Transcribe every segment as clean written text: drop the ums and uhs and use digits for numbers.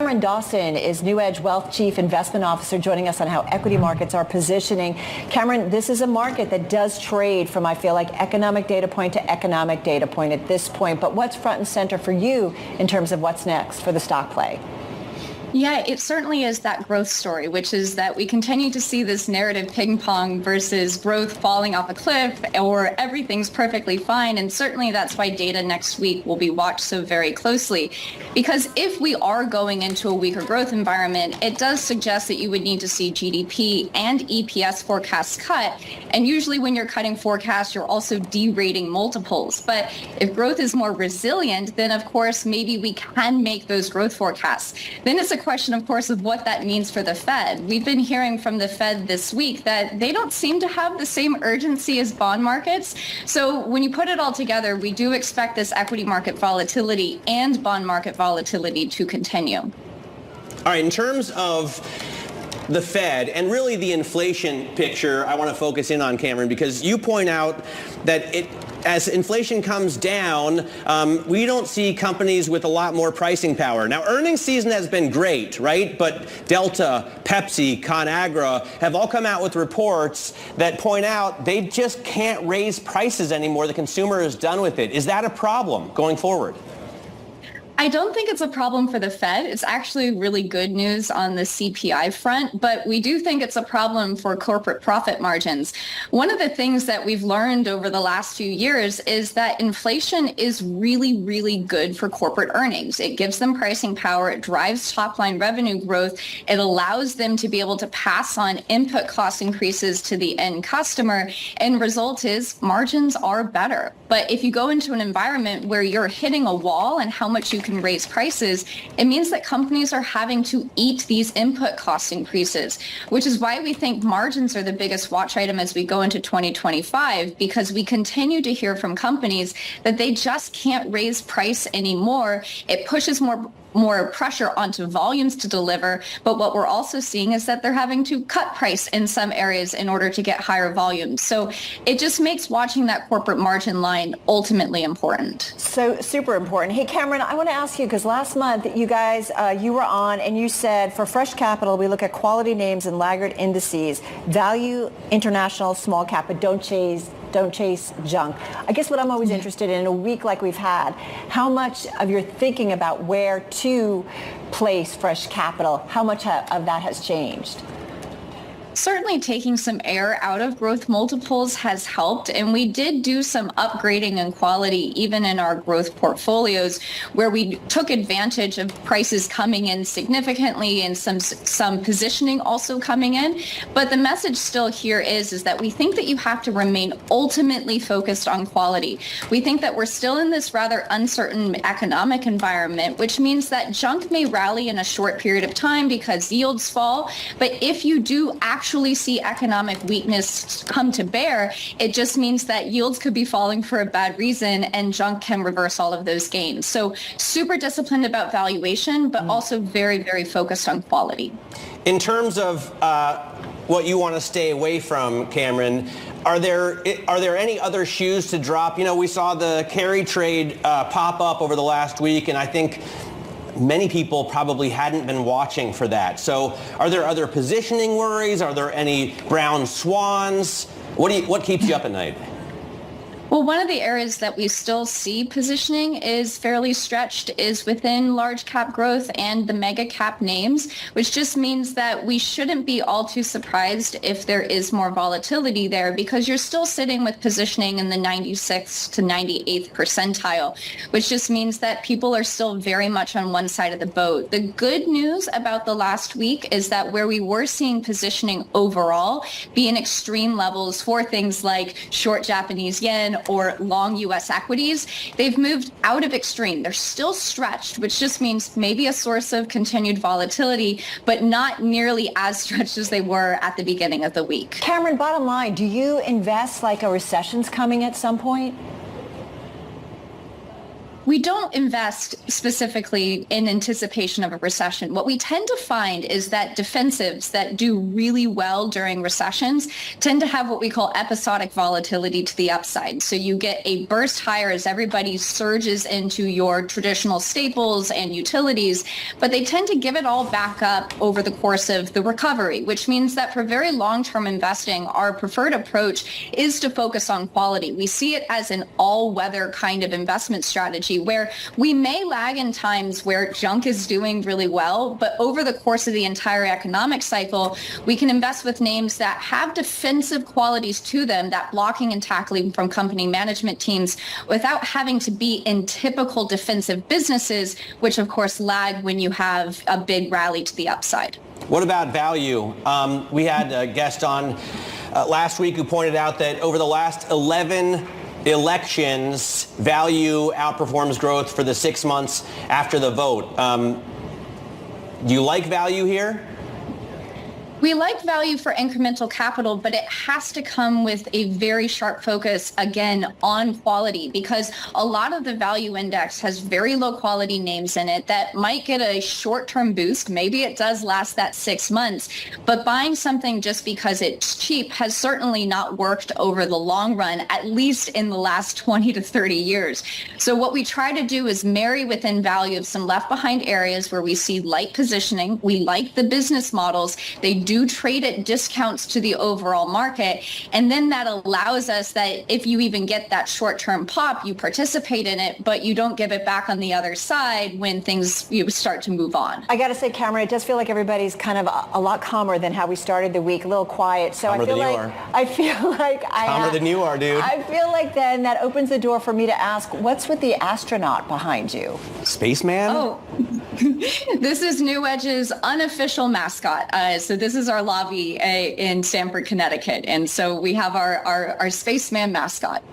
Cameron Dawson is New Edge Wealth Chief Investment Officer, joining us on how equity markets are positioning. Cameron, this is a market that does trade from, I feel like, economic data point to economic data point at this point. But what's front and center for you in terms of what's next for the stock play? Yeah, it certainly is that growth story, which is that we continue to see this narrative ping pong versus growth falling off a cliff or everything's perfectly fine. And certainly that's why data next week will be watched so very closely. Because if we are going into a weaker growth environment, it does suggest that you would need to see GDP and EPS forecasts cut. And usually when you're cutting forecasts, you're also derating multiples. But if growth is more resilient, then of course, maybe we can make those growth forecasts. Then it's a question, of course, of what that means for the Fed. We've been hearing from the Fed this week that they don't seem to have the same urgency as bond markets. So when you put it all together, we do expect this equity market volatility and bond market volatility to continue. All right, in terms of the Fed and really the inflation picture, I want to focus in on, Cameron, because you point out that as inflation comes down, we don't see companies with a lot more pricing power. Now, earnings season has been great, right? But Delta, Pepsi, ConAgra have all come out with reports that point out they just can't raise prices anymore. The consumer is done with it. Is that a problem going forward? I don't think it's a problem for the Fed. It's actually really good news on the CPI front, but we do think it's a problem for corporate profit margins. One of the things that we've learned over the last few years is that inflation is really, really good for corporate earnings. It gives them pricing power. It drives top-line revenue growth. It allows them to be able to pass on input cost increases to the end customer, and result is margins are better. But if you go into an environment where you're hitting a wall and how much you can raise prices, it means that companies are having to eat these input cost increases, which is why we think margins are the biggest watch item as we go into 2025, because we continue to hear from companies that they just can't raise price anymore. It pushes more pressure onto volumes to deliver. But what we're also seeing is that they're having to cut price in some areas in order to get higher volumes. So it just makes watching that corporate margin line ultimately important. So super important. Hey, Cameron, I want to ask you, because last month you guys, you were on and you said for fresh capital, we look at quality names and laggard indices, value, international, small cap, but don't chase junk. I guess what I'm always interested in a week like we've had, how much of your thinking about where to place fresh capital, how much of that has changed? Certainly taking some air out of growth multiples has helped, and we did do some upgrading in quality even in our growth portfolios, where we took advantage of prices coming in significantly and some positioning also coming in. But the message still here is that we think that you have to remain ultimately focused on quality. We think that we're still in this rather uncertain economic environment, which means that junk may rally in a short period of time because yields fall. But if you do actually see economic weakness come to bear, it just means that yields could be falling for a bad reason and junk can reverse all of those gains. So super disciplined about valuation, but also very, very focused on quality. In terms of what you want to stay away from, Cameron, are there any other shoes to drop? You know, we saw the carry trade pop up over the last week, and I think many people probably hadn't been watching for that. So are there other positioning worries? Are there any brown swans? What keeps you up at night? Well, one of the areas that we still see positioning is fairly stretched is within large cap growth and the mega cap names, which just means that we shouldn't be all too surprised if there is more volatility there, because you're still sitting with positioning in the 96th to 98th percentile, which just means that people are still very much on one side of the boat. The good news about the last week is that where we were seeing positioning overall be in extreme levels for things like short Japanese yen or long U.S. equities, they've moved out of extreme. They're still stretched, which just means maybe a source of continued volatility, but not nearly as stretched as they were at the beginning of the week. Cameron, bottom line, do you invest like a recession's coming at some point? We don't invest specifically in anticipation of a recession. What we tend to find is that defensives that do really well during recessions tend to have what we call episodic volatility to the upside. So you get a burst higher as everybody surges into your traditional staples and utilities, but they tend to give it all back up over the course of the recovery, which means that for very long-term investing, our preferred approach is to focus on quality. We see it as an all-weather kind of investment strategy where we may lag in times where junk is doing really well, but over the course of the entire economic cycle, we can invest with names that have defensive qualities to them, that blocking and tackling from company management teams without having to be in typical defensive businesses, which of course lag when you have a big rally to the upside. What about value? We had a guest on last week who pointed out that over the last 11 elections, value outperforms growth for the 6 months after the vote. Do you like value here? We like value for incremental capital, but it has to come with a very sharp focus, again, on quality, because a lot of the value index has very low quality names in it that might get a short-term boost. Maybe it does last that 6 months, but buying something just because it's cheap has certainly not worked over the long run, at least in the last 20 to 30 years. So what we try to do is marry within value of some left behind areas where we see light positioning. We like the business models. They do trade at discounts to the overall market. And then that allows us that if you even get that short-term pop, you participate in it, but you don't give it back on the other side when things start to move on. I got to say, Cameron, it does feel like everybody's kind of a lot calmer than how we started the week, a little quiet. So calmer I feel like calmer than you are, dude. I feel like then that opens the door for me to ask, what's with the astronaut behind you? Spaceman? Oh, this is New Edge's unofficial mascot. So this is our lobby in Stamford, Connecticut. And so we have our spaceman mascot.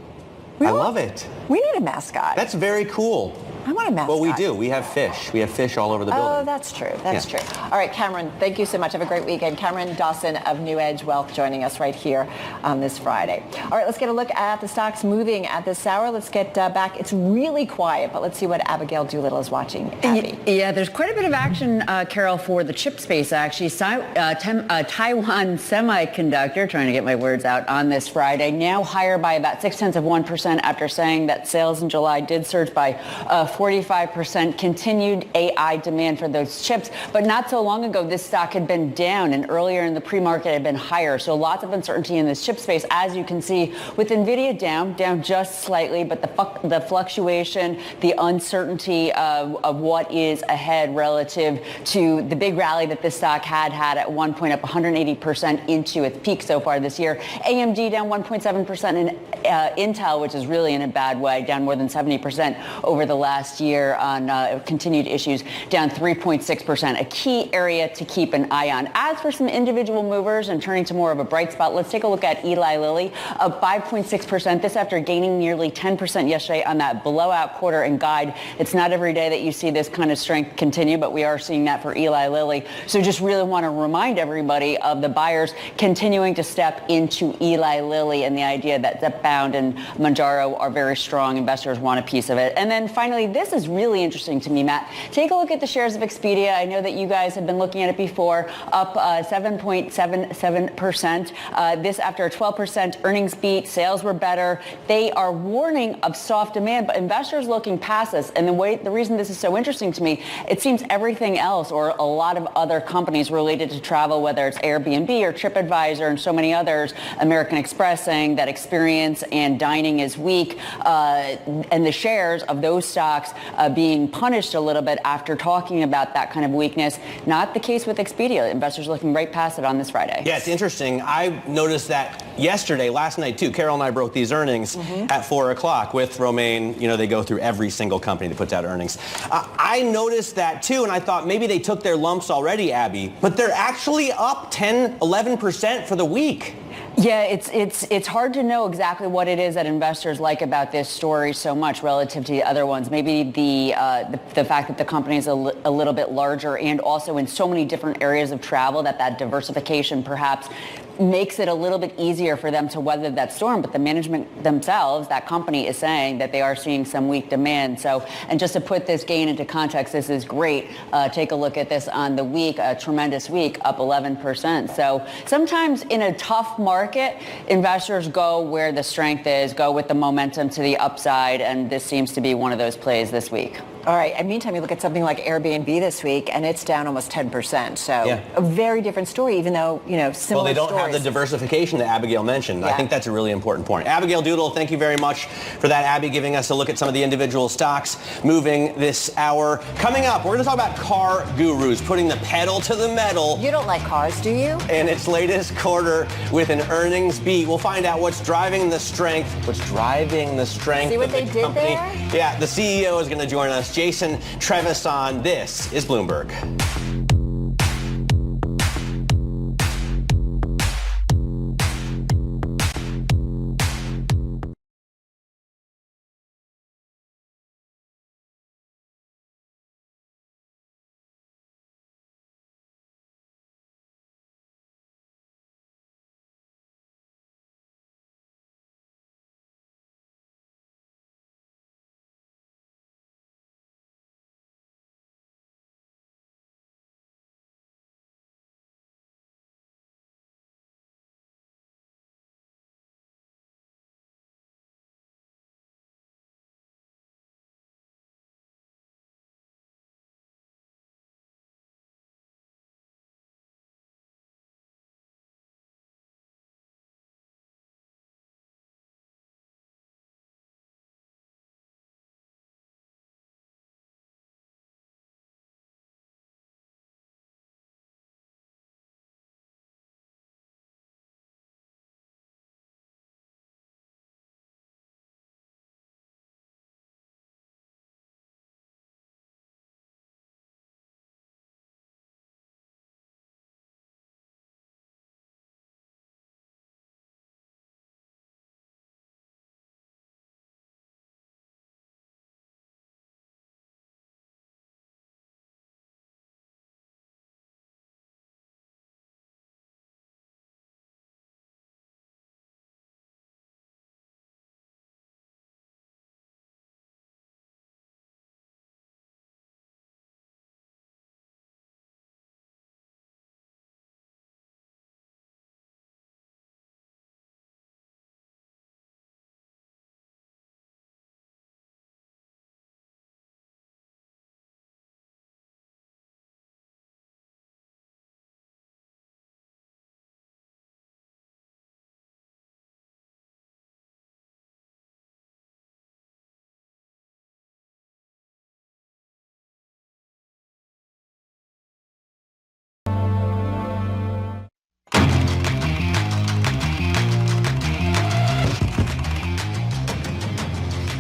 I love it. We need a mascot. That's very cool. I want a mascot. Well, we do. We have fish. We have fish all over the building. Oh, that's true. That's true. All right, Cameron, thank you so much. Have a great weekend. Cameron Dawson of New Edge Wealth joining us right here on this Friday. All right, let's get a look at the stocks moving at this hour. Let's get back. It's really quiet, but let's see what Abigail Doolittle is watching. Abby. Yeah, there's quite a bit of action, Carol, for the chip space, actually. Taiwan Semiconductor, trying to get my words out on this Friday, now higher by about 0.6% after saying that sales in July did surge by 45%, continued AI demand for those chips. But not so long ago, this stock had been down, and earlier in the pre-market had been higher. So lots of uncertainty in this chip space, as you can see, with NVIDIA down just slightly, but the fluctuation, the uncertainty of what is ahead relative to the big rally that this stock had at one point, up 180% into its peak so far this year. AMD down 1.7%, and Intel, which is really in a bad way, down more than 70% over the last year on continued issues, down 3.6%, a key area to keep an eye on. As for some individual movers and turning to more of a bright spot, let's take a look at Eli Lilly, up 5.6%, this after gaining nearly 10% yesterday on that blowout quarter and guide. It's not every day that you see this kind of strength continue, but we are seeing that for Eli Lilly. So just really want to remind everybody of the buyers continuing to step into Eli Lilly and the idea that Zepbound and Mounjaro are very strong. Investors want a piece of it. And then finally, this is really interesting to me, Matt. Take a look at the shares of Expedia. I know that you guys have been looking at it before, up 7.77%. This after a 12% earnings beat. Sales were better. They are warning of soft demand, but investors looking past this. And the reason this is so interesting to me, it seems everything else, or a lot of other companies related to travel, whether it's Airbnb or TripAdvisor and so many others, American Express saying that experience and dining is weak, and the shares of those stocks being punished a little bit after talking about that kind of weakness. Not the case with Expedia. Investors looking right past it on this Friday. Yeah, it's interesting. I noticed that last night too. Carol and I broke these earnings at 4 o'clock with Romaine. You know, they go through every single company that puts out earnings. I noticed that too, and I thought maybe they took their lumps already, Abby, but they're actually up 10, 11% for the week. Yeah, it's hard to know exactly what it is that investors like about this story so much relative to the other ones. Maybe the fact that the company is a little bit larger, and also in so many different areas of travel, that diversification perhaps makes it a little bit easier for them to weather that storm. But the management themselves, that company, is saying that they are seeing some weak demand. So, and just to put this gain into context, this is great. Take a look at this on the week, a tremendous week, up 11%. So sometimes in a tough market, investors go where the strength is, go with the momentum to the upside, and this seems to be one of those plays this week. All right. And meantime, you look at something like Airbnb this week, and it's down almost 10%. So a very different story, even though, similar Well, they don't stories. have the diversification that Abigail mentioned. Yeah. I think that's a really important point. Abigail Doodle, thank you very much for that, Abby, giving us a look at some of the individual stocks moving this hour. Coming up, we're going to talk about Car Gurus, putting the pedal to the metal. You don't like cars, do you? In its latest quarter with an earnings beat. We'll find out what's driving the strength. See what of they the did company. there? Yeah, the CEO is going to join us. Jason Trevisan. This is Bloomberg.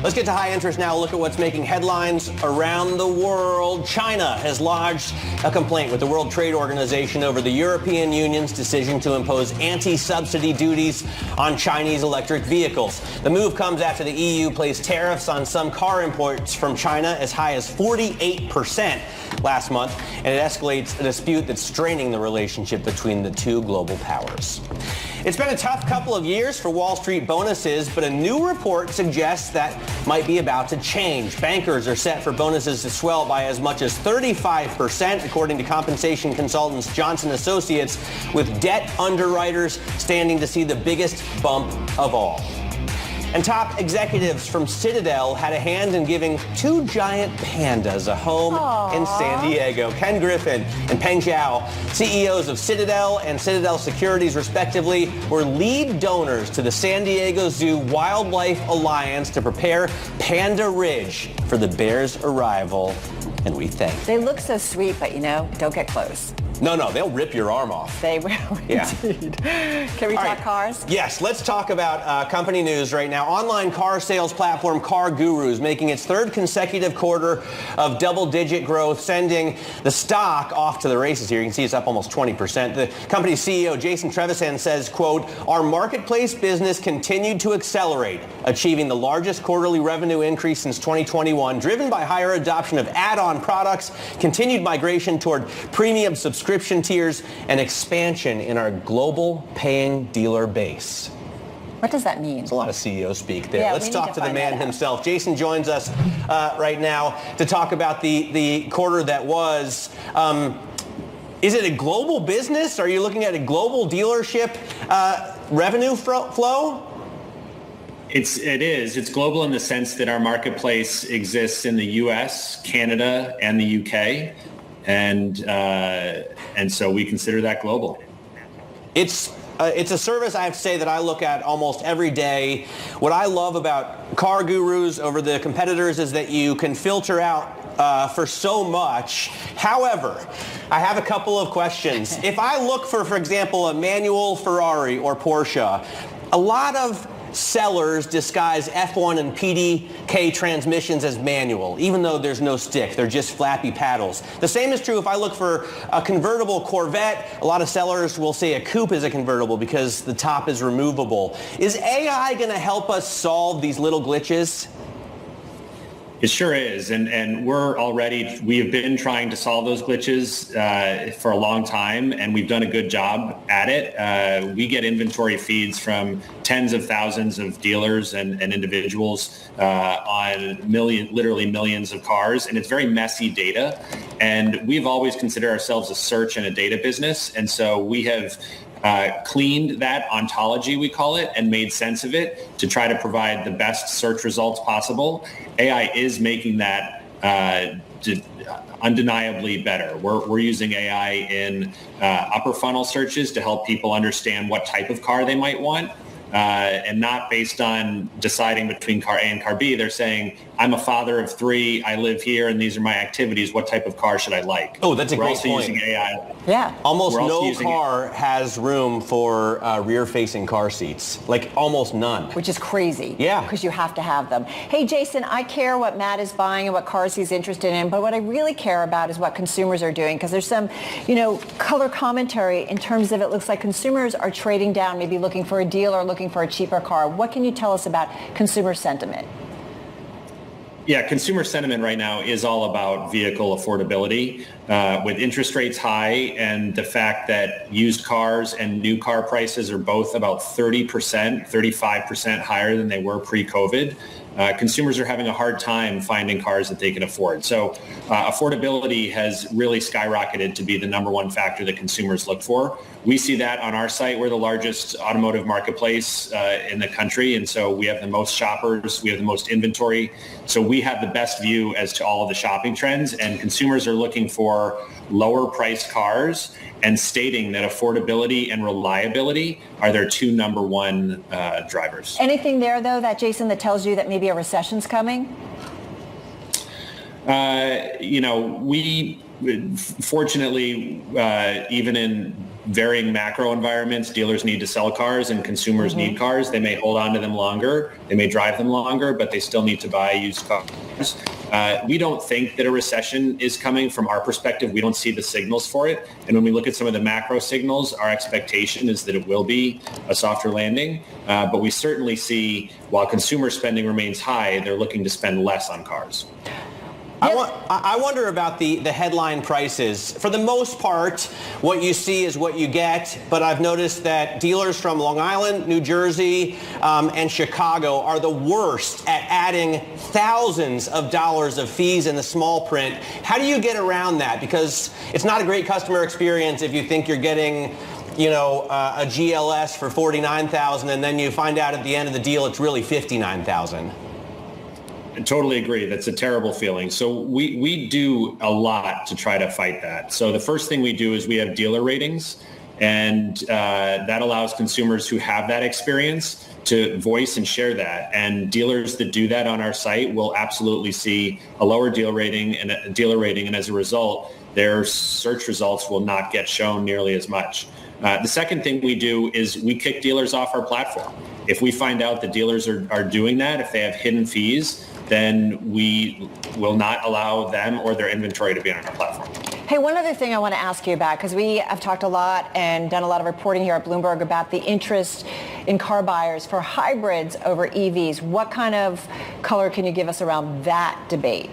Let's get to high interest now. Look at what's making headlines around the world. China has lodged a complaint with the World Trade Organization over the European Union's decision to impose anti-subsidy duties on Chinese electric vehicles. The move comes after the EU placed tariffs on some car imports from China as high as 48% last month, and it escalates a dispute that's straining the relationship between the two global powers. It's been a tough couple of years for Wall Street bonuses, but a new report suggests that might be about to change. Bankers are set for bonuses to swell by as much as 35%, according to compensation consultants Johnson Associates, with debt underwriters standing to see the biggest bump of all. And top executives from Citadel had a hand in giving two giant pandas a home in San Diego. Ken Griffin and Peng Zhao, CEOs of Citadel and Citadel Securities, respectively, were lead donors to the San Diego Zoo Wildlife Alliance to prepare Panda Ridge for the bears' arrival. And we thank them. They look so sweet, but don't get close. No, they'll rip your arm off. They will indeed. Can we talk cars? Yes, let's talk about company news right now. Online car sales platform Car Gurus making its third consecutive quarter of double-digit growth, sending the stock off to the races here. You can see it's up almost 20%. The company's CEO, Jason Trevisan, says, quote, "Our marketplace business continued to accelerate, achieving the largest quarterly revenue increase since 2021, driven by higher adoption of add-on products, continued migration toward premium subscriptions, subscription tiers, and expansion in our global paying dealer base. What does that mean? It's a lot of CEO speak there. Yeah, Let's talk to the man out. himself. Jason joins us right now to talk about the quarter that was. Is it a global business? Are you looking at a global dealership revenue flow? It is. It's global in the sense that our marketplace exists in the U.S., Canada, and the UK, and so we consider that global. It's a service, I have to say, that I look at almost every day. What I love about Car Gurus over the competitors is that you can filter out for so much. However, I have a couple of questions. If I look for example, a manual Ferrari or Porsche, a lot of sellers disguise F1 and PDK transmissions as manual, even though there's no stick. They're just flappy paddles. The same is true if I look for a convertible Corvette. A lot of sellers will say a coupe is a convertible because the top is removable. Is AI going to help us solve these little glitches? It sure is, and we have been trying to solve those glitches for a long time, and we've done a good job at it. We get inventory feeds from tens of thousands of dealers and individuals on literally millions of cars, and it's very messy data. And we've always considered ourselves a search and a data business, and so we have cleaned that ontology, we call it, and made sense of it to try to provide the best search results possible. AI is making that undeniably better. We're using AI in upper funnel searches to help people understand what type of car they might want. And not based on deciding between car A and car B. They're saying, I'm a father of 3, I live here, and these are my activities. What type of car should I like? Oh, that's a great point. We're also using AI. Yeah. Almost no car has room for rear-facing car seats. Like almost none. Which is crazy. Yeah. Because you have to have them. Hey, Jason, I care what Matt is buying and what cars he's interested in, but what I really care about is what consumers are doing, because there's some, color commentary in terms of it looks like consumers are trading down, maybe looking for a deal or looking for a cheaper car. What can you tell us about consumer sentiment? Yeah, consumer sentiment right now is all about vehicle affordability. With interest rates high and the fact that used cars and new car prices are both about 30%, 35% higher than they were pre-COVID, consumers are having a hard time finding cars that they can afford. So affordability has really skyrocketed to be the number one factor that consumers look for. We see that on our site. We're the largest automotive marketplace in the country, and so we have the most shoppers, we have the most inventory. So we have the best view as to all of the shopping trends, and consumers are looking for lower priced cars and stating that affordability and reliability are their 2 number one drivers. Anything there, though, Jason, that tells you that maybe a recession's coming? We fortunately, even in varying macro environments, dealers need to sell cars and consumers need cars. They may hold on to them longer, they may drive them longer, but they still need to buy used cars. We don't think that a recession is coming from our perspective. We don't see the signals for it. And when we look at some of the macro signals, our expectation is that it will be a softer landing. But we certainly see, while consumer spending remains high, they're looking to spend less on cars. I wonder about the headline prices. For the most part, what you see is what you get, but I've noticed that dealers from Long Island, New Jersey, and Chicago are the worst at adding thousands of dollars of fees in the small print. How do you get around that? Because it's not a great customer experience if you think you're getting a GLS for $49,000 and then you find out at the end of the deal it's really $59,000. I totally agree. That's a terrible feeling. So we do a lot to try to fight that. So the first thing we do is we have dealer ratings, and that allows consumers who have that experience to voice and share that. And dealers that do that on our site will absolutely see a lower dealer rating, and as a result, their search results will not get shown nearly as much. The second thing we do is we kick dealers off our platform. If we find out that dealers are doing that, if they have hidden fees, then we will not allow them or their inventory to be on our platform. Hey, one other thing I want to ask you about, because we have talked a lot and done a lot of reporting here at Bloomberg about the interest in car buyers for hybrids over EVs. What kind of color can you give us around that debate?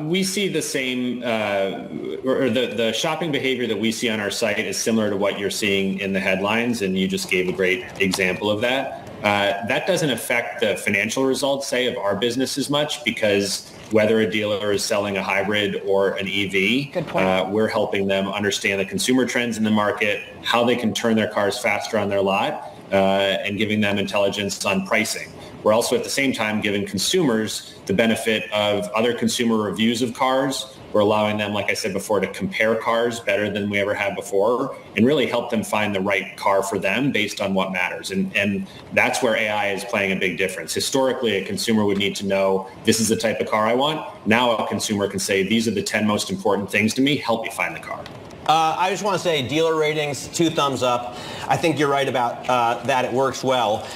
We see the same, or the shopping behavior that we see on our site is similar to what you're seeing in the headlines, and you just gave a great example of that. That doesn't affect the financial results, say, of our business as much, because whether a dealer is selling a hybrid or an EV, we're helping them understand the consumer trends in the market, how they can turn their cars faster on their lot, and giving them intelligence on pricing. We're also at the same time giving consumers the benefit of other consumer reviews of cars. We're allowing them, like I said before, to compare cars better than we ever have before and really help them find the right car for them based on what matters. And that's where AI is playing a big difference. Historically, a consumer would need to know, this is the type of car I want. Now a consumer can say, these are the 10 most important things to me. Help me find the car. I just want to say dealer ratings, 2 thumbs up. I think you're right about that. It works well.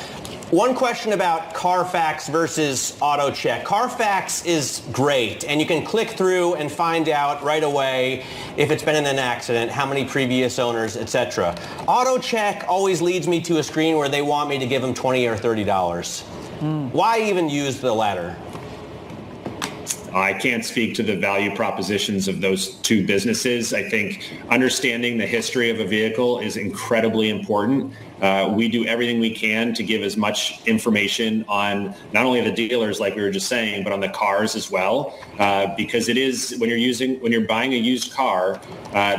One question about Carfax versus AutoCheck. Carfax is great, and you can click through and find out right away if it's been in an accident, how many previous owners, etc. AutoCheck always leads me to a screen where they want me to give them $20 or $30. Why even use the latter? I can't speak to the value propositions of those two businesses. I think understanding the history of a vehicle is incredibly important. We do everything we can to give as much information on not only the dealers, like we were just saying, but on the cars as well. Because it is, when you're buying a used car,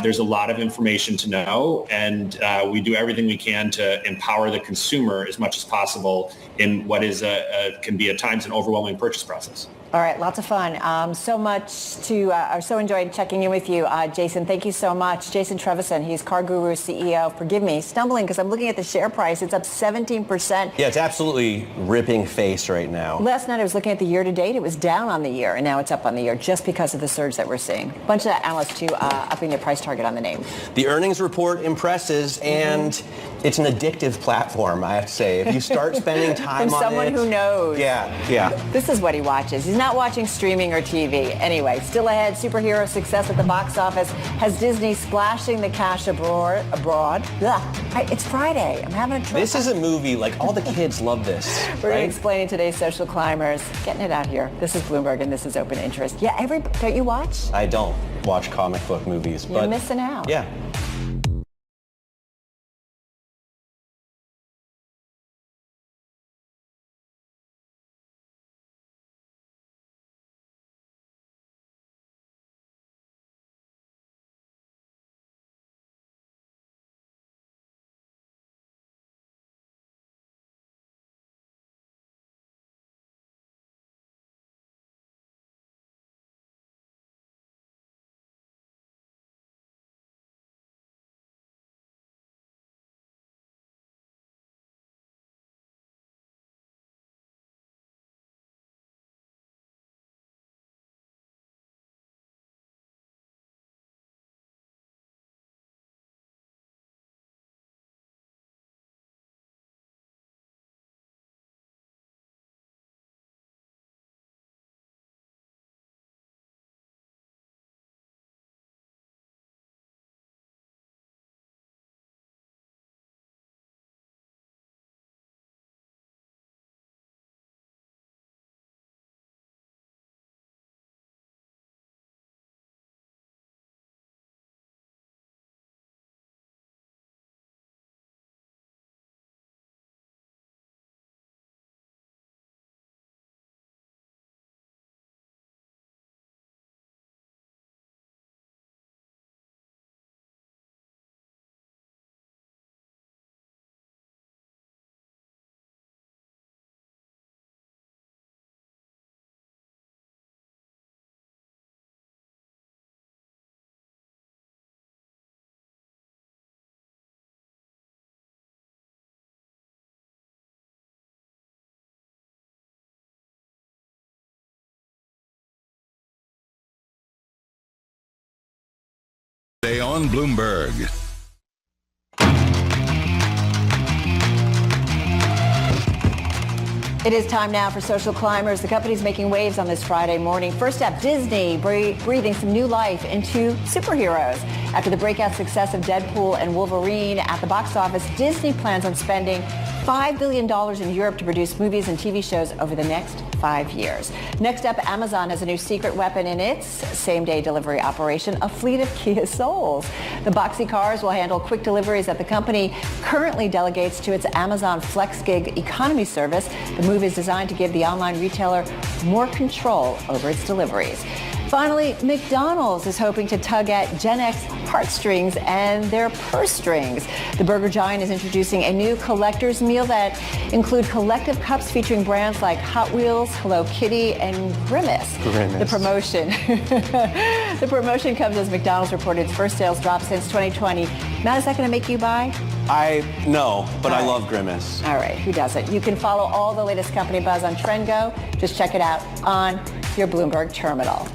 there's a lot of information to know, and we do everything we can to empower the consumer as much as possible in what is can be at times an overwhelming purchase process. All right, lots of fun. So enjoyed checking in with you, Jason. Thank you so much. Jason Trevisan, he's Car Guru CEO. Forgive me, stumbling because I'm looking at the share price. It's up 17%. Yeah, it's absolutely ripping face right now. Last night I was looking at the year to date. It was down on the year, and now it's up on the year just because of the surge that we're seeing. A bunch of analysts too upping their price target on the name. The earnings report impresses, and it's an addictive platform, I have to say. If you start spending time From on someone who knows. Yeah. This is what he watches. He's not watching streaming or TV. Anyway, still ahead, superhero success at the box office. Has Disney splashing the cash abroad? Ugh. It's Friday. I'm having a trouble. This is a movie, like all the kids love this. We're going to explain in today's Social Climbers. Getting it out here. This is Bloomberg, and this is Open Interest. Yeah, don't you watch? I don't watch comic book movies. You're missing out. Yeah. Stay on Bloomberg. It is time now for Social Climbers. The company's making waves on this Friday morning. First up, Disney breathing some new life into superheroes. After the breakout success of Deadpool and Wolverine at the box office, Disney plans on spending $5 billion in Europe to produce movies and TV shows over the next 5 years. Next up, Amazon has a new secret weapon in its same-day delivery operation, a fleet of Kia Souls. The boxy cars will handle quick deliveries that the company currently delegates to its Amazon FlexGig economy service. The move is designed to give the online retailer more control over its deliveries. Finally, McDonald's is hoping to tug at Gen X heartstrings and their purse strings. The burger giant is introducing a new collector's meal that include collective cups featuring brands like Hot Wheels, Hello Kitty, and Grimace. The promotion comes as McDonald's reported its first sales drop since 2020. Matt, is that going to make you buy? No, but All I right. love Grimace. All right, who doesn't? You can follow all the latest company buzz on TrendGo. Just check it out on your Bloomberg terminal.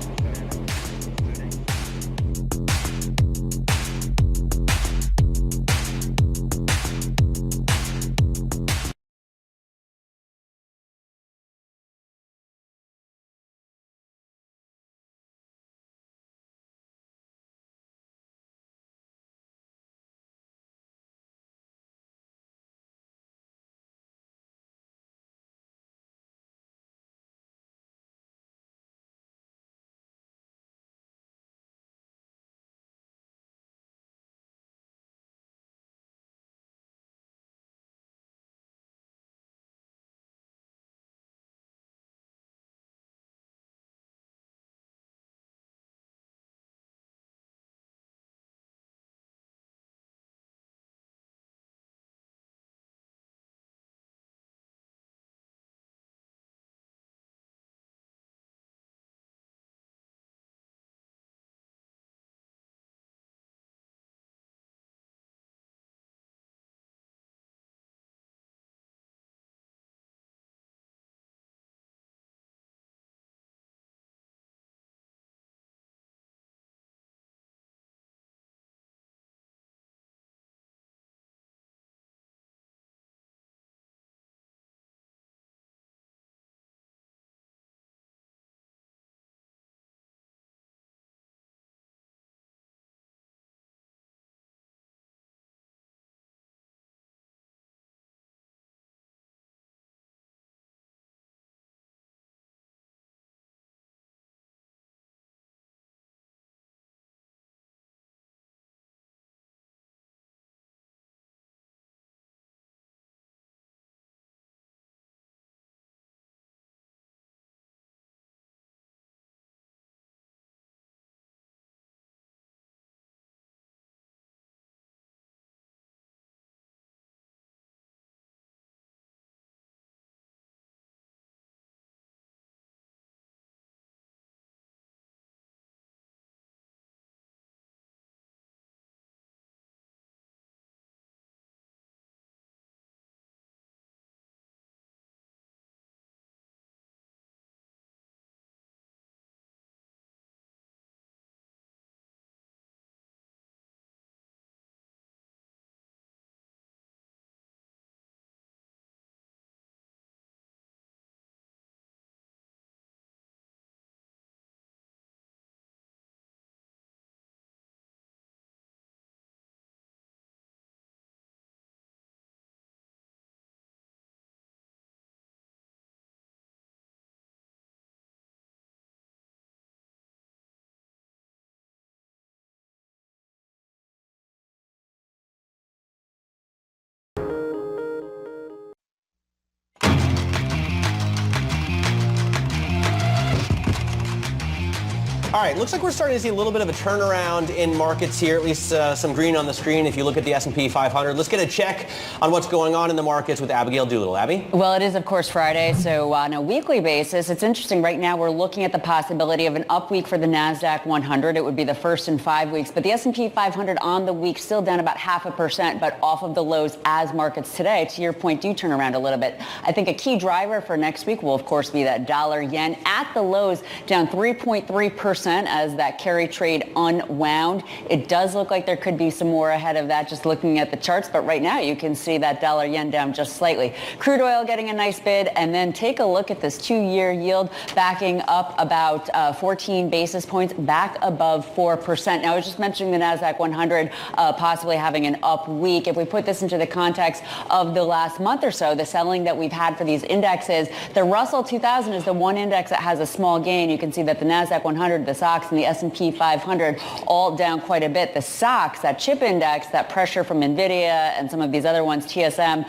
All right, looks like we're starting to see a little bit of a turnaround in markets here, at least some green on the screen if you look at the S&P 500. Let's get a check on what's going on in the markets with Abigail Doolittle. Abby? Well, it is, of course, Friday, so on a weekly basis, it's interesting. Right now, we're looking at the possibility of an up week for the NASDAQ 100. It would be the first in 5 weeks, but the S&P 500 on the week still down about 0.5%, but off of the lows as markets today. To your point, do turn around a little bit. I think a key driver for next week will, of course, be that dollar yen at the lows down 3.3%. 4% as that carry trade unwound. It does look like there could be some more ahead of that just looking at the charts, but right now you can see that dollar yen down just slightly. Crude oil getting a nice bid, and then take a look at this 2-year yield backing up about 14 basis points, back above 4%. Now, I was just mentioning the NASDAQ 100 possibly having an up week. If we put this into the context of the last month or so, the selling that we've had for these indexes, the Russell 2000 is the one index that has a small gain. You can see that the NASDAQ 100, the SOX, and the S&P 500 all down quite a bit. The SOX, that chip index, that pressure from NVIDIA and some of these other ones, TSM,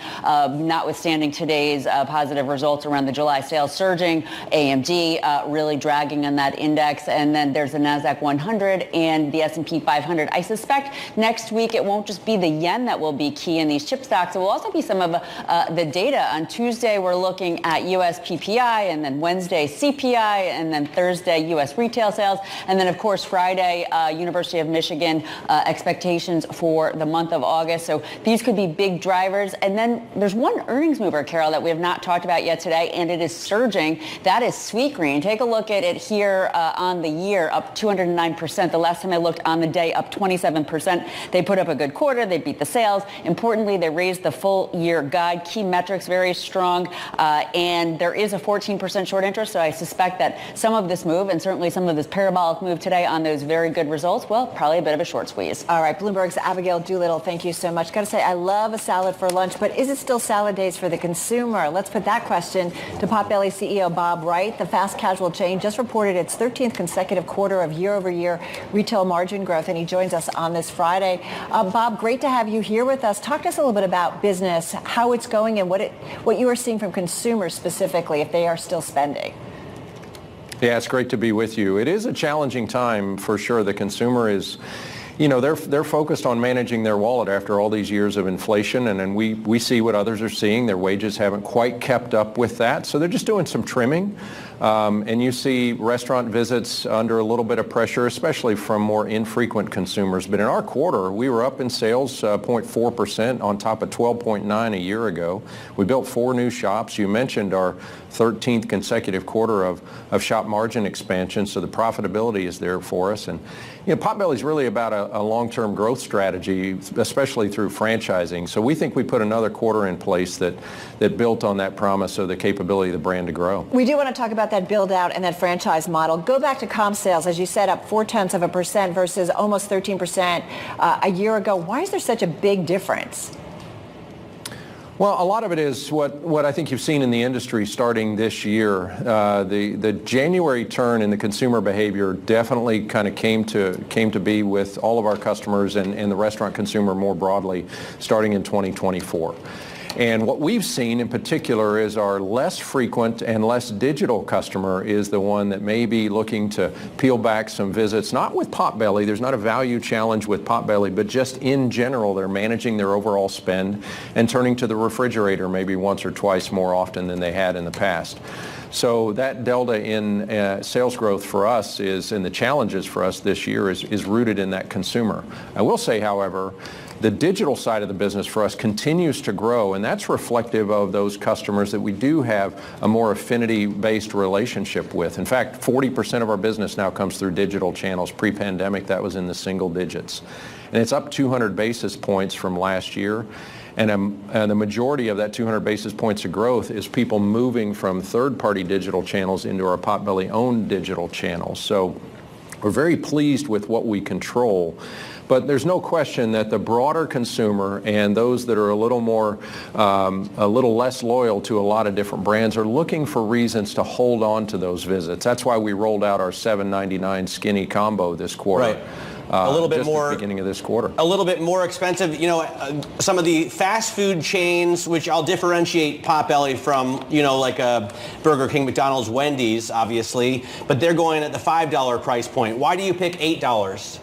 notwithstanding today's positive results around the July sales surging, AMD really dragging on that index, and then there's the NASDAQ 100 and the S&P 500. I suspect next week it won't just be the yen that will be key in these chip stocks. It will also be some of the data. On Tuesday, we're looking at U.S. PPI, and then Wednesday, CPI, and then Thursday, U.S. retail sales, and then, of course, Friday, University of Michigan expectations for the month of August. So these could be big drivers. And then there's one earnings mover, Carol, that we have not talked about yet today, and it is surging. That is Sweetgreen. Take a look at it here on the year, up 209%. The last time I looked on the day, up 27%. They put up a good quarter. They beat the sales. Importantly, they raised the full year guide. Key metrics very strong. And there is a 14% short interest. So I suspect that some of this move, and certainly some of this parabolic move today on those very good results, well, probably a bit of a short squeeze. All right, Bloomberg's Abigail Doolittle, thank you so much. Got to say, I love a salad for lunch, but is it still salad days for the consumer? Let's put that question to Potbelly CEO Bob Wright. The fast casual chain just reported its 13th consecutive quarter of year-over-year retail margin growth, and he joins us on this Friday. Bob, great to have you here with us. Talk to us a little bit about business, how it's going, and what you are seeing from consumers specifically, if they are still spending. Yeah, it's great to be with you. It is a challenging time for sure. The consumer is, they're focused on managing their wallet after all these years of inflation, and then we see what others are seeing. Their wages haven't quite kept up with that, so they're just doing some trimming. And you see restaurant visits under a little bit of pressure, especially from more infrequent consumers. But in our quarter, we were up in sales 0.4% on top of 12.9 a year ago. We built 4 new shops. You mentioned our 13th consecutive quarter of shop margin expansion, so the profitability is there for us. And Potbelly is really about a long-term growth strategy, especially through franchising. So we think we put another quarter in place that built on that promise of the capability of the brand to grow. We do want to talk about that build out and that franchise model. Go back to comp sales, as you said, up 0.4% versus almost 13% a year ago. Why is there such a big difference? Well, a lot of it is what I think you've seen in the industry starting this year. The January turn in the consumer behavior definitely kind of came to be with all of our customers and the restaurant consumer more broadly starting in 2024. And what we've seen in particular is our less frequent and less digital customer is the one that may be looking to peel back some visits, not with Potbelly. There's not a value challenge with Potbelly, but just in general, they're managing their overall spend and turning to the refrigerator maybe once or twice more often than they had in the past. So that delta in sales growth for us and the challenges for us this year is rooted in that consumer. I will say, however, the digital side of the business for us continues to grow, and that's reflective of those customers that we do have a more affinity-based relationship with. In fact, 40% of our business now comes through digital channels. Pre-pandemic, that was in the single digits. And it's up 200 basis points from last year. And the majority of that 200 basis points of growth is people moving from third-party digital channels into our Potbelly-owned digital channels. So we're very pleased with what we control. But there's no question that the broader consumer and those that are a little less loyal to a lot of different brands are looking for reasons to hold on to those visits. That's why we rolled out our $7.99 skinny combo this quarter. Right. A little bit more at the beginning of this quarter. A little bit more expensive. Some of the fast food chains, which I'll differentiate Potbelly from, like a Burger King, McDonald's, Wendy's, obviously, but they're going at the $5 price point. Why do you pick $8?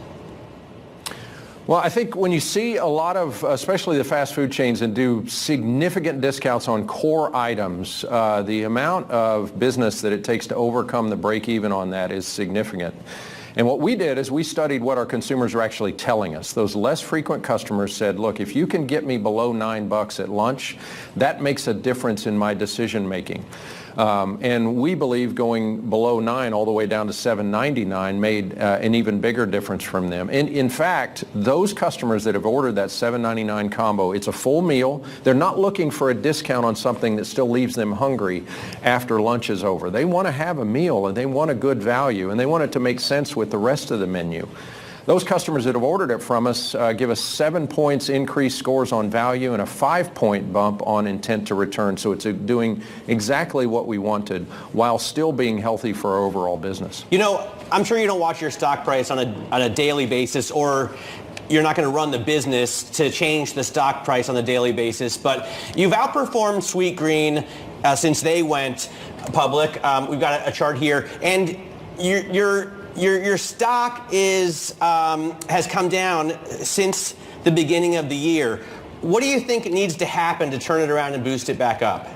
Well, I think when you see a lot of, especially the fast food chains, and do significant discounts on core items, the amount of business that it takes to overcome the break even on that is significant. And what we did is we studied what our consumers are actually telling us. Those less frequent customers said, look, if you can get me below $9 at lunch, that makes a difference in my decision making. And we believe going below 9 all the way down to $7.99 made an even bigger difference from them. And in fact, those customers that have ordered that $7.99 combo, it's a full meal. They're not looking for a discount on something that still leaves them hungry after lunch is over. They want to have a meal and they want a good value and they want it to make sense with the rest of the menu. Those customers that have ordered it from us give us 7 points increased scores on value and a 5-point bump on intent to return. So it's doing exactly what we wanted while still being healthy for our overall business. You know, I'm sure you don't watch your stock price on a daily basis, or you're not going to run the business to change the stock price on a daily basis, but you've outperformed Sweetgreen since they went public. We've got a chart here, and your stock has come down since the beginning of the year. What do you think needs to happen to turn it around and boost it back up?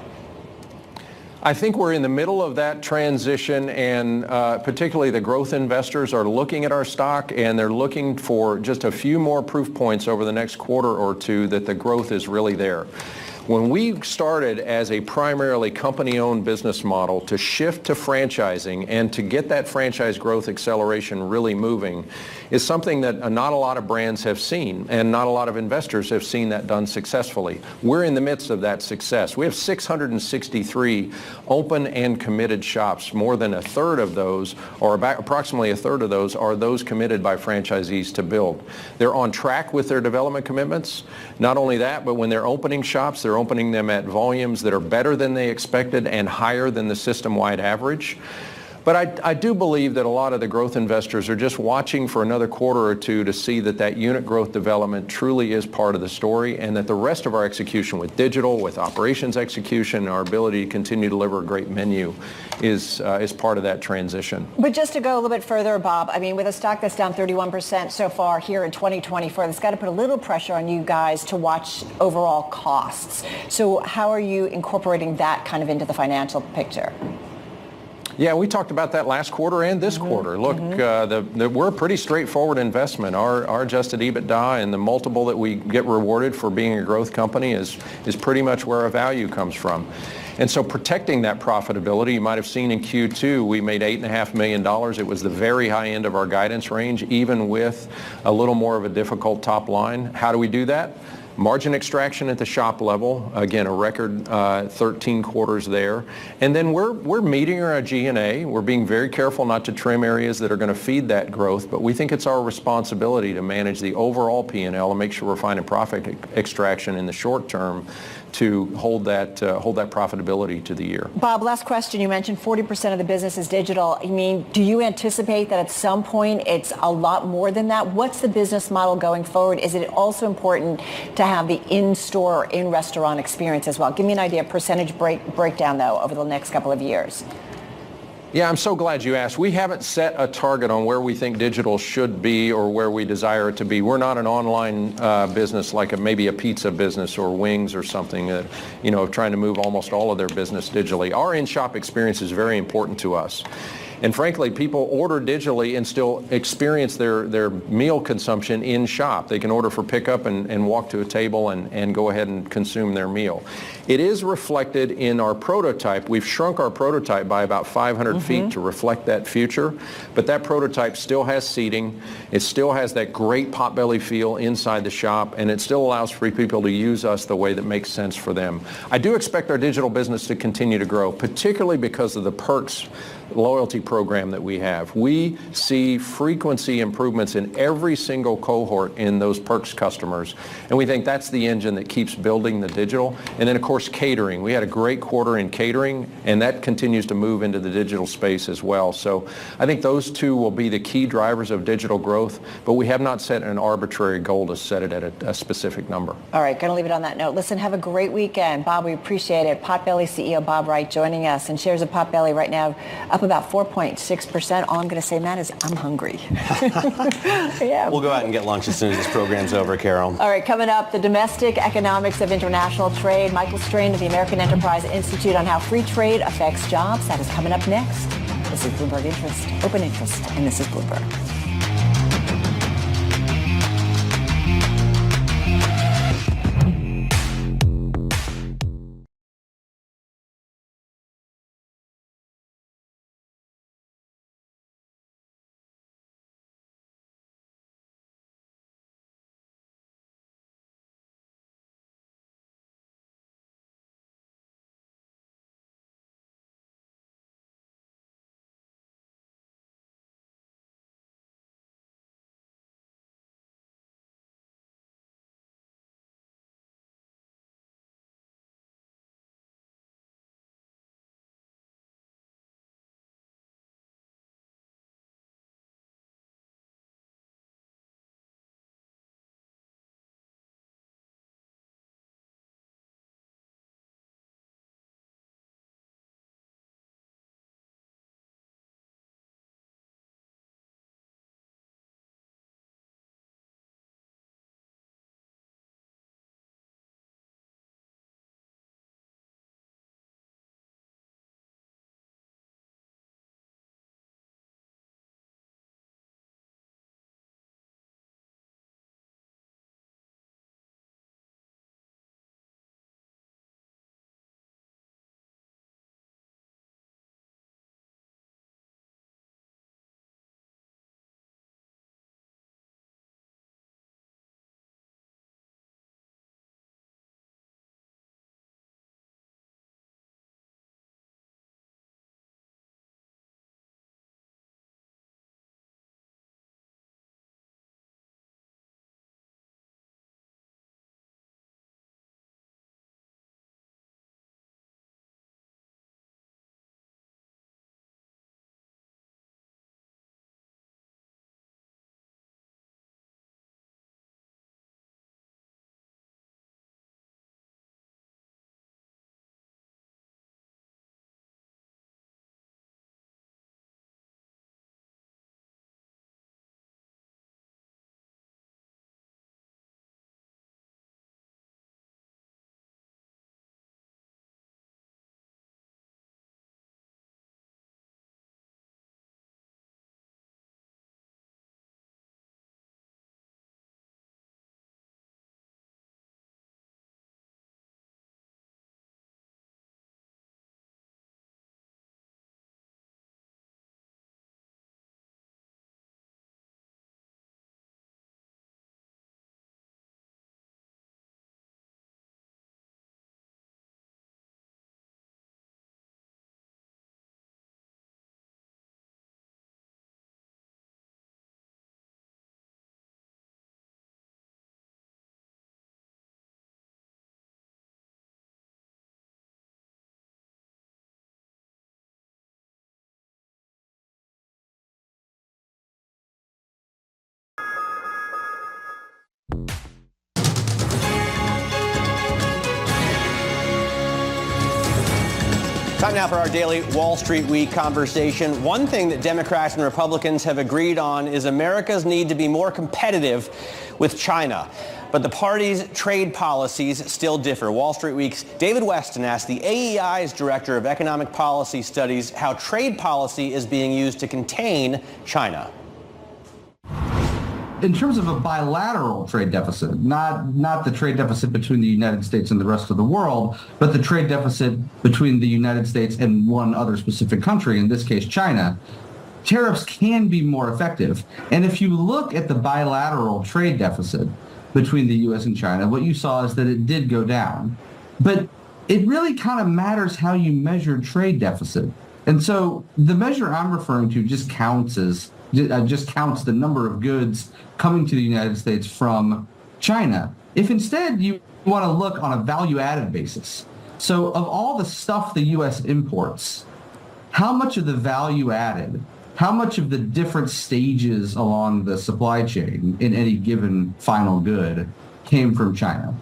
I think we're in the middle of that transition, and particularly the growth investors are looking at our stock and they're looking for just a few more proof points over the next quarter or two that the growth is really there. When we started as a primarily company-owned business model to shift to franchising and to get that franchise growth acceleration really moving is something that not a lot of brands have seen, and not a lot of investors have seen that done successfully. We're in the midst of that success. We have 663 open and committed shops. More than a third of those, or about approximately a third of those, are those committed by franchisees to build. They're on track with their development commitments. Not only that, but when they're opening shops, they're opening them at volumes that are better than they expected and higher than the system-wide average. But I do believe that a lot of the growth investors are just watching for another quarter or two to see that that unit growth development truly is part of the story, and that the rest of our execution with digital, with operations execution, our ability to continue to deliver a great menu is part of that transition. But just to go a little bit further, Bob, I mean, with a stock that's down 31% so far here in 2024, that's got to put a little pressure on you guys to watch overall costs. So how are you incorporating that kind of into the financial picture? Yeah, we talked about that last quarter and this quarter. Look, we're a pretty straightforward investment. Our adjusted EBITDA and the multiple that we get rewarded for being a growth company is pretty much where our value comes from. And so protecting that profitability, you might have seen in Q2, we made $8.5 million. It was the very high end of our guidance range, even with a little more of a difficult top line. How do we do that? Margin extraction at the shop level, again, a record 13 quarters there. And then we're meeting our G&A. We're being very careful not to trim areas that are going to feed that growth, but we think it's our responsibility to manage the overall P&L and make sure we're finding profit extraction in the short term to hold that profitability to the year. Bob, last question. You mentioned 40% of the business is digital. I mean, do you anticipate that at some point it's a lot more than that? What's the business model going forward? Is it also important to have the in-store or in-restaurant experience as well? Give me an idea, percentage breakdown, though, over the next couple of years. Yeah, I'm so glad you asked. We haven't set a target on where we think digital should be or where we desire it to be. We're not an online business like maybe a pizza business or wings or something that, trying to move almost all of their business digitally. Our in-shop experience is very important to us. And frankly, people order digitally and still experience their meal consumption in shop. They can order for pickup and walk to a table and go ahead and consume their meal. It is reflected in our prototype. We've shrunk our prototype by about 500 feet to reflect that future, but that prototype still has seating. It still has that great potbelly feel inside the shop, and it still allows for people to use us the way that makes sense for them. I do expect our digital business to continue to grow, particularly because of the Perks loyalty program that we have. We see frequency improvements in every single cohort in those Perks customers, and we think that's the engine that keeps building the digital. And then, of course, catering. We had a great quarter in catering, and that continues to move into the digital space as well. So I think those two will be the key drivers of digital growth, but we have not set an arbitrary goal to set it at a specific number. All right, going to leave it on that note. Listen, have a great weekend. Bob, we appreciate it. Potbelly CEO Bob Wright joining us, and shares of Potbelly right now up about 4.6%. All I'm going to say, Matt, is I'm hungry. Yeah. We'll go out and get lunch as soon as this program's over, Carol. All right, coming up, the domestic economics of international trade. Michael Strain of the American Enterprise Institute on how free trade affects jobs. That is coming up next. This is Bloomberg Interest, Open Interest, and this is Bloomberg. Time now for our daily Wall Street Week conversation. One thing that Democrats and Republicans have agreed on is America's need to be more competitive with China. But the parties' trade policies still differ. Wall Street Week's David Weston asked the AEI's Director of Economic Policy Studies how trade policy is being used to contain China. In terms of a bilateral trade deficit, not the trade deficit between the United States and the rest of the world, but the trade deficit between the United States and one other specific country, in this case China, tariffs can be more effective. And if you look at the bilateral trade deficit between the U.S. and China, what you saw is that it did go down. But it really kind of matters how you measure trade deficit. And so the measure I'm referring to just counts the number of goods coming to the United States from China. If instead you want to look on a value-added basis, so of all the stuff the U.S. imports, how much of the value added, how much of the different stages along the supply chain in any given final good came from China?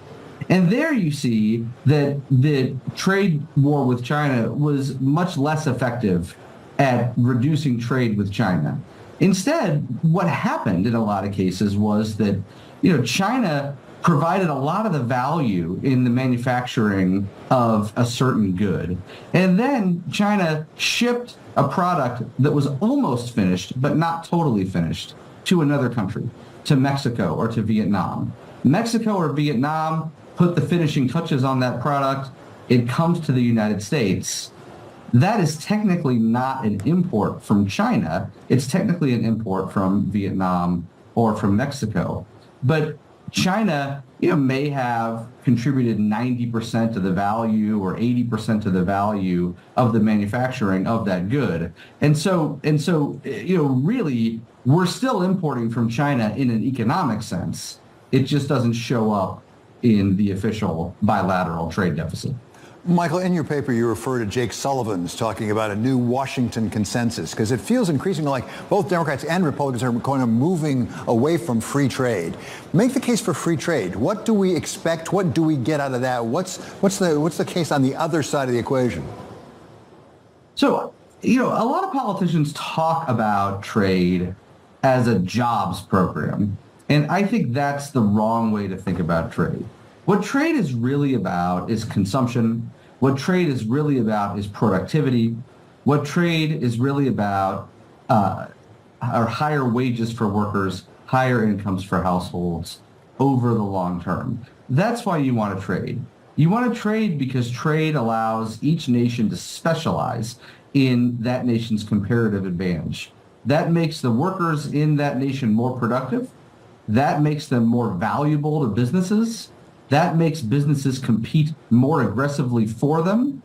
And there you see that the trade war with China was much less effective at reducing trade with China. Instead, what happened in a lot of cases was that, China provided a lot of the value in the manufacturing of a certain good. And then China shipped a product that was almost finished, but not totally finished, to another country, to Mexico or to Vietnam. Mexico or Vietnam put the finishing touches on that product. It comes to the United States. That is technically not an import from China. It's technically an import from Vietnam or from Mexico. But China, may have contributed 90% of the value or 80% of the value of the manufacturing of that good. And so, really, we're still importing from China in an economic sense. It just doesn't show up in the official bilateral trade deficit. Michael, in your paper, you refer to Jake Sullivan's talking about a new Washington consensus, because it feels increasingly like both Democrats and Republicans are going to moving away from free trade. Make the case for free trade. What do we expect? What do we get out of that? What's the case on the other side of the equation? So, a lot of politicians talk about trade as a jobs program, and I think that's the wrong way to think about trade. What trade is really about is consumption. What trade is really about is productivity. What trade is really about are higher wages for workers, higher incomes for households over the long term. That's why you want to trade. You want to trade because trade allows each nation to specialize in that nation's comparative advantage. That makes the workers in that nation more productive. That makes them more valuable to businesses. That makes businesses compete more aggressively for them.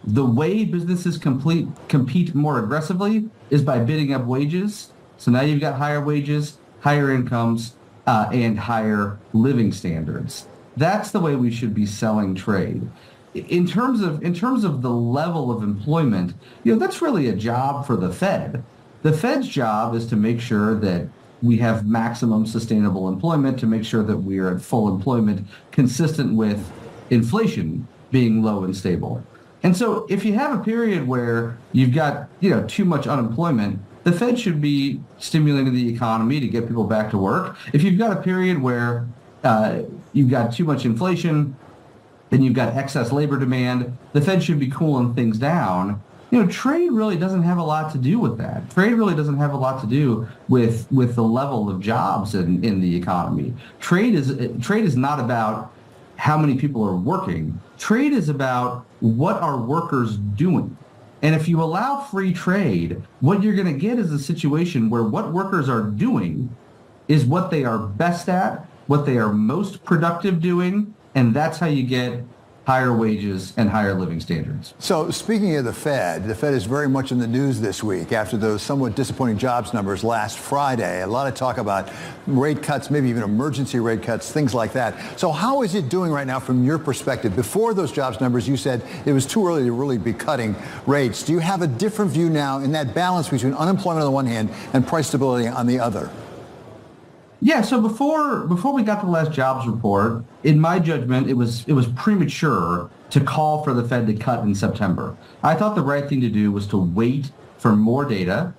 The way businesses compete more aggressively is by bidding up wages. So now you've got higher wages, higher incomes, and higher living standards. That's the way we should be selling trade. In terms of the level of employment, that's really a job for the Fed. The Fed's job is to make sure that we have maximum sustainable employment, to make sure that we are at full employment consistent with inflation being low and stable. And so if you have a period where you've got, too much unemployment, the Fed should be stimulating the economy to get people back to work. If you've got a period where you've got too much inflation and you've got excess labor demand, the Fed should be cooling things down. Trade really doesn't have a lot to do with that. Trade really doesn't have a lot to do with the level of jobs in the economy. Trade is not about how many people are working. Trade is about what are workers doing. And if you allow free trade, what you're going to get is a situation where what workers are doing is what they are best at, what they are most productive doing, and that's how you get higher wages and higher living standards. So speaking of the Fed is very much in the news this week after those somewhat disappointing jobs numbers last Friday. A lot of talk about rate cuts, maybe even emergency rate cuts, things like that. So how is it doing right now from your perspective? Before those jobs numbers, you said it was too early to really be cutting rates. Do you have a different view now in that balance between unemployment on the one hand and price stability on the other? Yeah, so before we got the last jobs report, in my judgment, it was premature to call for the Fed to cut in September. I thought the right thing to do was to wait for more data,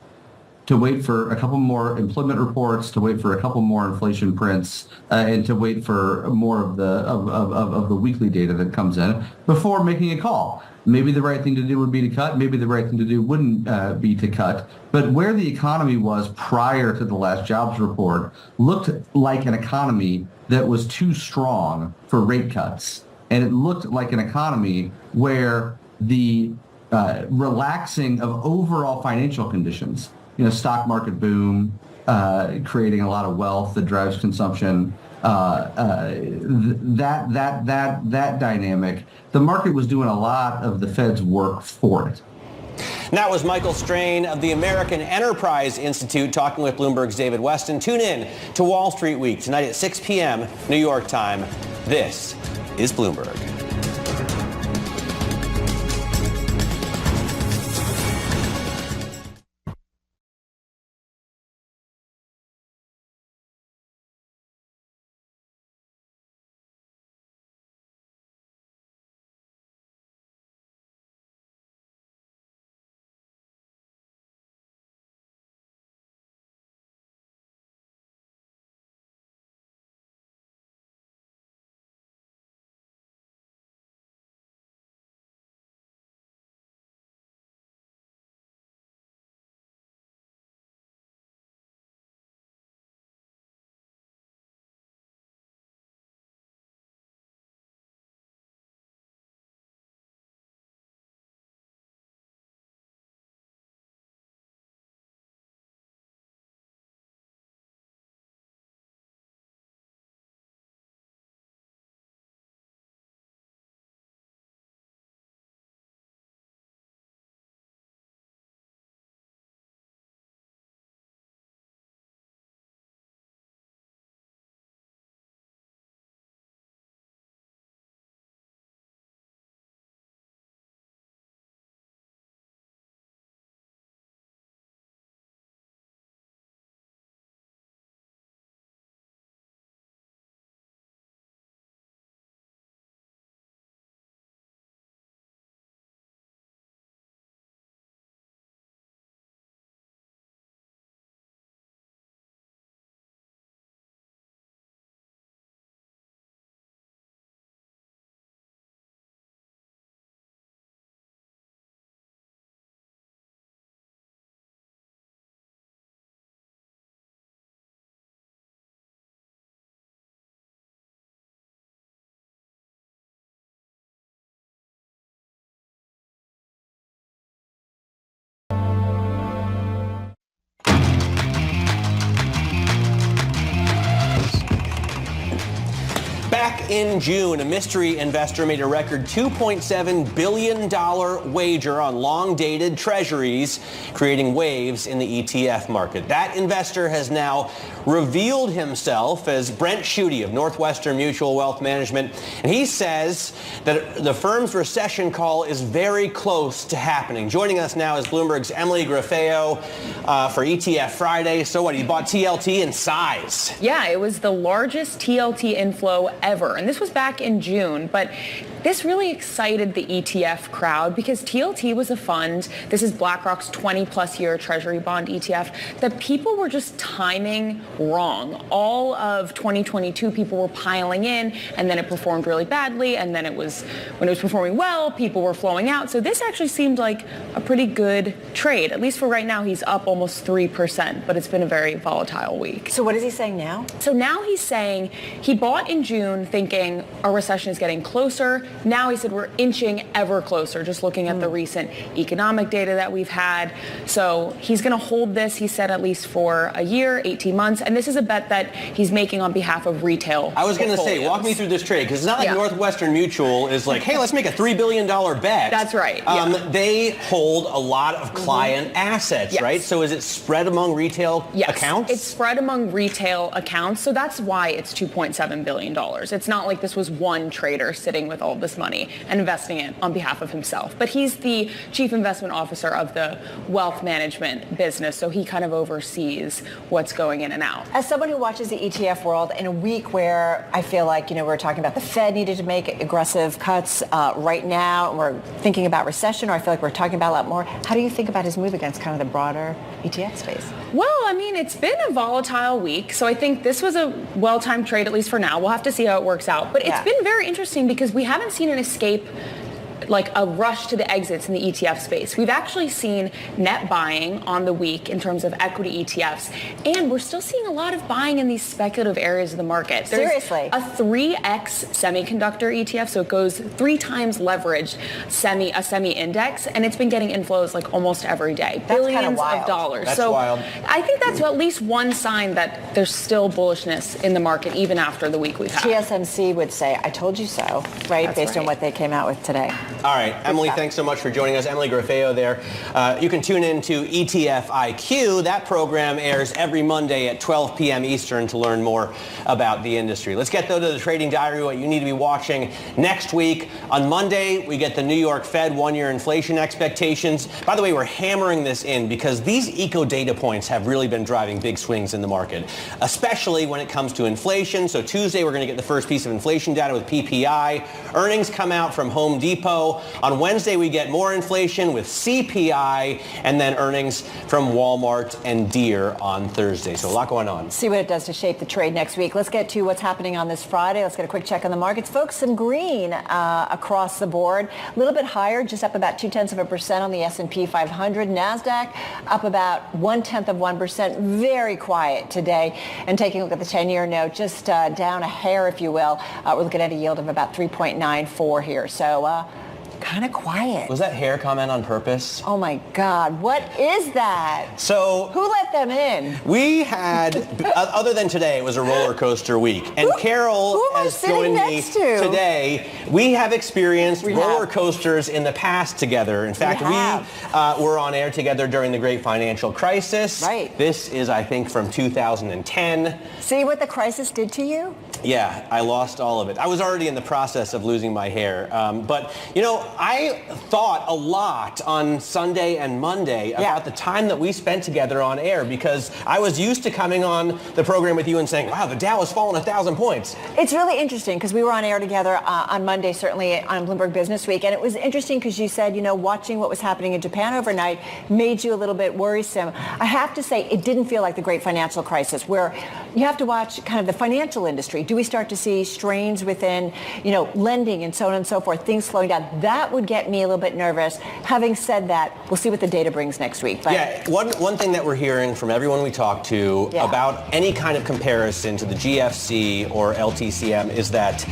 to wait for a couple more employment reports, to wait for a couple more inflation prints, and to wait for more of the weekly data that comes in before making a call. Maybe the right thing to do would be to cut. Maybe the right thing to do wouldn't be to cut. But where the economy was prior to the last jobs report looked like an economy that was too strong for rate cuts. And it looked like an economy where the relaxing of overall financial conditions, stock market boom, creating a lot of wealth that drives consumption, that dynamic, the market was doing a lot of the Fed's work for it. And that was Michael Strain of the American Enterprise Institute talking with Bloomberg's David Weston. Tune in to Wall Street Week tonight at 6 p.m. New York time. This is Bloomberg. Back in June, a mystery investor made a record $2.7 billion wager on long-dated treasuries, creating waves in the ETF market. That investor has now revealed himself as Brent Schutte of Northwestern Mutual Wealth Management, and he says that the firm's recession call is very close to happening. Joining us now is Bloomberg's Emily Grafeo for ETF Friday. So what, he bought TLT in size? Yeah, it was the largest TLT inflow ever. And this was back in June. But this really excited the ETF crowd because TLT was a fund. This is BlackRock's 20-plus year Treasury bond ETF that people were just timing wrong. All of 2022, people were piling in, and then it performed really badly. And then when it was performing well, people were flowing out. So this actually seemed like a pretty good trade. At least for right now, he's up almost 3%, but it's been a very volatile week. So what is he saying now? So now he's saying he bought in June thinking a recession is getting closer. Now he said we're inching ever closer, just looking at the recent economic data that we've had. So he's going to hold this, he said, at least for a year, 18 months. And this is a bet that he's making on behalf of retail. I was going to say, walk me through this trade, because it's not like Northwestern Mutual is like, hey, let's make a $3 billion bet. That's right. They hold a lot of client assets, right? So is it spread among retail accounts? It's spread among retail accounts. So that's why it's $2.7 billion. It's not like this was one trader sitting with all this money and investing it on behalf of himself. But he's the chief investment officer of the wealth management business, so he kind of oversees what's going in and out. out. As someone who watches the ETF world in a week where I feel like, we're talking about the Fed needed to make aggressive cuts right now, and we're thinking about recession, or I feel like we're talking about a lot more, how do you think about his move against kind of the broader ETF space? Well, I mean, it's been a volatile week, so I think this was a well-timed trade, at least for now. We'll have to see how it works out. But it's been very interesting because we haven't seen an escape, like a rush to the exits in the ETF space. We've actually seen net buying on the week in terms of equity ETFs, and we're still seeing a lot of buying in these speculative areas of the market. There's Seriously? a 3x semiconductor ETF, so it goes 3 times leveraged a semi index, and it's been getting inflows like almost every day. That's Billions wild. of dollars. That's so wild. I think that's at least one sign that there's still bullishness in the market even after the week we've had. TSMC would say, I told you so, right? That's Based on right. what they came out with today. All right, Emily, stuff. thanks so much for joining us. Emily Grafeo there. You can tune in to ETF IQ. That program airs every Monday at 12 p.m. Eastern to learn more about the industry. Let's get, though, to the trading diary, what you need to be watching next week. On Monday, we get the New York Fed one-year inflation expectations. By the way, we're hammering this in because these eco data points have really been driving big swings in the market, especially when it comes to inflation. So Tuesday, we're going to get the first piece of inflation data with PPI. Earnings come out from Home Depot. On Wednesday, we get more inflation with CPI, and then earnings from Walmart and Deere on Thursday. So a lot going on. See what it does to shape the trade next week. Let's get to what's happening on this Friday. Let's get a quick check on the markets. Folks, some green across the board. A little bit higher, just up about 0.2% on the S&P 500. NASDAQ up about 0.1%. Very quiet today. And taking a look at the 10-year note, just down a hair, if you will. We're looking at a yield of about 3.94 here. So kind of quiet. Was that hair comment on purpose? Oh my God, what is that? So Who let them in? we had, other than today, it was a roller coaster week. And Carol who am I has sitting joined me next to? today. We have experienced We roller have. coasters in the past together. In fact, we were on air together during the great financial crisis. Right. This is, I think, from 2010. See what the crisis did to you? Yeah, I lost all of it. I was already in the process of losing my hair. But, I thought a lot on Sunday and Monday about the time that we spent together on air because I was used to coming on the program with you and saying, wow, the Dow has fallen 1,000 points. It's really interesting because we were on air together on Monday, certainly on Bloomberg Business Week. And it was interesting because you said, watching what was happening in Japan overnight made you a little bit worrisome. I have to say, it didn't feel like the great financial crisis where you have to watch kind of the financial industry. Do we start to see strains within, lending and so on and so forth, things slowing down? That would get me a little bit nervous. Having said that, we'll see what the data brings next week. But yeah, one thing that we're hearing from everyone we talk to about any kind of comparison to the GFC or LTCM is that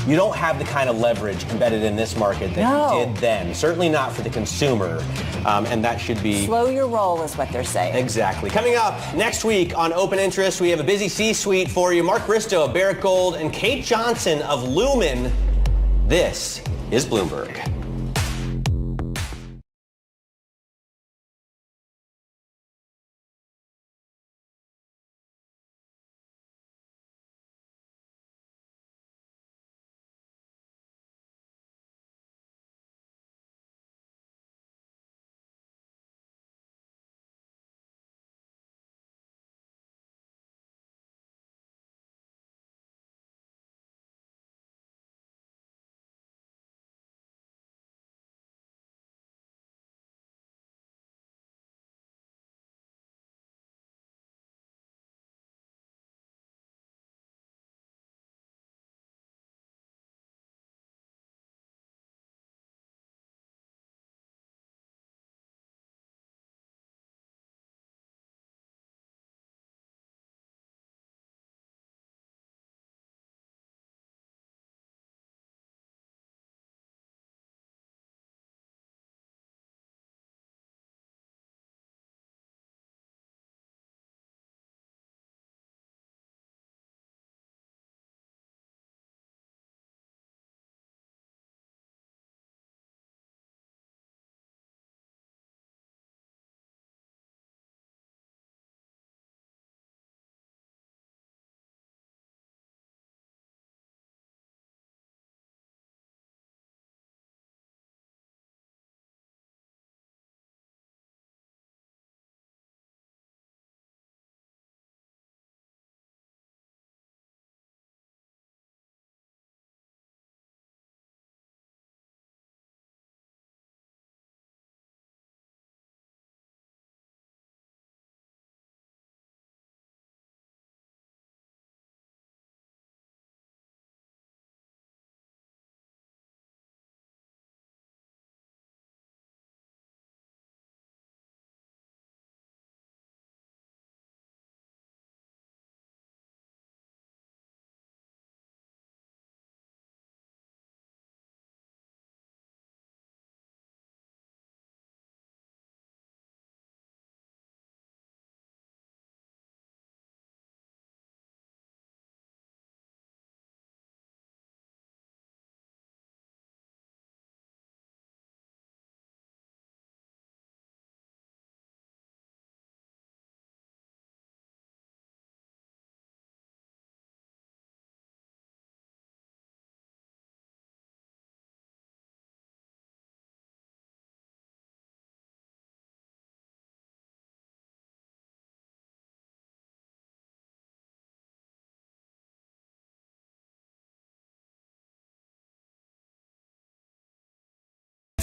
you don't have the kind of leverage embedded in this market that you did then. Certainly not for the consumer. And that should be... Slow your roll is what they're saying. Exactly. Coming up next week on Open Interest, we have a busy C-suite for you. Mark Bristow of Barrick Gold and Kate Johnson of Lumen. This is Bloomberg.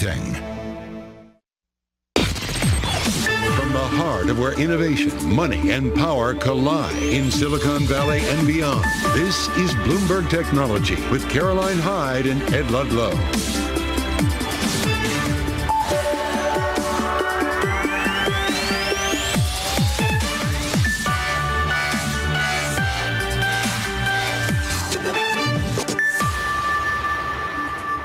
everything. From the heart of where innovation, money, and power collide in Silicon Valley and beyond, this is Bloomberg Technology with Caroline Hyde and Ed Ludlow.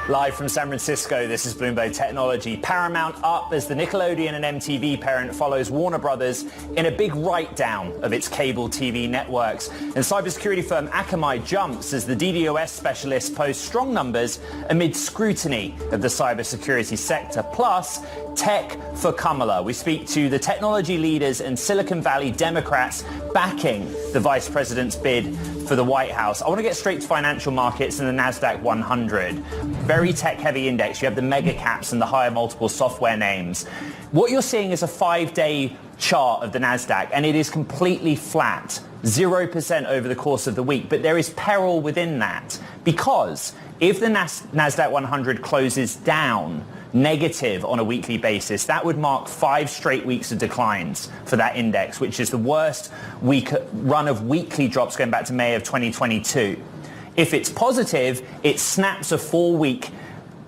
Live from San Francisco, this is Bloomberg Technology. Paramount up as the Nickelodeon and MTV parent follows Warner Brothers in a big write-down of its cable TV networks. And cybersecurity firm Akamai jumps as the DDoS specialist posts strong numbers amid scrutiny of the cybersecurity sector. Plus, tech for Kamala. We speak to the technology leaders and Silicon Valley Democrats backing the vice president's bid for the White House. I want to get straight to financial markets and the NASDAQ 100. Very tech-heavy index. You have the mega caps and the higher multiple software names. What you're seeing is a 5-day chart of the NASDAQ, and it is completely flat, 0% over the course of the week. But there is peril within that, because if the NASDAQ 100 closes down negative on a weekly basis, that would mark 5 straight weeks of declines for that index, which is the worst run of weekly drops going back to May of 2022. If it's positive, it snaps a 4-week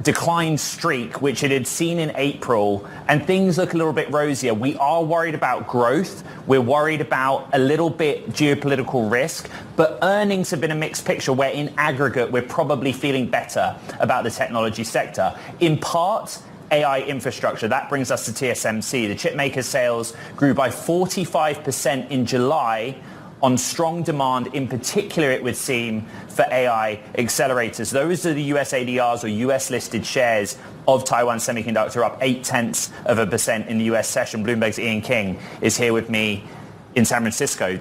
decline streak, which it had seen in April, and things look a little bit rosier. We are worried about growth. We're worried about a little bit geopolitical risk, but earnings have been a mixed picture where in aggregate, we're probably feeling better about the technology sector. In part, AI infrastructure. That brings us to TSMC. The chipmaker sales grew by 45% in July on strong demand, in particular, it would seem, for AI accelerators. Those are the US ADRs or US listed shares of Taiwan Semiconductor, up 0.8% in the US session. Bloomberg's Ian King is here with me in San Francisco.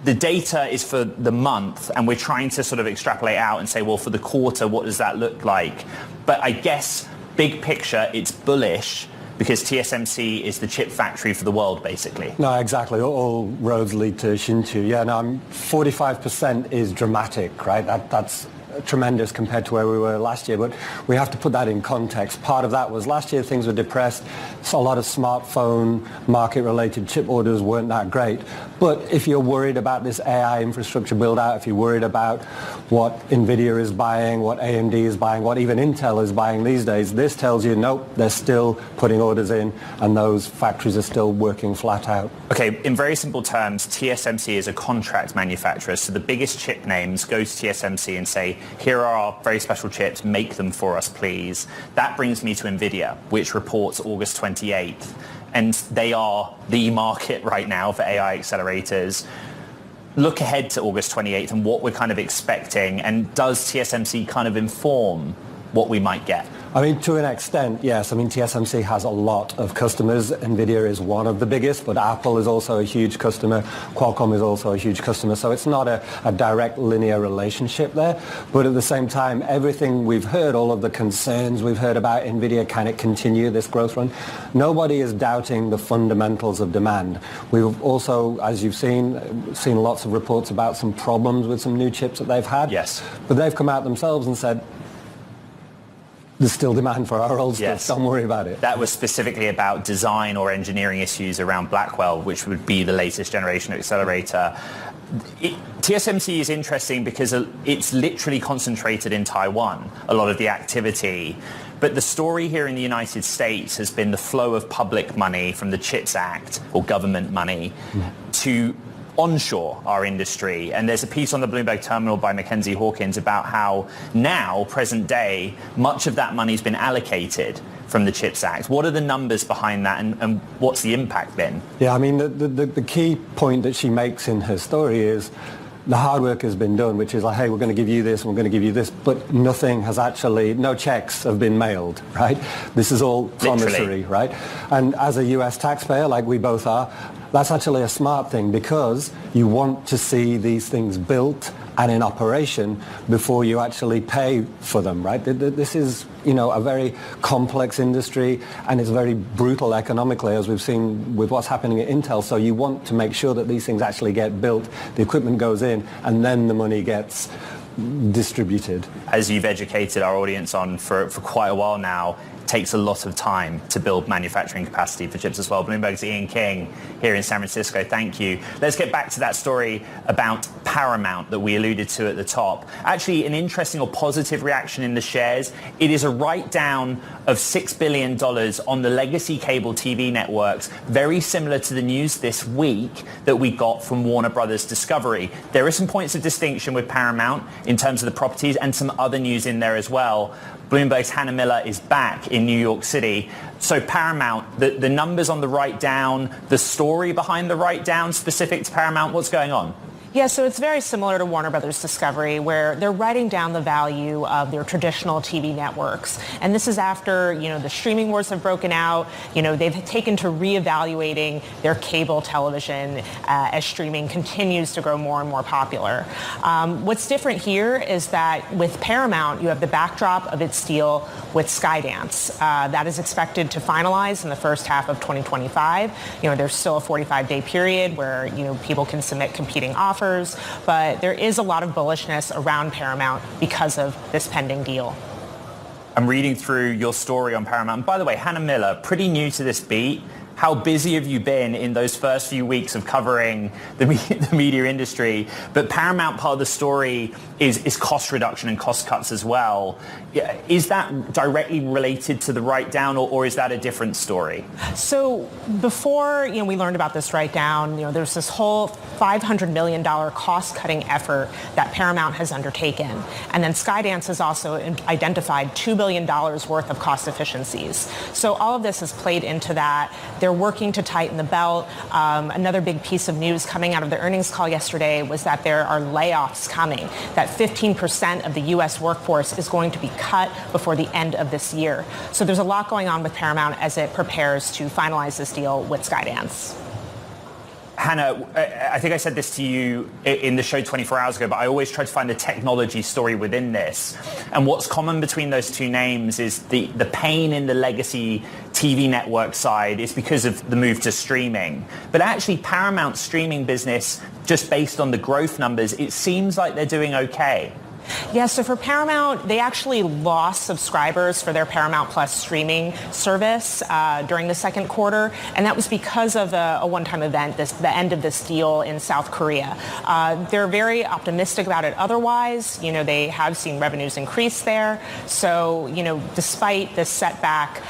The data is for the month, and we're trying to sort of extrapolate out and say, well, for the quarter, what does that look like? But I guess, big picture, it's bullish, because TSMC is the chip factory for the world, basically. No, exactly. All roads lead to Hsinchu. Yeah, no, 45% is dramatic, right? That's tremendous compared to where we were last year, but we have to put that in context. Part of that was last year things were depressed, so a lot of smartphone market-related chip orders weren't that great. But if you're worried about this AI infrastructure build-out, if you're worried about what NVIDIA is buying, what AMD is buying, what even Intel is buying these days, this tells you, nope, they're still putting orders in, and those factories are still working flat out. Okay, in very simple terms, TSMC is a contract manufacturer, so the biggest chip names go to TSMC and say, here are our very special chips, make them for us, please. That brings me to NVIDIA, which reports August 28th. And they are the market right now for AI accelerators. Look ahead to August 28th and what we're kind of expecting. And does TSMC kind of inform what we might get? I mean, to an extent, yes. I mean, TSMC has a lot of customers. NVIDIA is one of the biggest, but Apple is also a huge customer. Qualcomm is also a huge customer. So it's not a direct linear relationship there. But at the same time, everything we've heard, all of the concerns we've heard about NVIDIA, can it continue this growth run? Nobody is doubting the fundamentals of demand. We've also, as you've seen lots of reports about some problems with some new chips that they've had. Yes. But they've come out themselves and said, there's still demand for our old stuff. Yes. Don't worry about it. That was specifically about design or engineering issues around Blackwell, which would be the latest generation accelerator. TSMC is interesting because it's literally concentrated in Taiwan, a lot of the activity. But the story here in the United States has been the flow of public money from the CHIPS Act, or government money, to onshore our industry. And there's a piece on the Bloomberg Terminal by Mackenzie Hawkins about how now, present day, much of that money's been allocated from the CHIPS Act. What are the numbers behind that, and what's the impact been? Yeah, I mean, the key point that she makes in her story is the hard work has been done, which is like, hey, we're going to give you this, and we're going to give you this, but nothing has actually, no checks have been mailed, right? This is all promissory, right? And as a US taxpayer, like we both are, that's actually a smart thing, because you want to see these things built and in operation before you actually pay for them, right? This is, a very complex industry, and it's very brutal economically, as we've seen with what's happening at Intel. So you want to make sure that these things actually get built, the equipment goes in, and then the money gets distributed. As you've educated our audience on for quite a while now, takes a lot of time to build manufacturing capacity for chips as well. Bloomberg's Ian King here in San Francisco. Thank you. Let's get back to that story about Paramount that we alluded to at the top. Actually, an interesting or positive reaction in the shares. It is a write-down of $6 billion on the legacy cable TV networks, very similar to the news this week that we got from Warner Brothers Discovery. There are some points of distinction with Paramount in terms of the properties and some other news in there as well. Bloomberg's Hannah Miller is back in New York City. So Paramount, the numbers on the write-down, the story behind the write-down specific to Paramount, what's going on? Yeah, so it's very similar to Warner Brothers Discovery, where they're writing down the value of their traditional TV networks. And this is after, the streaming wars have broken out. They've taken to reevaluating their cable television as streaming continues to grow more and more popular. What's different here is that with Paramount, you have the backdrop of its deal with Skydance. That is expected to finalize in the first half of 2025. There's still a 45-day period where, people can submit competing offers. But there is a lot of bullishness around Paramount because of this pending deal. I'm reading through your story on Paramount. And by the way, Hannah Miller, pretty new to this beat. How busy have you been in those first few weeks of covering the media industry? But Paramount, part of the story is cost reduction and cost cuts as well. Is that directly related to the write-down, or is that a different story? So before we learned about this write-down, there's this whole $500 million cost-cutting effort that Paramount has undertaken. And then Skydance has also identified $2 billion worth of cost efficiencies. So all of this has played into that. They're working to tighten the belt. Another big piece of news coming out of the earnings call yesterday was that there are layoffs coming, that 15% of the U.S. workforce is going to be cut before the end of this year. So there's a lot going on with Paramount as it prepares to finalize this deal with Skydance. Hannah, I think I said this to you in the show 24 hours ago, but I always try to find the technology story within this. And what's common between those two names is the pain in the legacy TV network side is because of the move to streaming. But actually, Paramount's streaming business, just based on the growth numbers, it seems like they're doing okay. Yeah, so for Paramount, they actually lost subscribers for their Paramount Plus streaming service during the second quarter, and that was because of a one-time event, the end of this deal in South Korea. They're very optimistic about it otherwise. They have seen revenues increase there. So, despite this setback,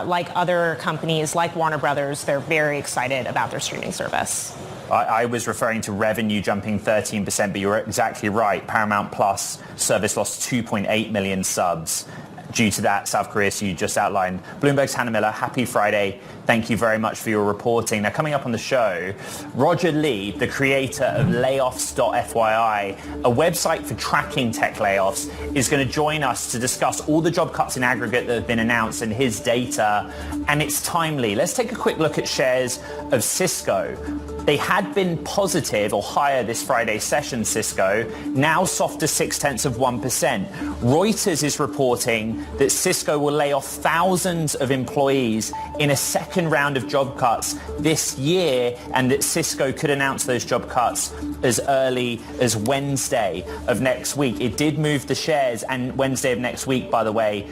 like other companies, like Warner Brothers, they're very excited about their streaming service. I was referring to revenue jumping 13%, but you're exactly right. Paramount Plus service lost 2.8 million subs due to that South Korea you just outlined. Bloomberg's Hannah Miller, happy Friday. Thank you very much for your reporting. Now, coming up on the show, Roger Lee, the creator of layoffs.fyi, a website for tracking tech layoffs, is going to join us to discuss all the job cuts in aggregate that have been announced and his data, and it's timely. Let's take a quick look at shares of Cisco. They had been positive or higher this Friday's session, Cisco, now softer 0.6%. Reuters is reporting that Cisco will lay off thousands of employees in a second round of job cuts this year, and that Cisco could announce those job cuts as early as Wednesday of next week. It did move the shares, and Wednesday of next week, by the way,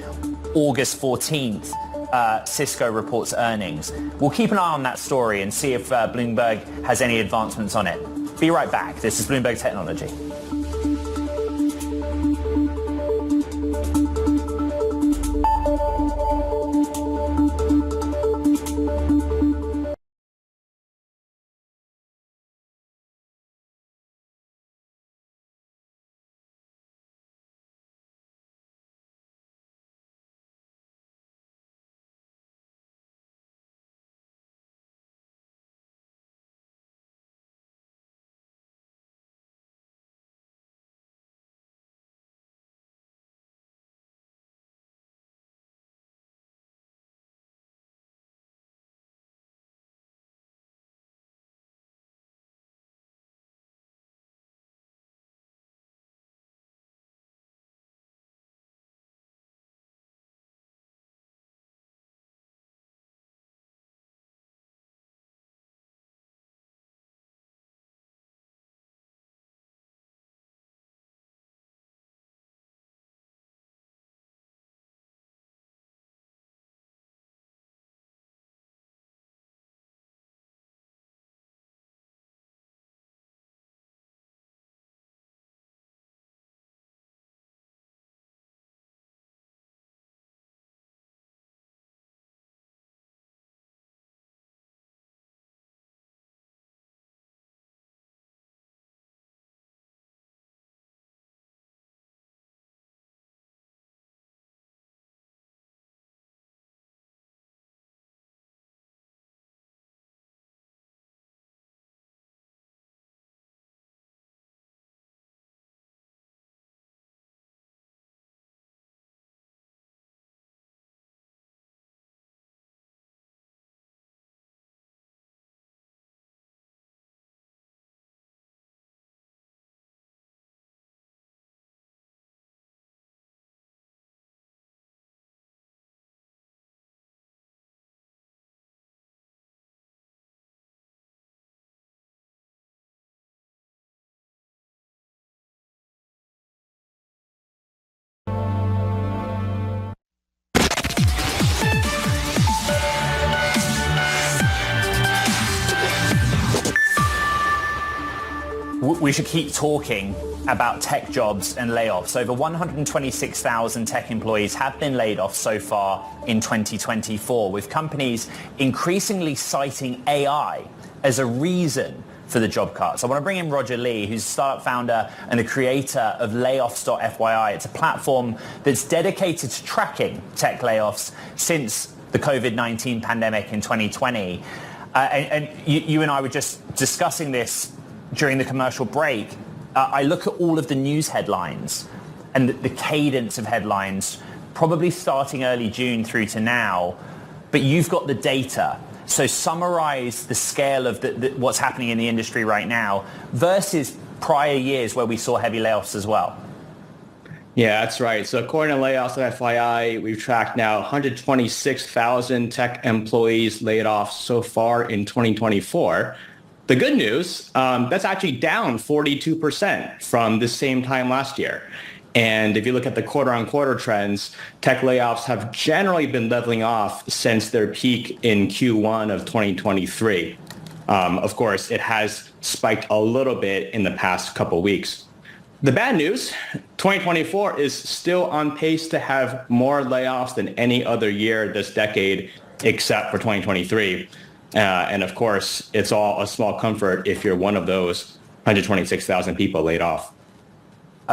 August 14th. Cisco reports earnings. We'll keep an eye on that story and see if Bloomberg has any advancements on it. Be right back. This is Bloomberg Technology. we should keep talking about tech jobs and layoffs. Over 126,000 tech employees have been laid off so far in 2024, with companies increasingly citing AI as a reason for the job cuts. I want to bring in Roger Lee, who's a startup founder and the creator of Layoffs.fyi. It's a platform that's dedicated to tracking tech layoffs since the COVID-19 pandemic in 2020. And you and I were just discussing this during the commercial break. I look at all of the news headlines and the cadence of headlines, probably starting early June through to now, but you've got the data. So summarize the scale of what's happening in the industry right now versus prior years where we saw heavy layoffs as well. Yeah, that's right. So according to Layoffs.fyi, we've tracked now 126,000 tech employees laid off so far in 2024. The good news, that's actually down 42% from the same time last year. And if you look at the quarter-on-quarter trends, tech layoffs have generally been leveling off since their peak in Q1 of 2023. Of course, it has spiked a little bit in the past couple weeks. The bad news, 2024 is still on pace to have more layoffs than any other year this decade, except for 2023. And of course, it's all a small comfort if you're one of those 126,000 people laid off.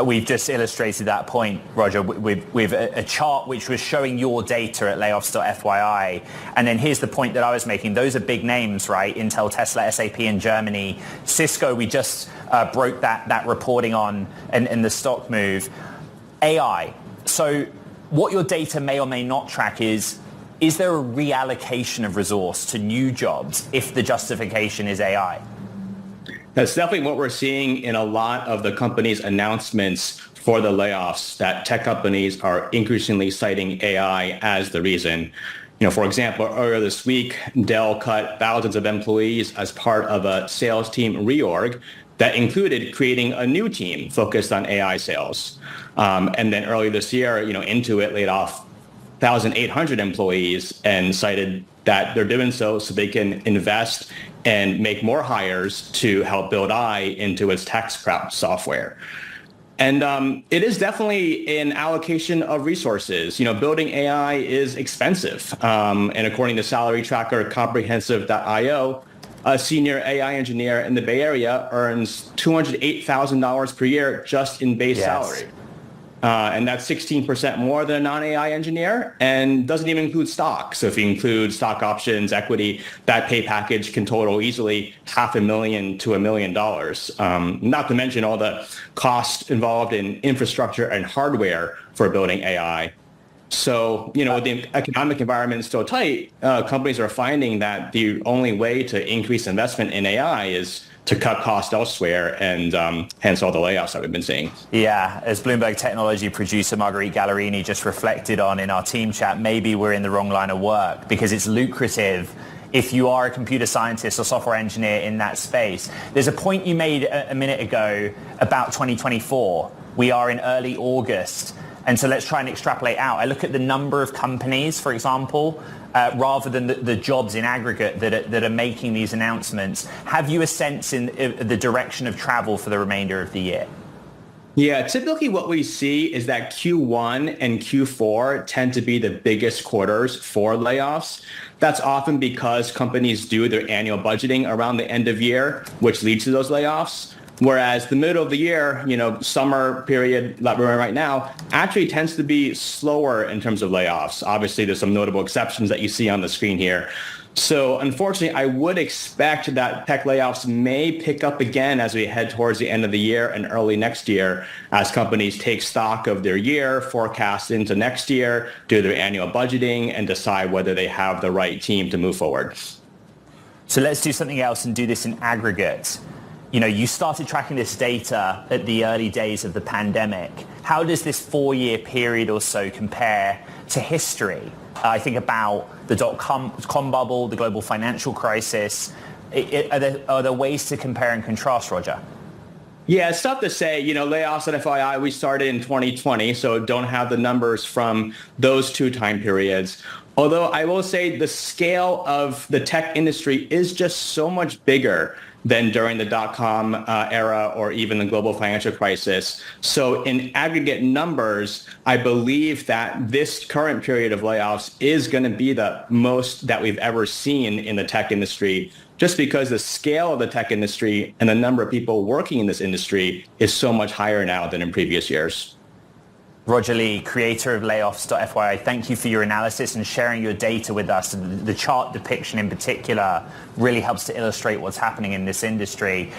We've just illustrated that point, Roger, with a chart which was showing your data at Layoffs.fyi. And then here's the point that I was making. Those are big names, right? Intel, Tesla, SAP in Germany. Cisco, we just broke that reporting on and the stock move. AI. So what your data may or may not track is there a reallocation of resource to new jobs if the justification is AI? That's definitely what we're seeing in a lot of the companies' announcements for the layoffs, that tech companies are increasingly citing AI as the reason. For example, earlier this week, Dell cut thousands of employees as part of a sales team reorg that included creating a new team focused on AI sales. And then earlier this year, Intuit laid off 1,800 employees and cited that they're doing so they can invest and make more hires to help build AI into its tax prep software. And it is definitely an allocation of resources. Building AI is expensive. And according to salary tracker comprehensive.io, a senior AI engineer in the Bay Area earns $208,000 per year just in base salary. And that's 16% more than a non-AI engineer and doesn't even include stock. So if you include stock options, equity, that pay package can total easily $500,000 to $1 million. Not to mention all the costs involved in infrastructure and hardware for building AI. So, with the economic environment still tight, companies are finding that the only way to increase investment in AI is to cut costs elsewhere, and hence all the layoffs that we've been seeing. Yeah, as Bloomberg technology producer Marguerite Gallerini just reflected on in our team chat, maybe we're in the wrong line of work because it's lucrative if you are a computer scientist or software engineer in that space. There's a point you made a minute ago about 2024. We are in early August. And so let's try and extrapolate out. I look at the number of companies, for example, rather than the jobs in aggregate that are making these announcements. Have you a sense in the direction of travel for the remainder of the year? Yeah, typically what we see is that Q1 and Q4 tend to be the biggest quarters for layoffs. That's often because companies do their annual budgeting around the end of year, which leads to those layoffs. Whereas the middle of the year, summer period like we're in right now, actually tends to be slower in terms of layoffs. Obviously, there's some notable exceptions that you see on the screen here. So unfortunately, I would expect that tech layoffs may pick up again as we head towards the end of the year and early next year as companies take stock of their year, forecast into next year, do their annual budgeting, and decide whether they have the right team to move forward. So let's do something else and do this in aggregate. You started tracking this data at the early days of the pandemic. How does this 4-year period or so compare to history? I think about the dot-com bubble, the global financial crisis. Are there ways to compare and contrast, Roger? Yeah, it's tough to say. Layoffs at FYI, we started in 2020, so don't have the numbers from those two time periods. Although I will say the scale of the tech industry is just so much bigger than during the dot-com era or even the global financial crisis. So in aggregate numbers, I believe that this current period of layoffs is going to be the most that we've ever seen in the tech industry, just because the scale of the tech industry and the number of people working in this industry is so much higher now than in previous years. Roger Lee, creator of Layoffs.fyi, thank you for your analysis and sharing your data with us. The chart depiction in particular really helps to illustrate what's happening in this industry.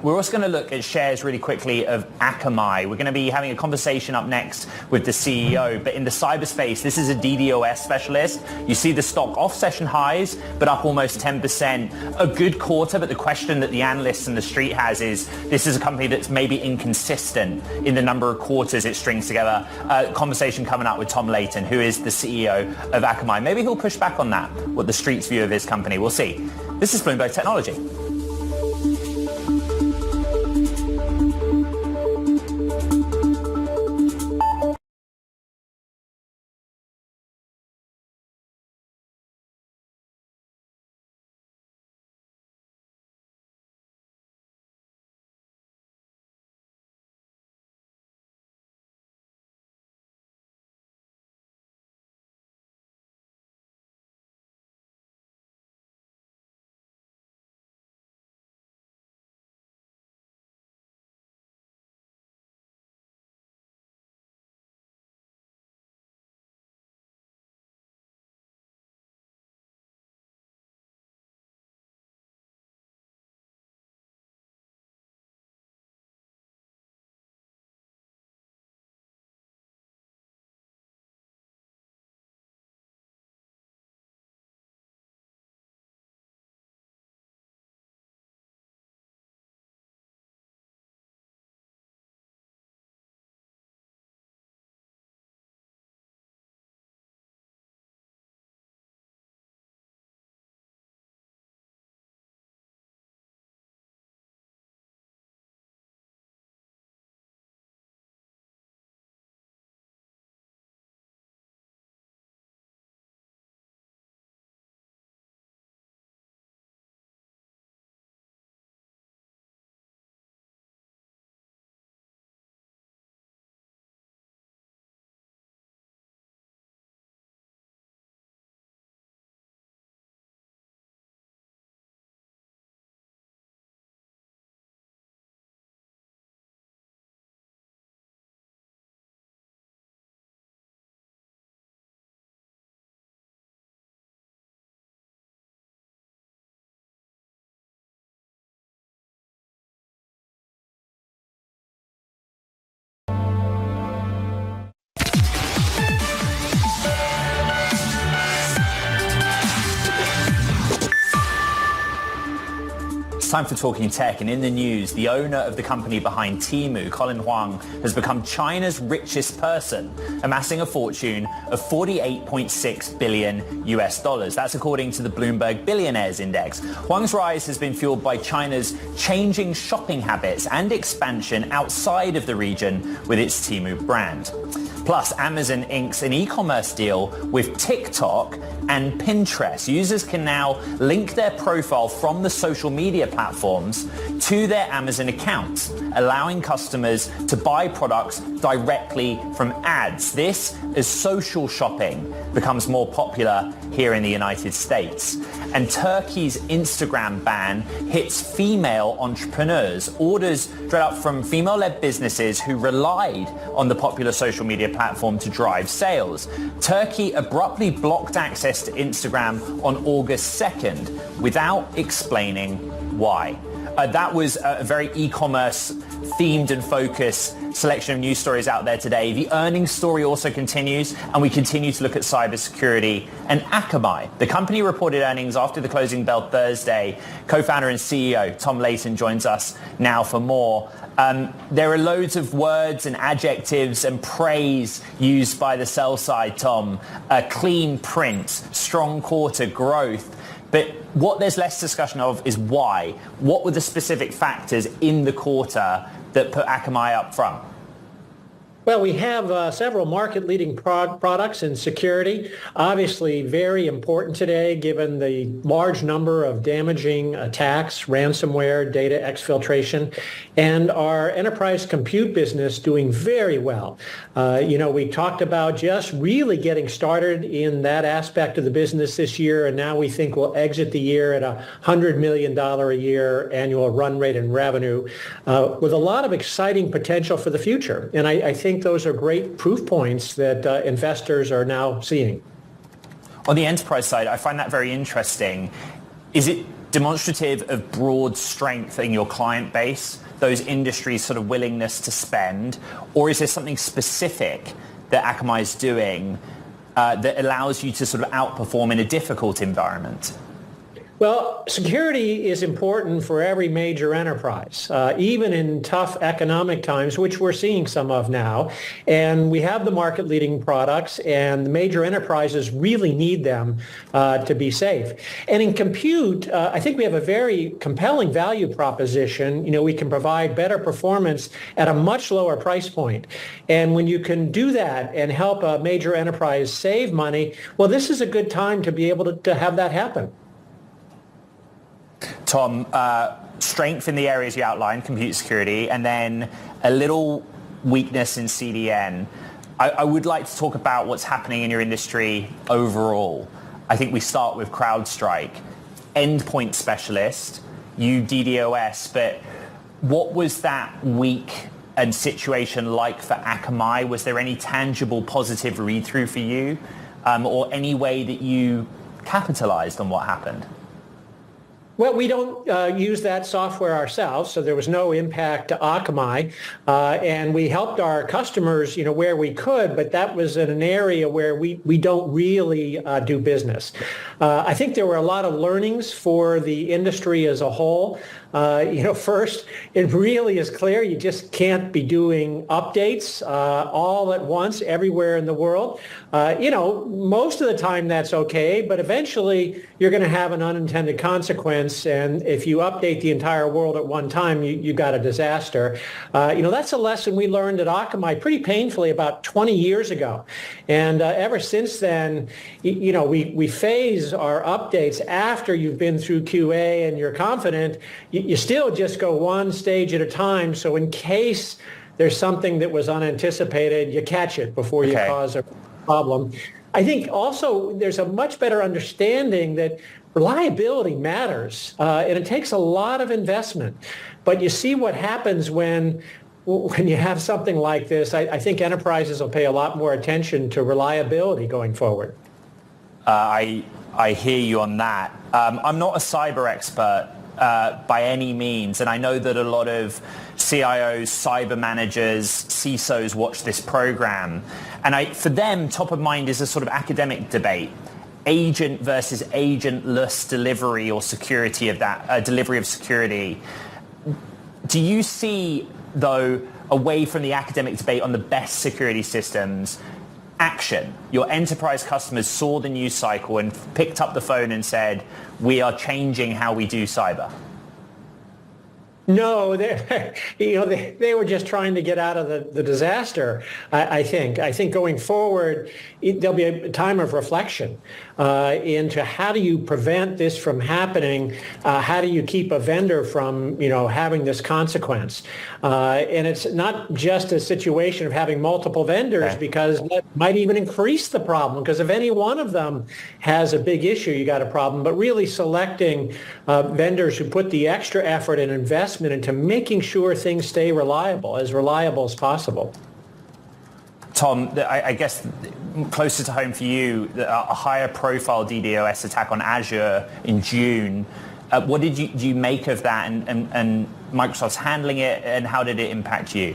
We're also going to look at shares really quickly of Akamai. We're going to be having a conversation up next with the CEO, but in the cyberspace, this is a DDoS specialist. You see the stock off session highs, but up almost 10%. A good quarter, but the question that the analysts and the street has is, this is a company that's maybe inconsistent in the number of quarters it strings together. Conversation coming up with Tom Layton, who is the CEO of Akamai. Maybe he'll push back on that, what the street's view of his company. We'll see. This is Bloomberg Technology. It's time for Talking Tech, and in the news, the owner of the company behind Temu, Colin Huang, has become China's richest person, amassing a fortune of $48.6 billion US. That's according to the Bloomberg Billionaires Index. Huang's rise has been fueled by China's changing shopping habits and expansion outside of the region with its Temu brand. Plus, Amazon inks an e-commerce deal with TikTok and Pinterest. Users can now link their profile from the social media platforms to their Amazon accounts, allowing customers to buy products directly from ads. This as social shopping becomes more popular here in the United States. And Turkey's Instagram ban hits female entrepreneurs. Orders straight up from female-led businesses who relied on the popular social media platform to drive sales. Turkey abruptly blocked access to Instagram on August 2nd without explaining why. That was a very e-commerce themed and focused selection of news stories out there today. The earnings story also continues, and we continue to look at cybersecurity and Akamai. The company reported earnings after the closing bell Thursday. Co-founder and CEO Tom Layton joins us now for more. There are loads of words and adjectives and praise used by the sell side, Tom. A clean print, strong quarter, growth. But what there's less discussion of is why. What were the specific factors in the quarter that put Akamai up front? Well, we have several market-leading products in security, obviously very important today given the large number of damaging attacks, ransomware, data exfiltration, and our enterprise compute business doing very well. We talked about just really getting started in that aspect of the business this year, and now we think we'll exit the year at $100 million a year annual run rate in revenue with a lot of exciting potential for the future. And I think those are great proof points that investors are now seeing. On the enterprise side, I find that very interesting. Is it demonstrative of broad strength in your client base, those industries' sort of willingness to spend, or is there something specific that Akamai is doing that allows you to sort of outperform in a difficult environment? Well, security is important for every major enterprise, even in tough economic times, which we're seeing some of now. And we have the market-leading products, and the major enterprises really need them to be safe. And in compute, I think we have a very compelling value proposition. We can provide better performance at a much lower price point. And when you can do that and help a major enterprise save money, well, this is a good time to be able to have that happen. Tom, strength in the areas you outlined, compute security, and then a little weakness in CDN. I would like to talk about what's happening in your industry overall. I think we start with CrowdStrike. Endpoint specialist, you DDoS, but what was that week and situation like for Akamai? Was there any tangible positive read-through for you or any way that you capitalized on what happened? Well, we don't use that software ourselves, so there was no impact to Akamai, and we helped our customers, where we could, but that was in an area where we don't really do business. I think there were a lot of learnings for the industry as a whole. First, it really is clear you just can't be doing updates all at once everywhere in the world. Most of the time that's okay, but eventually you're going to have an unintended consequence. And if you update the entire world at one time, you got a disaster. That's a lesson we learned at Akamai pretty painfully about 20 years ago. And ever since then, we phase our updates after you've been through QA and you're confident. You still just go one stage at a time. So in case there's something that was unanticipated, you catch it before you cause a problem. I think also there's a much better understanding that reliability matters, and it takes a lot of investment. But you see what happens when you have something like this. I think enterprises will pay a lot more attention to reliability going forward. I hear you on that. I'm not a cyber expert by any means, and I know that a lot of CIOs, cyber managers, CISOs watch this program. And for them, top of mind is a sort of academic debate. Agent versus agentless delivery or security of that, delivery of security. Do you see, though, away from the academic debate on the best security systems, action? Your enterprise customers saw the news cycle and picked up the phone and said, we are changing how we do cyber. No, they were just trying to get out of the disaster, I think. I think going forward, there'll be a time of reflection into how do you prevent this from happening? How do you keep a vendor from, having this consequence? And it's not just a situation of having multiple vendors because that might even increase the problem. Because if any one of them has a big issue, you got a problem. But really selecting vendors who put the extra effort and investment into making sure things stay reliable as possible. Tom, I guess closer to home for you, a higher profile DDoS attack on Azure in June. What did you make of that and Microsoft's handling it, and how did it impact you?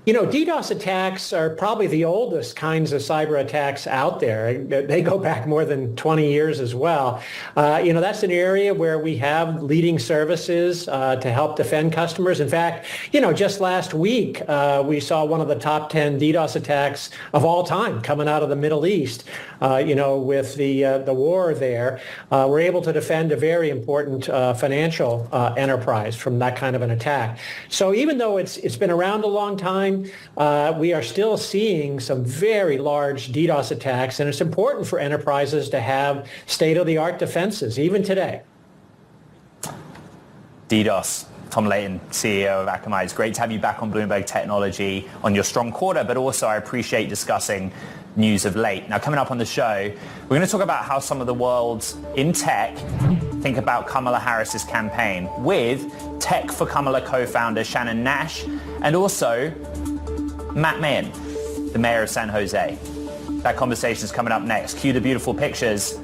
DDoS attacks are probably the oldest kinds of cyber attacks out there. They go back more than 20 years as well. That's an area where we have leading services to help defend customers. In fact, just last week, we saw one of the top 10 DDoS attacks of all time coming out of the Middle East, with the war there. We're able to defend a very important financial enterprise from that kind of an attack. So even though it's been around a long time, down. We are still seeing some very large DDoS attacks, and it's important for enterprises to have state-of-the-art defenses, even today. DDoS. Tom Layton, CEO of Akamai. It's great to have you back on Bloomberg Technology on your strong quarter, but also I appreciate discussing news of late. Now, coming up on the show, we're going to talk about how some of the worlds in tech think about Kamala Harris's campaign with Tech for Kamala co-founder Shannon Nash and also Matt Mayen, the mayor of San Jose. That conversation is coming up next. Cue the beautiful pictures.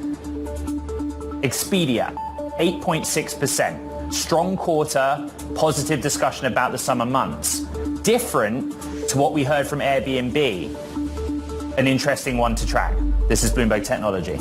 Expedia, 8.6%. Strong quarter, positive discussion about the summer months. Different to what we heard from Airbnb. An interesting one to track. This is Bloomberg Technology.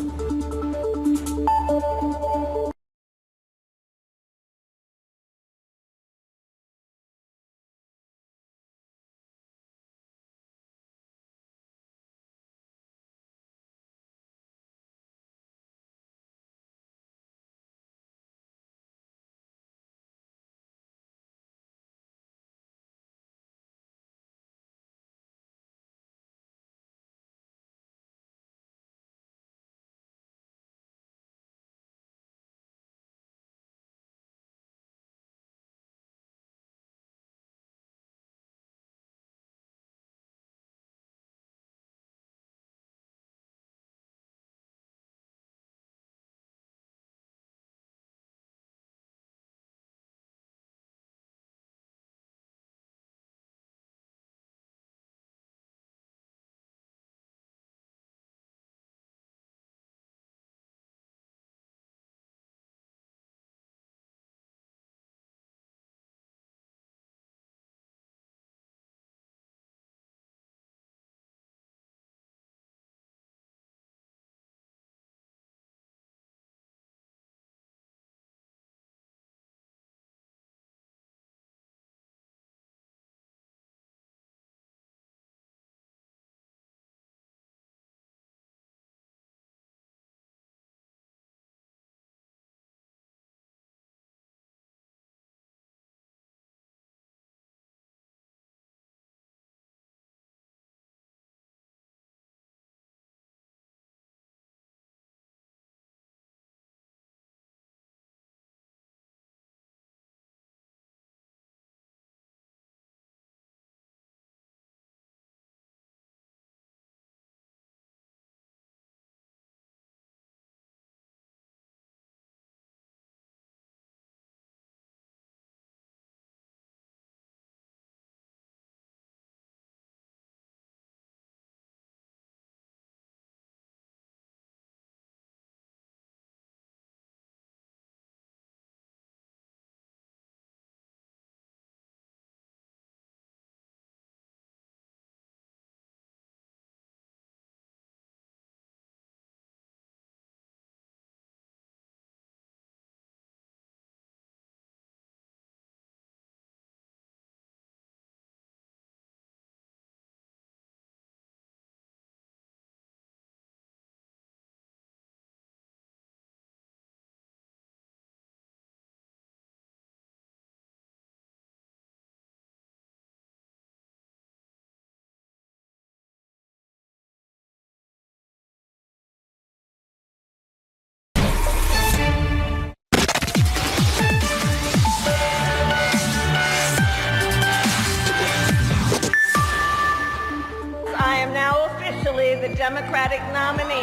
the Democratic nominee.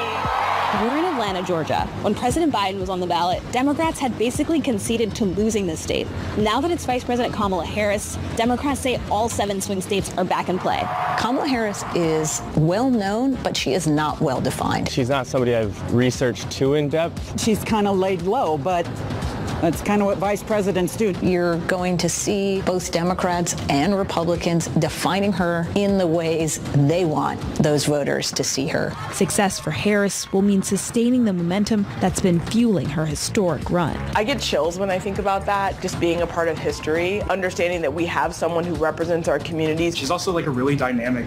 We're in Atlanta, Georgia. When President Biden was on the ballot, Democrats had basically conceded to losing the state. Now that it's Vice President Kamala Harris, Democrats say all 7 swing states are back in play. Kamala Harris is well known, but she is not well defined. She's not somebody I've researched too in depth. She's kind of laid low, but that's kind of what vice presidents do. You're going to see both Democrats and Republicans defining her in the ways they want those voters to see her. Success for Harris will mean sustaining the momentum that's been fueling her historic run. I get chills when I think about that, just being a part of history, understanding that we have someone who represents our communities. She's also like a really dynamic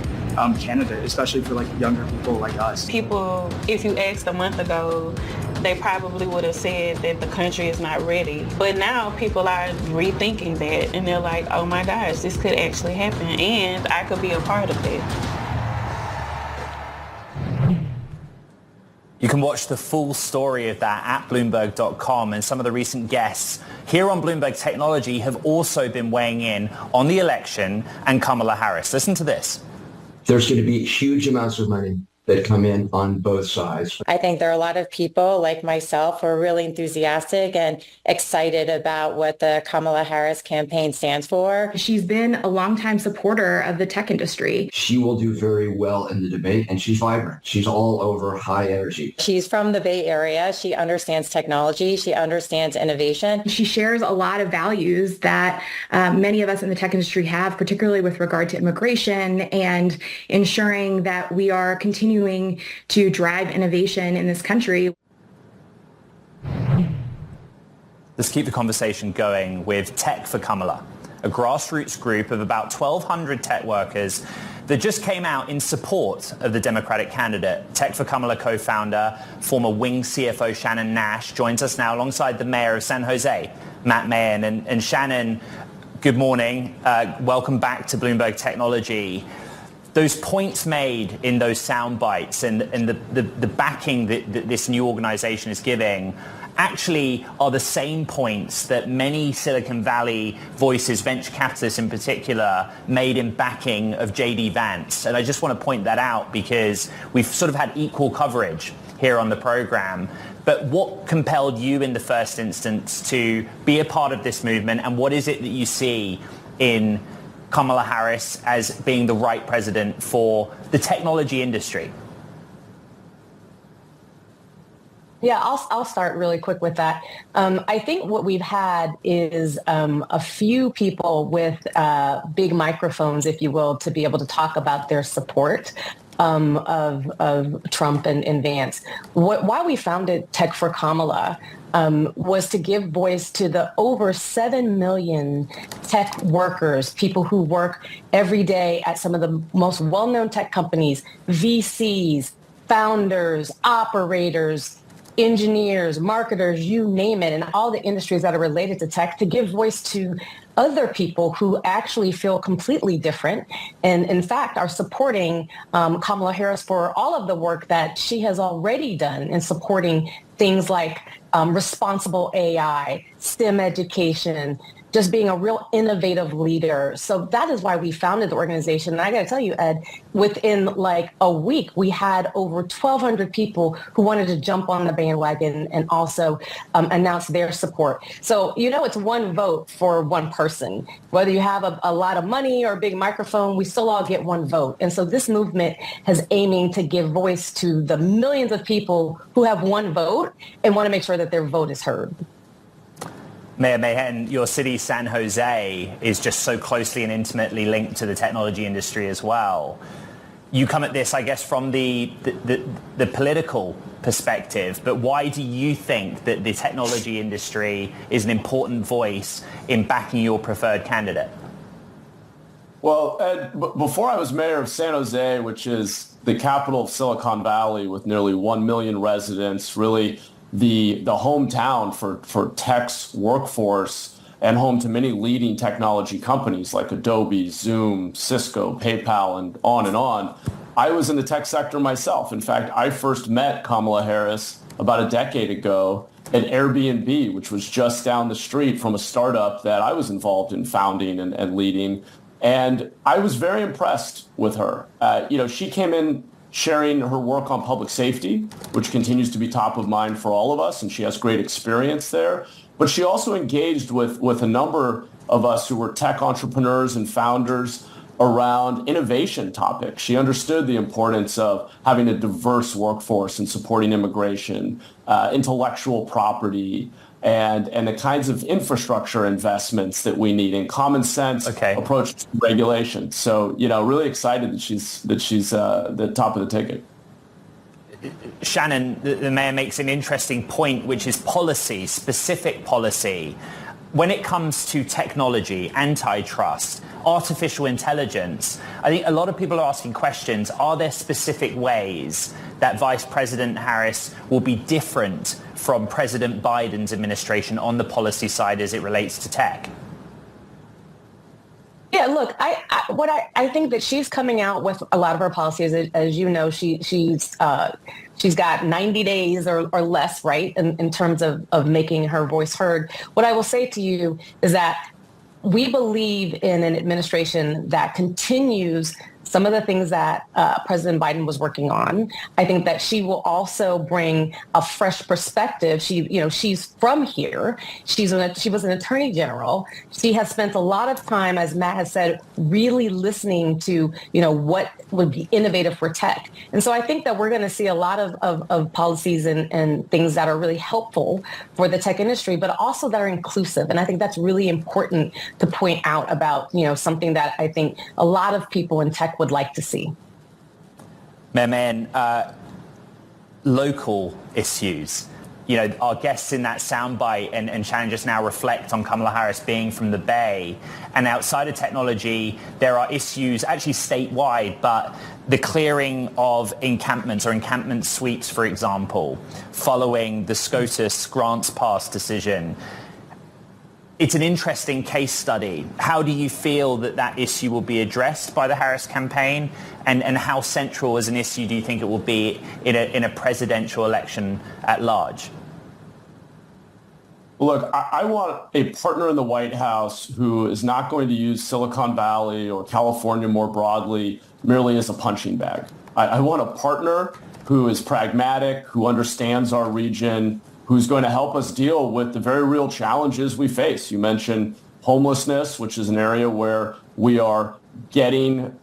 candidate, especially for like younger people like us. People, if you asked a month ago, they probably would have said that the country is not ready. But now people are rethinking that, and they're like, oh my gosh, this could actually happen, and I could be a part of it. You can watch the full story of that at Bloomberg.com, and some of the recent guests here on Bloomberg Technology have also been weighing in on the election and Kamala Harris. Listen to this. There's going to be huge amounts of money that come in on both sides. I think there are a lot of people like myself who are really enthusiastic and excited about what the Kamala Harris campaign stands for. She's been a longtime supporter of the tech industry. She will do very well in the debate, and she's vibrant. She's all over high energy. She's from the Bay Area. She understands technology. She understands innovation. She shares a lot of values that many of us in the tech industry have, particularly with regard to immigration and ensuring that we are continuing to drive innovation in this country. Let's keep the conversation going with Tech for Kamala, a grassroots group of about 1,200 tech workers that just came out in support of the Democratic candidate. Tech for Kamala co-founder, former Wing CFO Shannon Nash joins us now alongside the mayor of San Jose, Matt Mayen. And Shannon, good morning. Welcome back to Bloomberg Technology. Those points made in those sound bites and the backing that this new organization is giving actually are the same points that many Silicon Valley voices, venture capitalists in particular, made in backing of J.D. Vance. And I just want to point that out because we've sort of had equal coverage here on the program. But what compelled you in the first instance to be a part of this movement, and what is it that you see in Kamala Harris as being the right president for the technology industry? Yeah, I'll start really quick with that. I think what we've had is a few people with big microphones, if you will, to be able to talk about their support of Trump and Vance. Why we founded Tech for Kamala was to give voice to the over 7 million tech workers, people who work every day at some of the most well-known tech companies, VCs, founders, operators, engineers, marketers, you name it, and all the industries that are related to tech, to give voice to other people who actually feel completely different and, in fact, are supporting Kamala Harris for all of the work that she has already done in supporting things like responsible AI, STEM education, just being a real innovative leader. So that is why we founded the organization. And I got to tell you, Ed, within like a week, we had over 1,200 people who wanted to jump on the bandwagon and also announce their support. So, you know, it's one vote for one person. Whether you have a lot of money or a big microphone, we still all get one vote. And so this movement is aiming to give voice to the millions of people who have one vote and want to make sure that their vote is heard. Mayor Mayen, your city, San Jose, is just so closely and intimately linked to the technology industry as well. You come at this, I guess, from the political perspective, but why do you think that the technology industry is an important voice in backing your preferred candidate? Well, Ed, before I was mayor of San Jose, which is the capital of Silicon Valley with nearly 1 million residents, really the hometown for tech's workforce and home to many leading technology companies like Adobe, Zoom, Cisco, PayPal, and on. I was in the tech sector myself. In fact, I first met Kamala Harris about a decade ago at Airbnb, which was just down the street from a startup that I was involved in founding and leading. And I was very impressed with her. She came in sharing her work on public safety, which continues to be top of mind for all of us, and she has great experience there. But she also engaged with a number of us who were tech entrepreneurs and founders around innovation topics. She understood the importance of having a diverse workforce and supporting immigration, intellectual property, and the kinds of infrastructure investments that we need and common sense approach to regulation. So, really excited that she's the top of the ticket. Shannon, the mayor makes an interesting point, which is policy, specific policy. when it comes to technology, antitrust, artificial intelligence, I think a lot of people are asking questions. Are there specific ways that Vice President Harris will be different from President Biden's administration on the policy side as it relates to tech? Yeah, look, I think that she's coming out with a lot of her policies. As you know, she's got 90 days or less, right, in terms of making her voice heard. What I will say to you is that we believe in an administration that continues some of the things that President Biden was working on. I think that she will also bring a fresh perspective. She's from here. She was an attorney general. She has spent a lot of time, as Matt has said, really listening to, what would be innovative for tech. And so I think that we're going to see a lot of policies and things that are really helpful for the tech industry, but also that are inclusive. And I think that's really important to point out about, something that I think a lot of people in tech would like to see. Man, local issues. Our guests in that soundbite and Shannon just now reflect on Kamala Harris being from the Bay. And outside of technology, there are issues actually statewide, but the clearing of encampments or encampment sweeps, for example, following the SCOTUS Grants Pass decision. It's an interesting case study. How do you feel that issue will be addressed by the Harris campaign, and how central as an issue do you think it will be in a presidential election at large? Look, I want a partner in the White House who is not going to use Silicon Valley or California more broadly merely as a punching bag. I want a partner who is pragmatic, who understands our region, who's going to help us deal with the very real challenges we face. You mentioned homelessness, which is an area where we are getting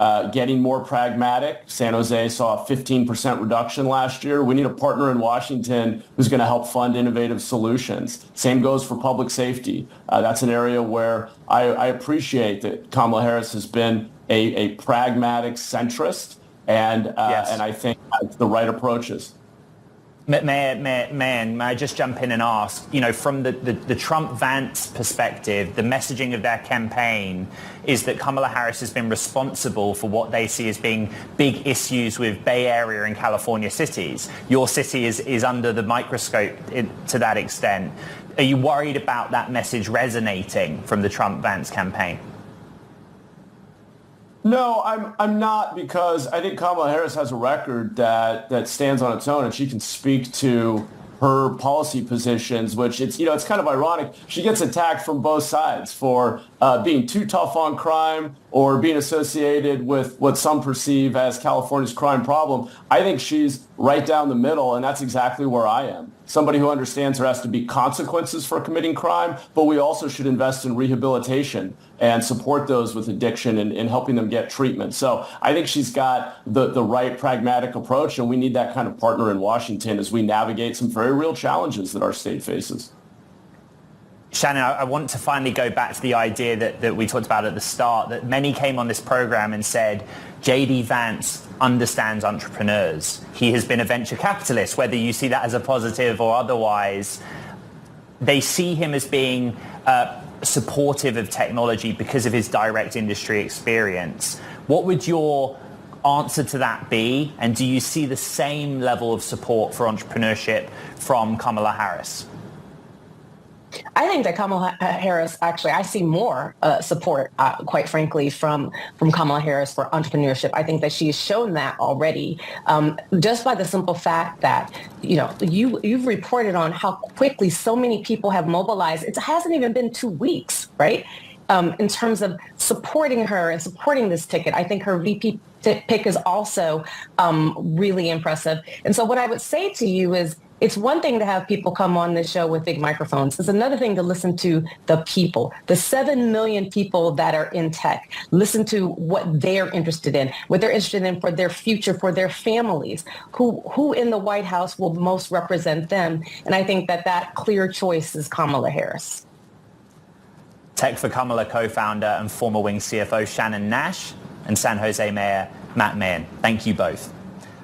more pragmatic. San Jose saw a 15% reduction last year. We need a partner in Washington who's going to help fund innovative solutions. Same goes for public safety. That's an area where I appreciate that Kamala Harris has been a pragmatic centrist, and I think that's the right approaches. May I just jump in and ask, from the Trump-Vance perspective, the messaging of their campaign is that Kamala Harris has been responsible for what they see as being big issues with Bay Area and California cities. Your city is under the microscope to that extent. Are you worried about that message resonating from the Trump-Vance campaign? No, I'm not, because I think Kamala Harris has a record that stands on its own, and she can speak to her policy positions, which it's kind of ironic. She gets attacked from both sides for being too tough on crime or being associated with what some perceive as California's crime problem. I think she's right down the middle, and that's exactly where I am. Somebody who understands there has to be consequences for committing crime, but we also should invest in rehabilitation and support those with addiction and helping them get treatment. So I think she's got the right pragmatic approach, and we need that kind of partner in Washington as we navigate some very real challenges that our state faces. Shannon, I want to finally go back to the idea that we talked about at the start, that many came on this program and said, J.D. Vance understands entrepreneurs. He has been a venture capitalist, whether you see that as a positive or otherwise. They see him as being supportive of technology because of his direct industry experience. What would your answer to that be? And do you see the same level of support for entrepreneurship from Kamala Harris? I think that Kamala Harris, actually, I see more support, quite frankly, from Kamala Harris for entrepreneurship. I think that she's shown that already, just by the simple fact that, you've reported on how quickly so many people have mobilized. It hasn't even been 2 weeks, right? In terms of supporting her and supporting this ticket. I think her VP pick is also really impressive. And so what I would say to you is, it's one thing to have people come on this show with big microphones. It's another thing to listen to the people, the 7 million people that are in tech. Listen to what they're interested in, what they're interested in for their future, for their families, who in the White House will most represent them. And I think that clear choice is Kamala Harris. Tech for Kamala co-founder and former Wing CFO Shannon Nash and San Jose Mayor Matt Mayen. Thank you both.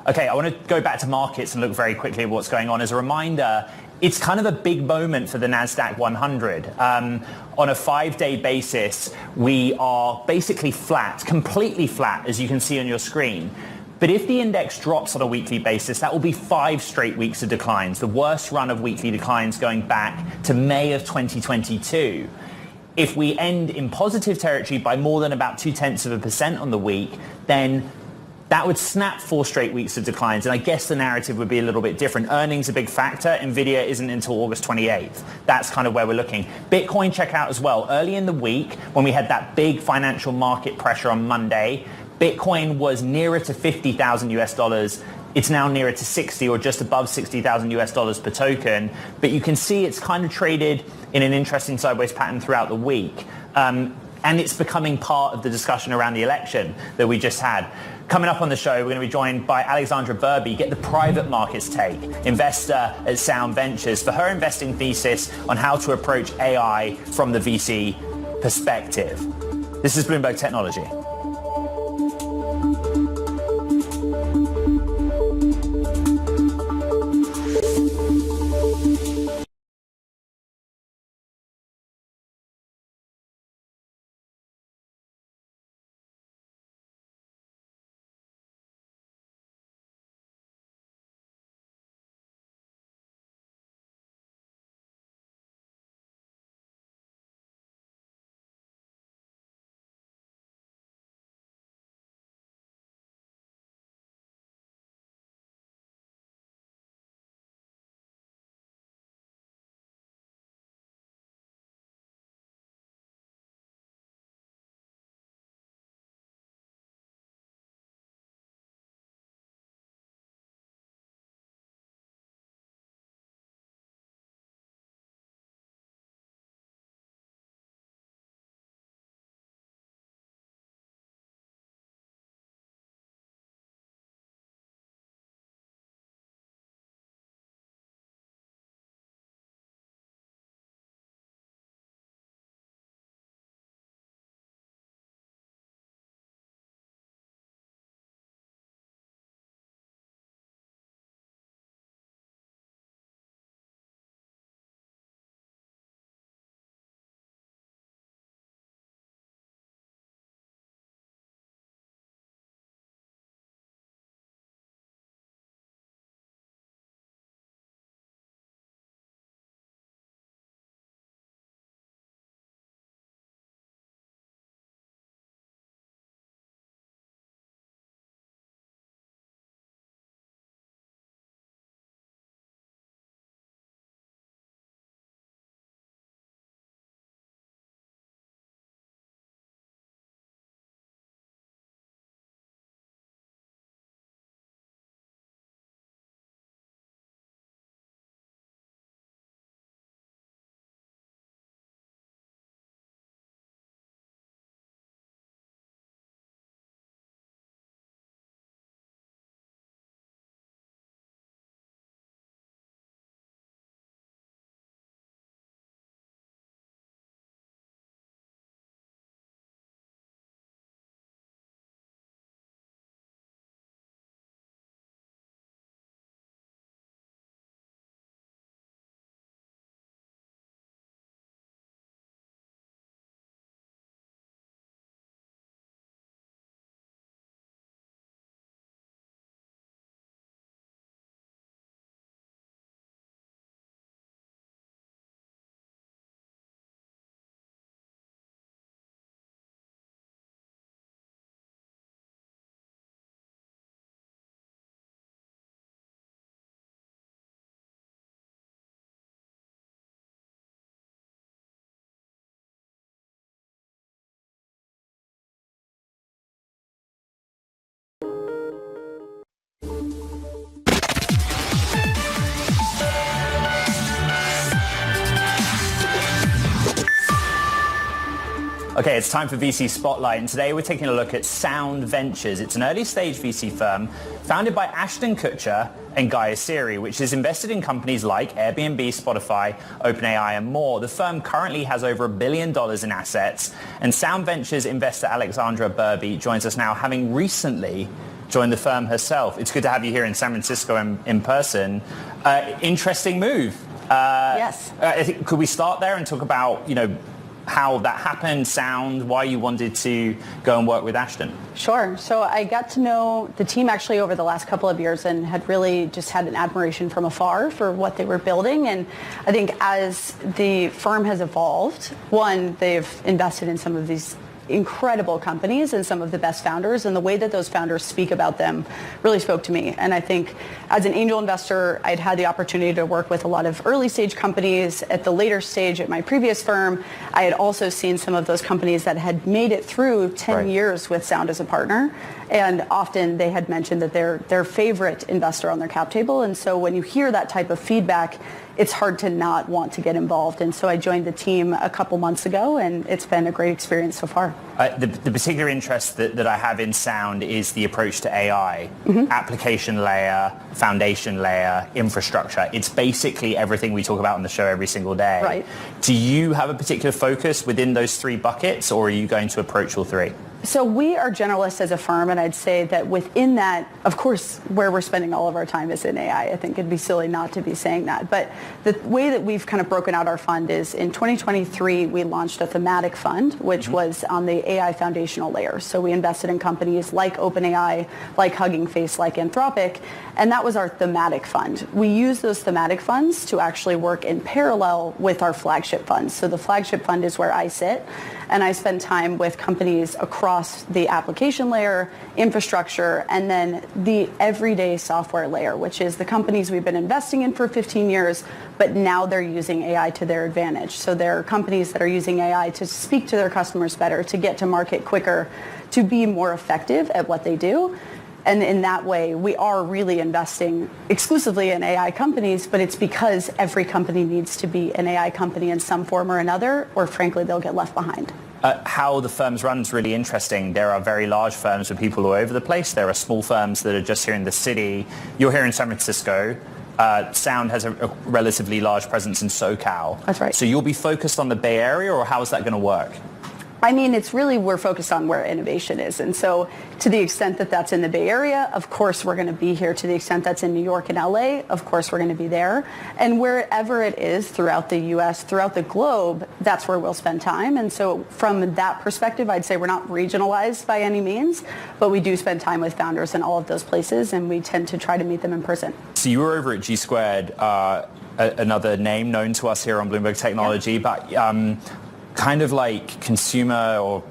Okay, I want to go back to markets and look very quickly at what's going on. As a reminder, it's kind of a big moment for the NASDAQ 100. On a 5-day basis, we are basically flat, completely flat, as you can see on your screen. But if the index drops on a weekly basis, that will be 5 straight weeks of declines, the worst run of weekly declines going back to May of 2022. If we end in positive territory by more than about 0.2% on the week, then that would snap 4 straight weeks of declines. And I guess the narrative would be a little bit different. Earnings a big factor. Nvidia isn't until August 28th. That's kind of where we're looking. Bitcoin check out as well. Early in the week, when we had that big financial market pressure on Monday, Bitcoin was nearer to 50,000 US dollars. It's now nearer to 60 or just above 60,000 US dollars per token. But you can see it's kind of traded in an interesting sideways pattern throughout the week. And it's becoming part of the discussion around the election that we just had. Coming up on the show, we're going to be joined by Alexandra Burby, get the private markets take, investor at Sound Ventures, for her investing thesis on how to approach AI from the VC perspective. This is Bloomberg Technology. Okay, it's time for VC Spotlight, and today we're taking a look at Sound Ventures. It's an early-stage VC firm founded by Ashton Kutcher and Guy Asiri, which is invested in companies like Airbnb, Spotify, OpenAI, and more. The firm currently has over $1 billion in assets, and Sound Ventures investor Alexandra Burby joins us now, having recently joined the firm herself. It's good to have you here in San Francisco in person. Interesting move. Yes. I think, could we start there and talk about, how that happened, Sound, why you wanted to go and work with Ashton? Sure. So I got to know the team actually over the last couple of years and had really just had an admiration from afar for what they were building. And I think as the firm has evolved, one, they've invested in some of these incredible companies and some of the best founders, and the way that those founders speak about them really spoke to me. And I think as an angel investor, I'd had the opportunity to work with a lot of early stage companies. At the later stage at my previous firm, I had also seen some of those companies that had made it through 10 years with Sound as a partner. And often they had mentioned that they're their favorite investor on their cap table. And so when you hear that type of feedback, it's hard to not want to get involved. And so I joined the team a couple months ago, and it's been a great experience so far. The particular interest that I have in Sound is the approach to AI, application layer, foundation layer, infrastructure. It's basically everything we talk about on the show every single day. Right. Do you have a particular focus within those three buckets, or are you going to approach all three? So we are generalists as a firm, and I'd say that within that, of course, where we're spending all of our time is in AI. I think it'd be silly not to be saying that. But the way that we've kind of broken out our fund is in 2023, we launched a thematic fund, which was on the AI foundational layer. So we invested in companies like OpenAI, like Hugging Face, like Anthropic, and that was our thematic fund. We use those thematic funds to actually work in parallel with our flagship funds. So the flagship fund is where I sit, and I spend time with companies across the application layer, infrastructure, and then the everyday software layer, which is the companies we've been investing in for 15 years, but now they're using AI to their advantage. So there are companies that are using AI to speak to their customers better, to get to market quicker, to be more effective at what they do. And in that way, we are really investing exclusively in AI companies, but it's because every company needs to be an AI company in some form or another, or frankly, they'll get left behind. How the firms run is really interesting. There are very large firms with people all over the place. There are small firms that are just here in the city. You're here in San Francisco. Sound has a relatively large presence in SoCal. That's right. So you'll be focused on the Bay Area, or how is that going to work? I mean, it's really, we're focused on where innovation is. And so to the extent that that's in the Bay Area, of course, we're going to be here. To the extent that's in New York and LA, of course, we're going to be there. And wherever it is throughout the US, throughout the globe, that's where we'll spend time. And so from that perspective, I'd say we're not regionalized by any means, but we do spend time with founders in all of those places, and we tend to try to meet them in person. So you were over at G Squared, another name known to us here on Bloomberg Technology, but kind of like consumer or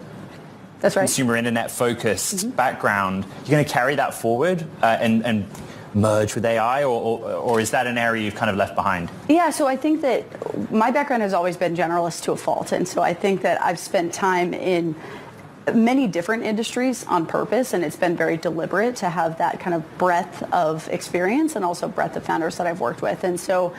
consumer internet focused background. You're going to carry that forward and merge with AI, or is that an area you've kind of left behind? Yeah, so I think that my background has always been generalist to a fault. And so I think that I've spent time in many different industries on purpose, and it's been very deliberate to have that kind of breadth of experience and also breadth of founders that I've worked with. And so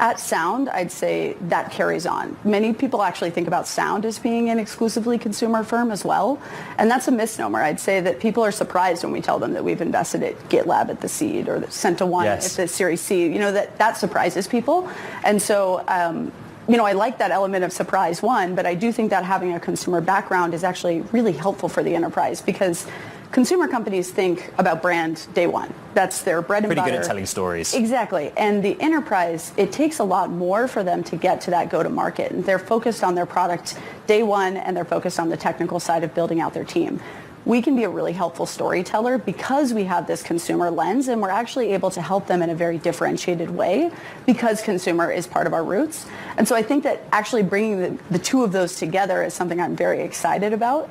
at Sound, I'd say that carries on. Many people actually think about Sound as being an exclusively consumer firm as well, and that's a misnomer. I'd say that people are surprised when we tell them that we've invested at GitLab at the seed or Centa One at the Series C. That surprises people. And so I like that element of surprise, one, but I do think that having a consumer background is actually really helpful for the enterprise, because consumer companies think about brand day one. That's their bread and butter. Pretty good at telling stories. Exactly. And the enterprise, it takes a lot more for them to get to that go-to-market. And they're focused on their product day one, and they're focused on the technical side of building out their team. We can be a really helpful storyteller because we have this consumer lens, and we're actually able to help them in a very differentiated way because consumer is part of our roots. And so I think that actually bringing the two of those together is something I'm very excited about,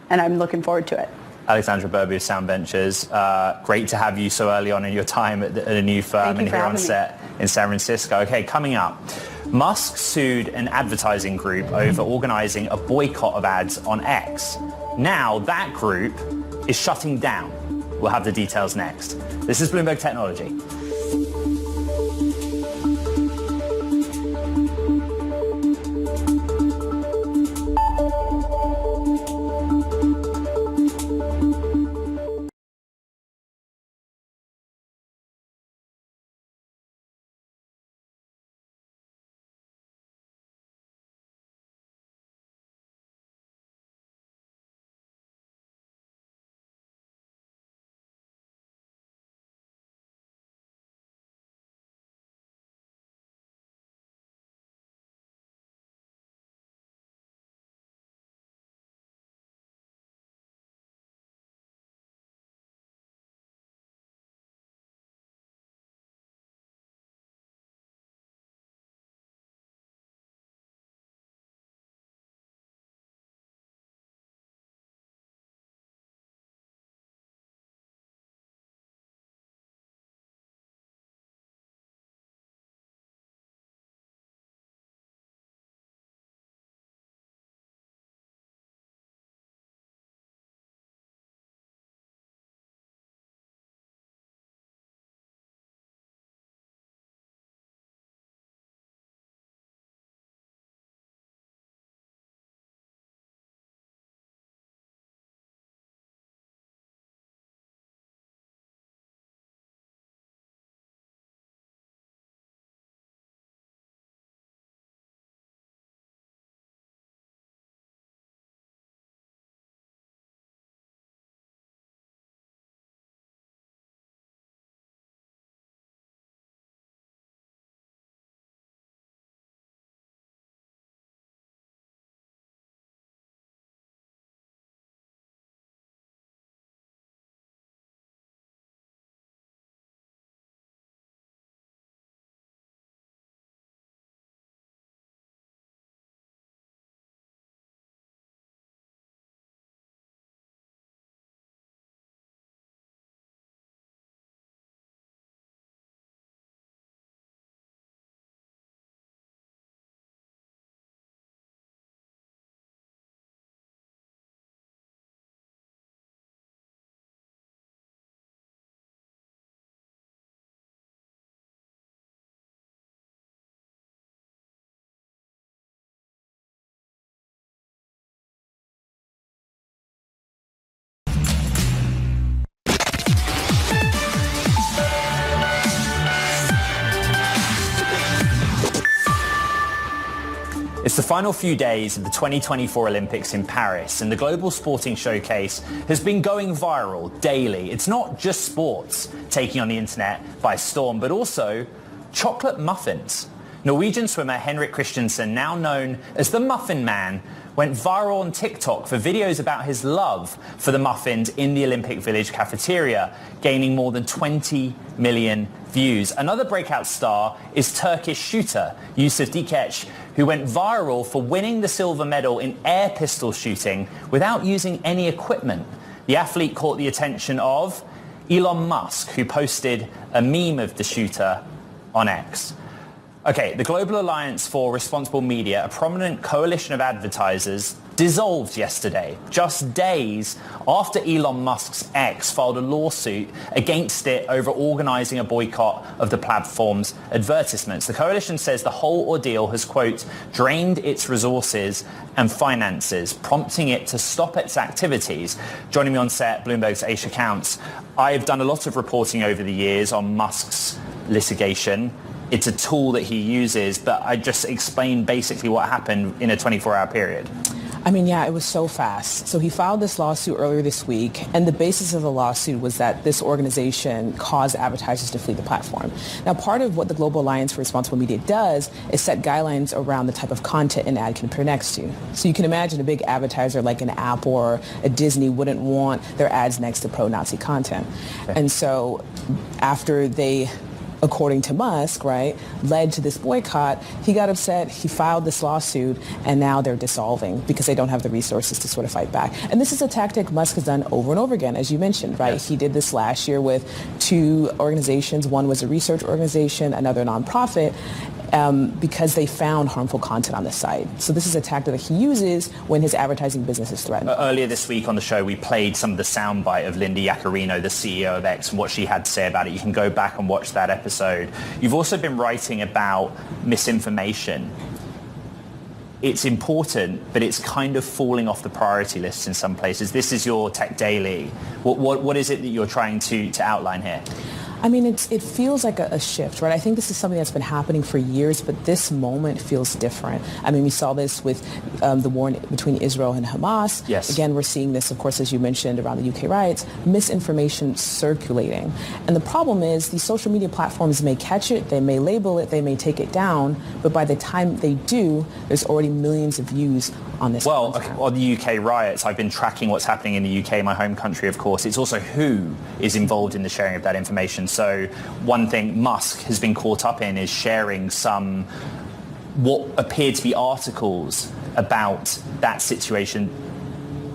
and I'm looking forward to it. Alexandra Burby of Sound Ventures, great to have you so early on in your time at a new firm and here on set in San Francisco. Okay, coming up, Musk sued an advertising group over organizing a boycott of ads on X. Now that group is shutting down. We'll have the details next. This is Bloomberg Technology. the final few days of the 2024 Olympics in Paris, and the global sporting showcase has been going viral daily. It's not just sports taking on the internet by storm, but also chocolate muffins. Norwegian swimmer Henrik Christensen, now known as the Muffin Man, went viral on TikTok for videos about his love for the muffins in the Olympic Village cafeteria, gaining more than 20 million views. Another breakout star is Turkish shooter Yusuf Dikeç, who went viral for winning the silver medal in air pistol shooting without using any equipment. The athlete caught the attention of Elon Musk, who posted a meme of the shooter on X. Okay, the Global Alliance for Responsible Media, a prominent coalition of advertisers, dissolved yesterday, just days after Elon Musk's X filed a lawsuit against it over organising a boycott of the platform's advertisements. The coalition says the whole ordeal has, quote, drained its resources and finances, prompting it to stop its activities. Joining me on set, Bloomberg's Aisha Counts. I've done a lot of reporting over the years on Musk's litigation. It's a tool that he uses, but I just explained basically what happened in a 24-hour period. I mean, yeah, it was so fast. So he filed this lawsuit earlier this week, and the basis of the lawsuit was that this organization caused advertisers to flee the platform. Now, part of what the Global Alliance for Responsible Media does is set guidelines around the type of content an ad can appear next to. So you can imagine a big advertiser like an Apple or a Disney wouldn't want their ads next to pro-Nazi content. Okay. And so after they, according to Musk, right, led to this boycott, he got upset, he filed this lawsuit, and now they're dissolving because they don't have the resources to sort of fight back. And this is a tactic Musk has done over and over again, as you mentioned, right? Yes. He did this last year with two organizations. One was a research organization, another nonprofit, because they found harmful content on the site. So this is a tactic that he uses when his advertising business is threatened. Earlier this week on the show, we played some of the soundbite of Linda Yaccarino, the CEO of X, and what she had to say about it. You can go back and watch that episode. You've also been writing about misinformation. It's important, but it's kind of falling off the priority list in some places. This is your Tech Daily. What is it that you're trying to outline here? I mean, it feels like a shift, right? I think this is something that's been happening for years, but this moment feels different. I mean, we saw this with the war between Israel and Hamas. Yes. Again, we're seeing this, of course, as you mentioned, around the UK riots, misinformation circulating. And the problem is these social media platforms may catch it, they may label it, they may take it down, but by the time they do, there's already millions of views on this. Well, on the UK riots, I've been tracking what's happening in the UK, my home country, of course. It's also who is involved in the sharing of that information. So one thing Musk has been caught up in is sharing some what appeared to be articles about that situation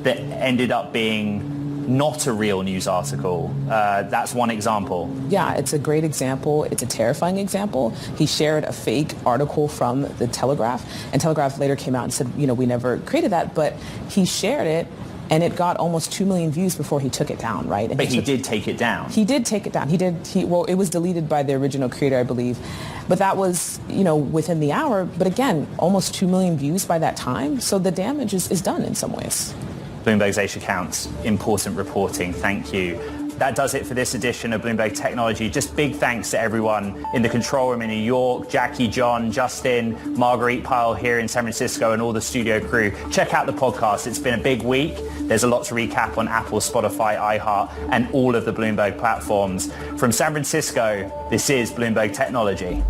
that ended up being not a real news article. That's one example. Yeah, it's a great example. It's a terrifying example. He shared a fake article from the Telegraph, and Telegraph later came out and said, you know, we never created that, but he shared it, and it got almost 2 million views before he took it down, right? And but he did take it down. He did take it down. Well, it was deleted by the original creator, I believe. But that was, you know, within the hour. But again, almost 2 million views by that time. So the damage is done in some ways. Bloomberg's Aisha Counts. Important reporting. Thank you. That does it for this edition of Bloomberg Technology. Just big thanks to everyone in the control room in New York, Jackie, John, Justin, Marguerite Pyle here in San Francisco, and all the studio crew. Check out the podcast. It's been a big week. There's a lot to recap on Apple, Spotify, iHeart, and all of the Bloomberg platforms. From San Francisco, this is Bloomberg Technology.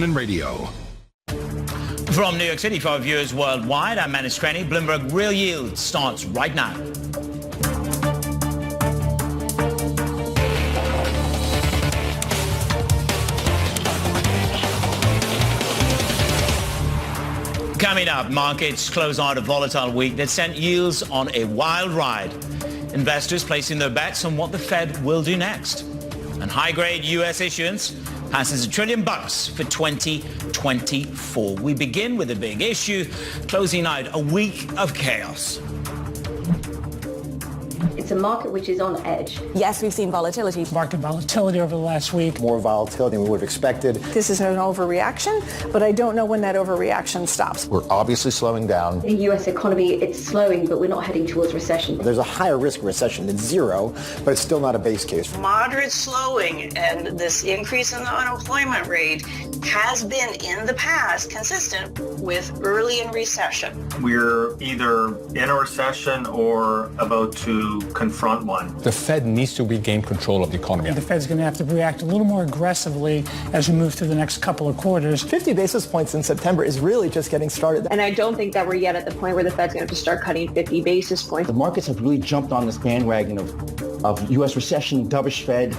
Radio. From New York City for our viewers worldwide, I'm Manus Craney. Bloomberg Real Yield starts right now. Coming up, markets close out a volatile week that sent yields on a wild ride. Investors placing their bets on what the Fed will do next. And high-grade U.S. issuance passes $1 trillion for 2024. We begin with a big issue, closing out a week of chaos. It's a market which is on edge. Yes, we've seen volatility. Market volatility over the last week. More volatility than we would have expected. This is an overreaction, but I don't know when that overreaction stops. We're obviously slowing down. The U.S. economy, it's slowing, but we're not heading towards recession. There's a higher risk of recession than zero, but it's still not a base case. Moderate slowing and this increase in the unemployment rate has been in the past consistent with early in recession. We're either in a recession or about to confront one. The Fed needs to regain control of the economy. The Fed's going to have to react a little more aggressively as we move through the next couple of quarters. 50 basis points in September is really just getting started. And I don't think that we're yet at the point where the Fed's going to have to start cutting 50 basis points. The markets have really jumped on this bandwagon of U.S. recession, dovish Fed.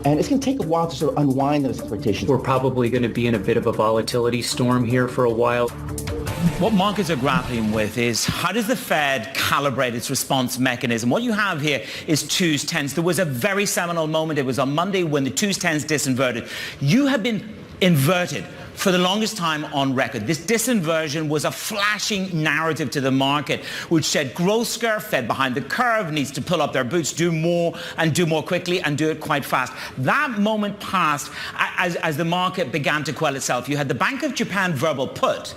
And it's going to take a while to sort of unwind those expectations. We're probably going to be in a bit of a volatility storm here for a while. What markets are grappling with is how does the Fed calibrate its response mechanism? What you have here is twos, tens. There was a very seminal moment. It was on Monday when the twos, tens disinverted. You have been inverted for the longest time on record. This disinversion was a flashing narrative to the market, which said growth scare, Fed behind the curve, needs to pull up their boots, do more and do more quickly and do it quite fast. That moment passed as the market began to quell itself. You had the Bank of Japan verbal put,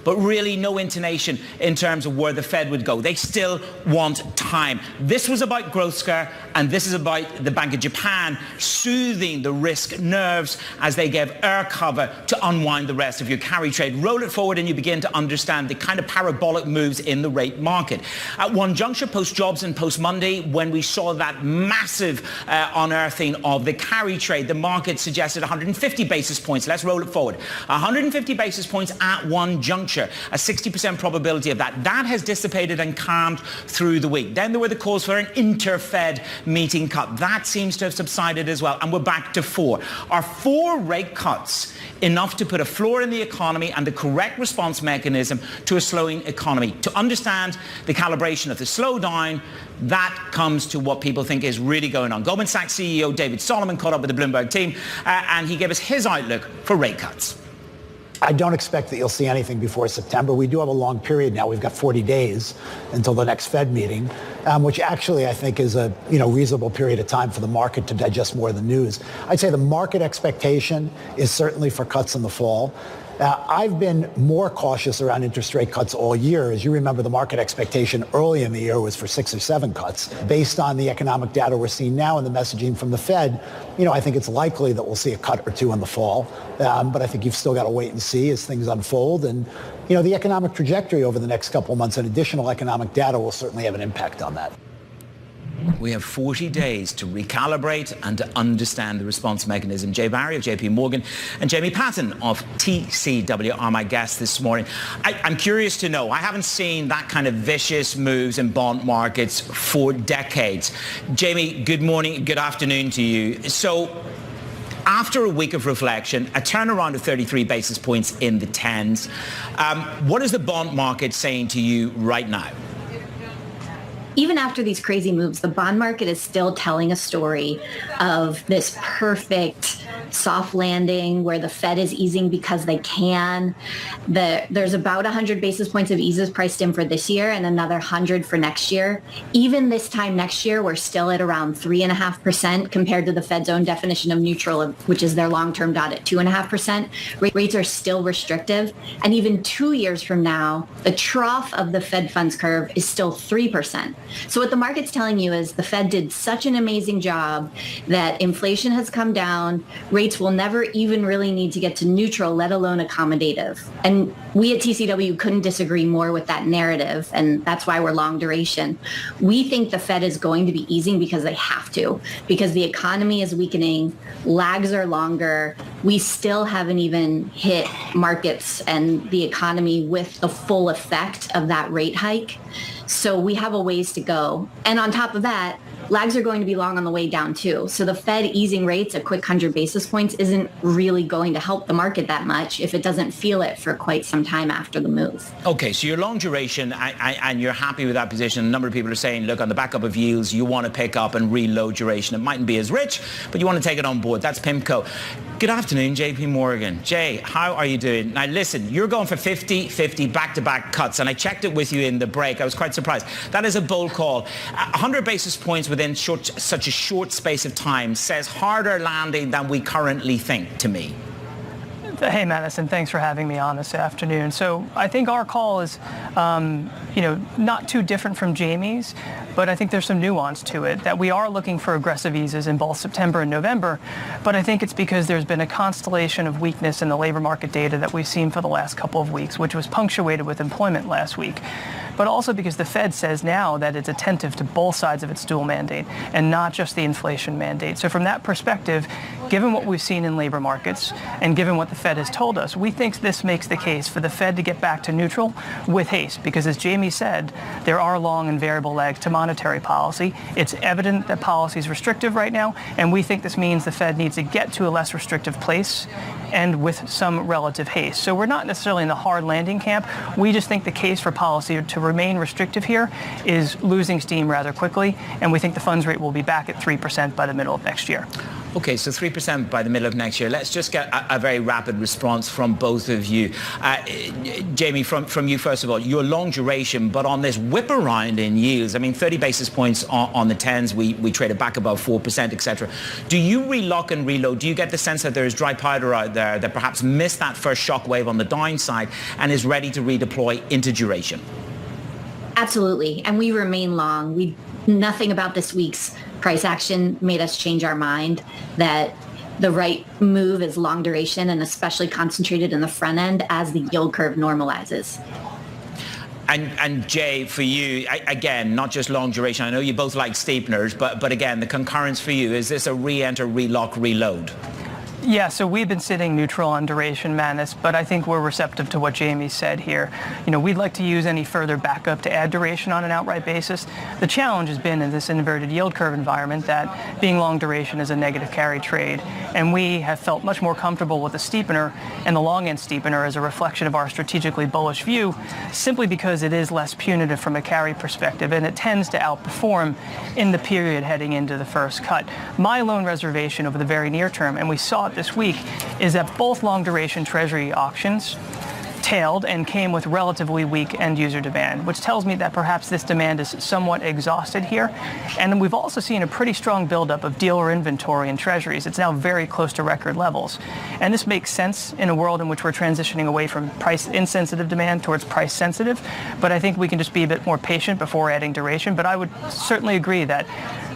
but really no intonation in terms of where the Fed would go. They still want time. This was about growth scare, and this is about the Bank of Japan soothing the risk nerves as they gave air cover to unwind the rest of your carry trade. Roll it forward and you begin to understand the kind of parabolic moves in the rate market. At one juncture, post-jobs and post-Monday, when we saw that massive unearthing of the carry trade, the market suggested 150 basis points. Let's roll it forward. 150 basis points at one juncture, a 60% probability of that. That has dissipated and calmed through the week. Then there were the calls for an inter-Fed meeting cut. That seems to have subsided as well, and we're back to 4. Are 4 rate cuts enough to put a floor in the economy and the correct response mechanism to a slowing economy? To understand the calibration of the slowdown, that comes to what people think is really going on. Goldman Sachs CEO David Solomon caught up with the Bloomberg team, and he gave us his outlook for rate cuts. I don't expect that you'll see anything before September. We do have a long period now. We've got 40 days until the next Fed meeting, which actually I think is a reasonable period of time for the market to digest more of the news. I'd say the market expectation is certainly for cuts in the fall. I've been more cautious around interest rate cuts all year. As you remember, the market expectation early in the year was for 6 or 7 cuts. Based on the economic data we're seeing now and the messaging from the Fed, I think it's likely that we'll see a cut or 2 in the fall. But I think you've still got to wait and see as things unfold. And, the economic trajectory over the next couple of months and additional economic data will certainly have an impact on that. We have 40 days to recalibrate and to understand the response mechanism. Jay Barry of JP Morgan and Jamie Patton of TCW are my guests this morning. I'm curious to know, I haven't seen that kind of vicious moves in bond markets for decades. Jamie, good morning, good afternoon to you. So after a week of reflection, a turnaround of 33 basis points in the 10s, what is the bond market saying to you right now? Even after these crazy moves, the bond market is still telling a story of this perfect soft landing where the Fed is easing because they can. There's about 100 basis points of eases priced in for this year and another 100 for next year. Even this time next year, we're still at around 3.5% compared to the Fed's own definition of neutral, which is their long-term dot at 2.5%. Rates are still restrictive. And even 2 years from now, the trough of the Fed funds curve is still 3%. So what the market's telling you is the Fed did such an amazing job that inflation has come down, rates rates will never even really need to get to neutral, let alone accommodative. And we at TCW couldn't disagree more with that narrative, and that's why we're long duration. We think the Fed is going to be easing because they have to, because the economy is weakening, lags are longer. We still haven't even hit markets and the economy with the full effect of that rate hike. So we have a ways to go. And on top of that, lags are going to be long on the way down too. So the Fed easing rates a quick 100 basis points isn't really going to help the market that much if it doesn't feel it for quite some time after the move. Okay, so you're long duration and you're happy with that position. A number of people are saying, look, on the backup of yields, you want to pick up and reload duration. It mightn't be as rich, but you want to take it on board. That's PIMCO. Good afternoon, JP Morgan. Jay, how are you doing? Now, listen, you're going for 50-50 back-to-back cuts, and I checked it with you in the break. I was quite surprised. That is a bold call. 100 basis points within such a short space of time says harder landing than we currently think to me. Hey, Madison, thanks for having me on this afternoon. So I think our call is, not too different from Jamie's, but I think there's some nuance to it, that we are looking for aggressive eases in both September and November, but I think it's because there's been a constellation of weakness in the labor market data that we've seen for the last couple of weeks, which was punctuated with employment last week. But also because the Fed says now that it's attentive to both sides of its dual mandate and not just the inflation mandate. So from that perspective, given what we've seen in labor markets and given what the Fed has told us, we think this makes the case for the Fed to get back to neutral with haste, because as Jamie said, there are long and variable lags to monetary policy. It's evident that policy is restrictive right now, and we think this means the Fed needs to get to a less restrictive place and with some relative haste. So we're not necessarily in the hard landing camp. We just think the case for policy to remain restrictive here is losing steam rather quickly, and we think the funds rate will be back at 3% by the middle of next year. Okay, so 3% by the middle of next year. Let's just get a very rapid response from both of you. Jamie, from you first of all, your long duration, but on this whip around in yields, I mean, 30 basis points on the 10s, we traded back above 4%, etc. Do you relock and reload? Do you get the sense that there is dry powder out there that perhaps missed that first shock wave on the downside and is ready to redeploy into duration? Absolutely. And we remain long. Nothing about this week's price action made us change our mind that the right move is long duration, and especially concentrated in the front end as the yield curve normalizes. And Jay, for you, again, not just long duration. I know you both like steepeners, but again, the concurrence for you, is this a re-enter, relock, reload? Yeah, so we've been sitting neutral on duration, Manus, but I think we're receptive to what Jamie said here. We'd like to use any further backup to add duration on an outright basis. The challenge has been in this inverted yield curve environment that being long duration is a negative carry trade, and we have felt much more comfortable with the steepener and the long end steepener as a reflection of our strategically bullish view, simply because it is less punitive from a carry perspective, and it tends to outperform in the period heading into the first cut. My lone reservation over the very near term, and we saw it this week, is that both long duration treasury auctions tailed and came with relatively weak end user demand, which tells me that perhaps this demand is somewhat exhausted here. And then we've also seen a pretty strong buildup of dealer inventory in treasuries. It's now very close to record levels. And this makes sense in a world in which we're transitioning away from price insensitive demand towards price sensitive. But I think we can just be a bit more patient before adding duration. But I would certainly agree that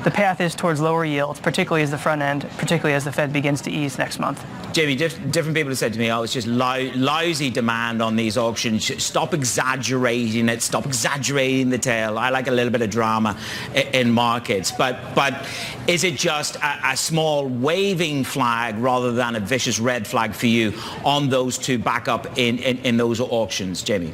the path is towards lower yields, particularly as the front end, particularly as the Fed begins to ease next month. Jamie, different people have said to me, it's just lousy demand on these auctions. Stop exaggerating it. Stop exaggerating the tail. I like a little bit of drama in markets. But is it just a small waving flag rather than a vicious red flag for you on those two backup in those auctions, Jamie?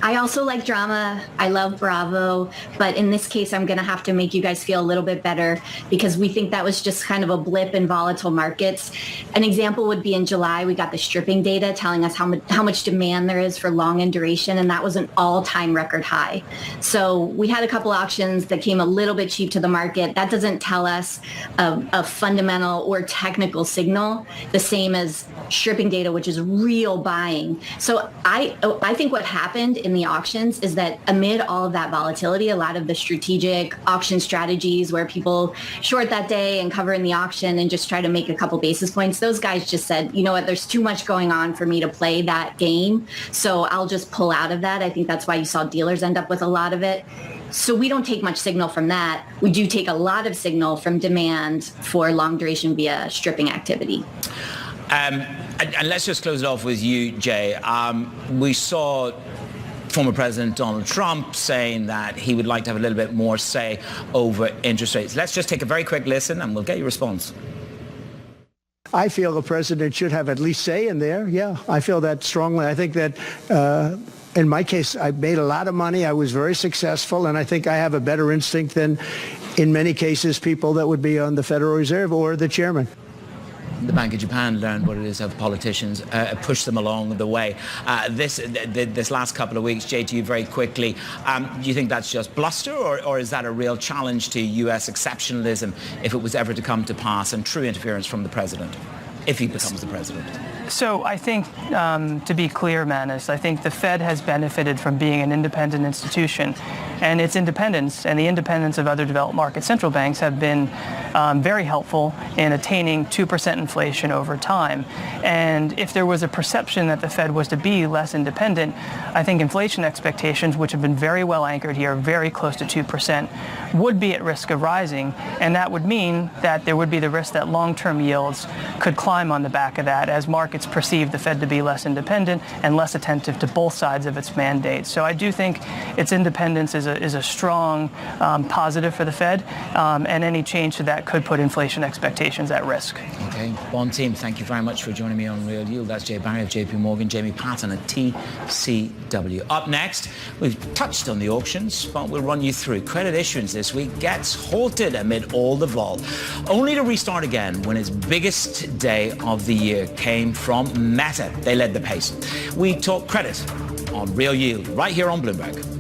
I also like drama. I love Bravo. But in this case, I'm going to have to make you guys feel a little bit better because we think that was just kind of a blip in volatile markets. An example would be in July, we got the stripping data telling us how much demand there is for long end duration, and that was an all-time record high. So we had a couple auctions that came a little bit cheap to the market. That doesn't tell us a fundamental or technical signal, the same as stripping data, which is real buying. So I think what happened in the auctions is that amid all of that volatility, a lot of the strategic auction strategies where people short that day and cover in the auction and just try to make a couple basis points, those guys just said, you know what, there's too much going on for me to play that game. So I'll just pull out of that. I think that's why you saw dealers end up with a lot of it. So we don't take much signal from that. We do take a lot of signal from demand for long duration via stripping activity. And let's just close it off with you, Jay. We saw former President Donald Trump saying that he would like to have a little bit more say over interest rates. Let's just take a very quick listen and we'll get your response. I feel the president should have at least say in there. Yeah, I feel that strongly. I think that in my case, I made a lot of money. I was very successful, and I think I have a better instinct than, in many cases, people that would be on the Federal Reserve or the chairman. The Bank of Japan learned what it is to have politicians push them along the way. This last couple of weeks, Jay, to you very quickly, do you think that's just bluster, or is that a real challenge to U.S. exceptionalism if it was ever to come to pass, and true interference from the president, if he becomes the president? So I think, to be clear, Manus, I think the Fed has benefited from being an independent institution, and its independence and the independence of other developed market central banks have been very helpful in attaining 2% inflation over time. And if there was a perception that the Fed was to be less independent, I think inflation expectations, which have been very well anchored here, very close to 2%, would be at risk of rising. And that would mean that there would be the risk that long-term yields could climb on the back of that as markets perceive the Fed to be less independent and less attentive to both sides of its mandate. So I do think its independence is a strong positive for the Fed, and any change to that could put inflation expectations at risk. Okay, Bond team, thank you very much for joining me on Real Yield. That's Jay Barry of JP Morgan, Jamie Patton at TCW. Up next, we've touched on the auctions, but we'll run you through. Credit issuance this week gets halted amid all the vol, only to restart again when its biggest day of the year came from Meta. They led the pace. We talk credit on Real Yield right here on Bloomberg.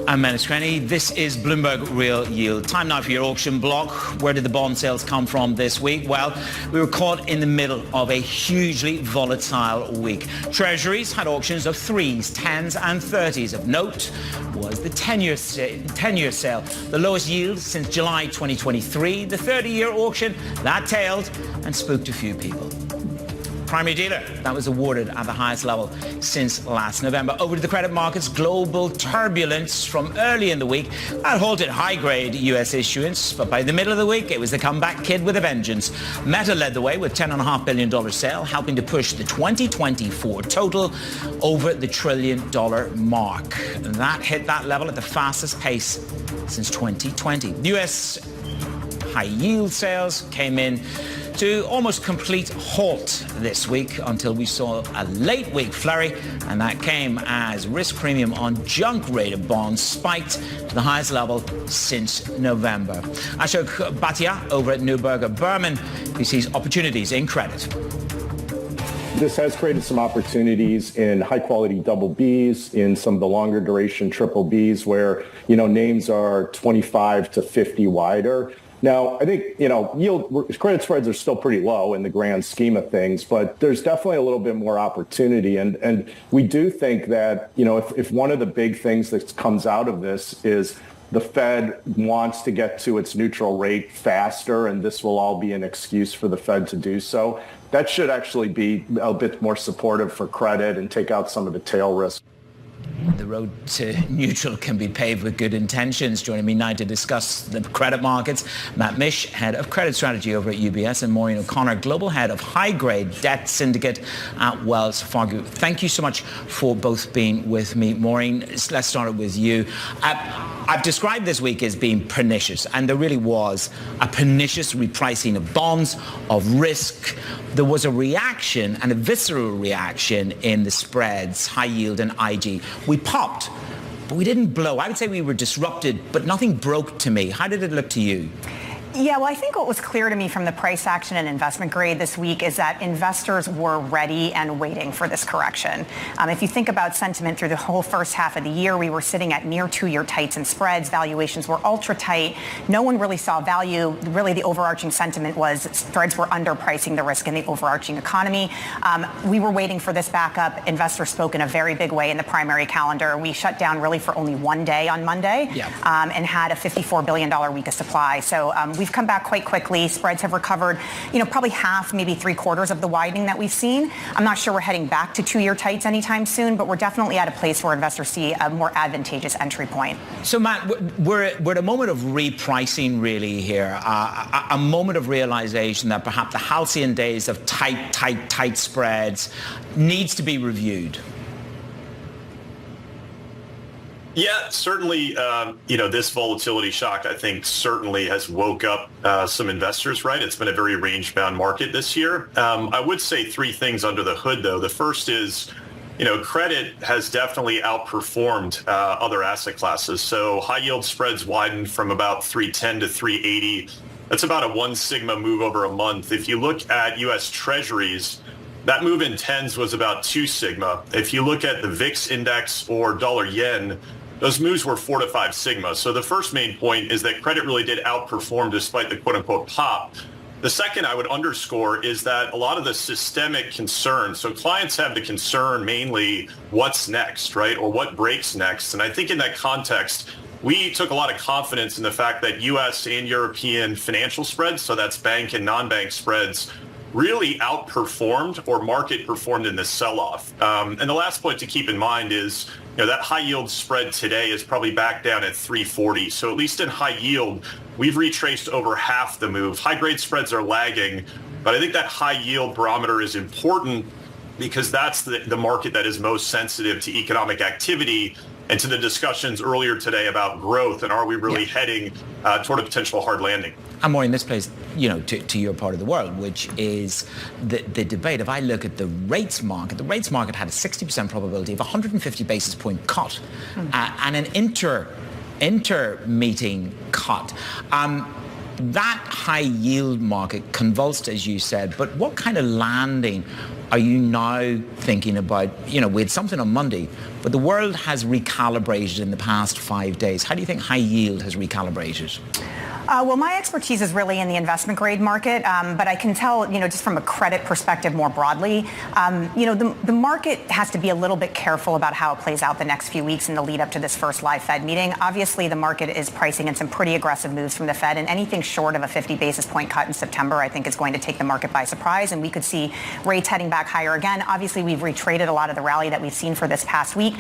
I'm Manus Crenny. This is Bloomberg Real Yield. Time now for your auction block. Where did the bond sales come from this week? Well, we were caught in the middle of a hugely volatile week. Treasuries had auctions of 3s, 10s and 30s. Of note was the 10-year sale, the lowest yield since July 2023. The 30-year auction, that tailed and spooked a few people. primary dealer. That was awarded at the highest level since last November. Over to the credit markets, global turbulence from early in the week that halted high-grade U.S. issuance, but by the middle of the week, it was the comeback kid with a vengeance. Meta led the way with $10.5 billion sale, helping to push the 2024 total over the $1 trillion mark. And that hit that level at the fastest pace since 2020. U.S. high-yield sales came in to almost complete halt this week until we saw a late week flurry, and that came as risk premium on junk-rated bonds spiked to the highest level since November. Ashok Bhatia over at Neuberger Berman, who sees opportunities in credit. This has created some opportunities in high-quality double Bs, in some of the longer duration triple Bs, where names are 25 to 50 wider. Now, I think, yield credit spreads are still pretty low in the grand scheme of things, but there's definitely a little bit more opportunity. And we do think that, if one of the big things that comes out of this is the Fed wants to get to its neutral rate faster, and this will all be an excuse for the Fed to do so, that should actually be a bit more supportive for credit and take out some of the tail risk. The road to neutral can be paved with good intentions. Joining me now to discuss the credit markets, Matt Mish, Head of Credit Strategy over at UBS, and Maureen O'Connor, Global Head of High-Grade Debt Syndicate at Wells Fargo. Thank you so much for both being with me. Maureen, let's start with you. I've described this week as being pernicious, and there really was a pernicious repricing of bonds, of risk. There was a reaction, and a visceral reaction in the spreads, high yield and IG. We popped, but we didn't blow. I would say we were disrupted, but nothing broke to me. How did it look to you? Yeah, well, I think what was clear to me from the price action and investment grade this week is that investors were ready and waiting for this correction. If you think about sentiment through the whole first half of the year, we were sitting at near 2-year tights in spreads. Valuations were ultra tight. No one really saw value. Really, the overarching sentiment was spreads were underpricing the risk in the overarching economy. We were waiting for this backup. Investors spoke in a very big way in the primary calendar. We shut down really for only one day on Monday and had a $54 billion week of supply. So we've come back quite quickly. Spreads have recovered, probably half, maybe 3/4 of the widening that we've seen. I'm not sure we're heading back to 2-year tights anytime soon, but we're definitely at a place where investors see a more advantageous entry point. So, Matt, we're at a moment of repricing really here, a moment of realization that perhaps the halcyon days of tight spreads needs to be reviewed. Yeah, certainly, this volatility shock, I think, certainly has woke up some investors, right? It's been a very range-bound market this year. I would say 3 things under the hood, though. The first is, credit has definitely outperformed other asset classes. So high-yield spreads widened from about 310 to 380. That's about a 1 sigma move over a month. If you look at U.S. Treasuries, that move in 10s was about 2 sigma. If you look at the VIX index or dollar-yen, those moves were 4 to 5 sigma. So the first main point is that credit really did outperform despite the quote-unquote pop. The second I would underscore is that a lot of the systemic concerns, so clients have the concern mainly what's next, right, or what breaks next. And I think in that context, we took a lot of confidence in the fact that U.S. and European financial spreads, so that's bank and non-bank spreads, really outperformed or market performed in this sell-off. And the last point to keep in mind is, that high yield spread today is probably back down at 340. So at least in high yield, we've retraced over half the move. High grade spreads are lagging, but I think that high yield barometer is important because that's the market that is most sensitive to economic activity and to the discussions earlier today about growth and are we really heading toward a potential hard landing. And Maureen, this plays, to your part of the world, which is the debate. If I look at the rates market had a 60% probability of a 150 basis point cut and an inter-meeting cut. That high yield market convulsed, as you said, but what kind of landing are you now thinking about? We had something on Monday, but the world has recalibrated in the past 5 days. How do you think high yield has recalibrated? Well, my expertise is really in the investment grade market, but I can tell, just from a credit perspective more broadly, the market has to be a little bit careful about how it plays out the next few weeks in the lead up to this first live Fed meeting. Obviously, the market is pricing in some pretty aggressive moves from the Fed, and anything short of a 50 basis point cut in September, I think, is going to take the market by surprise, and we could see rates heading back higher again. Obviously, we've retraded a lot of the rally that we've seen for this past week.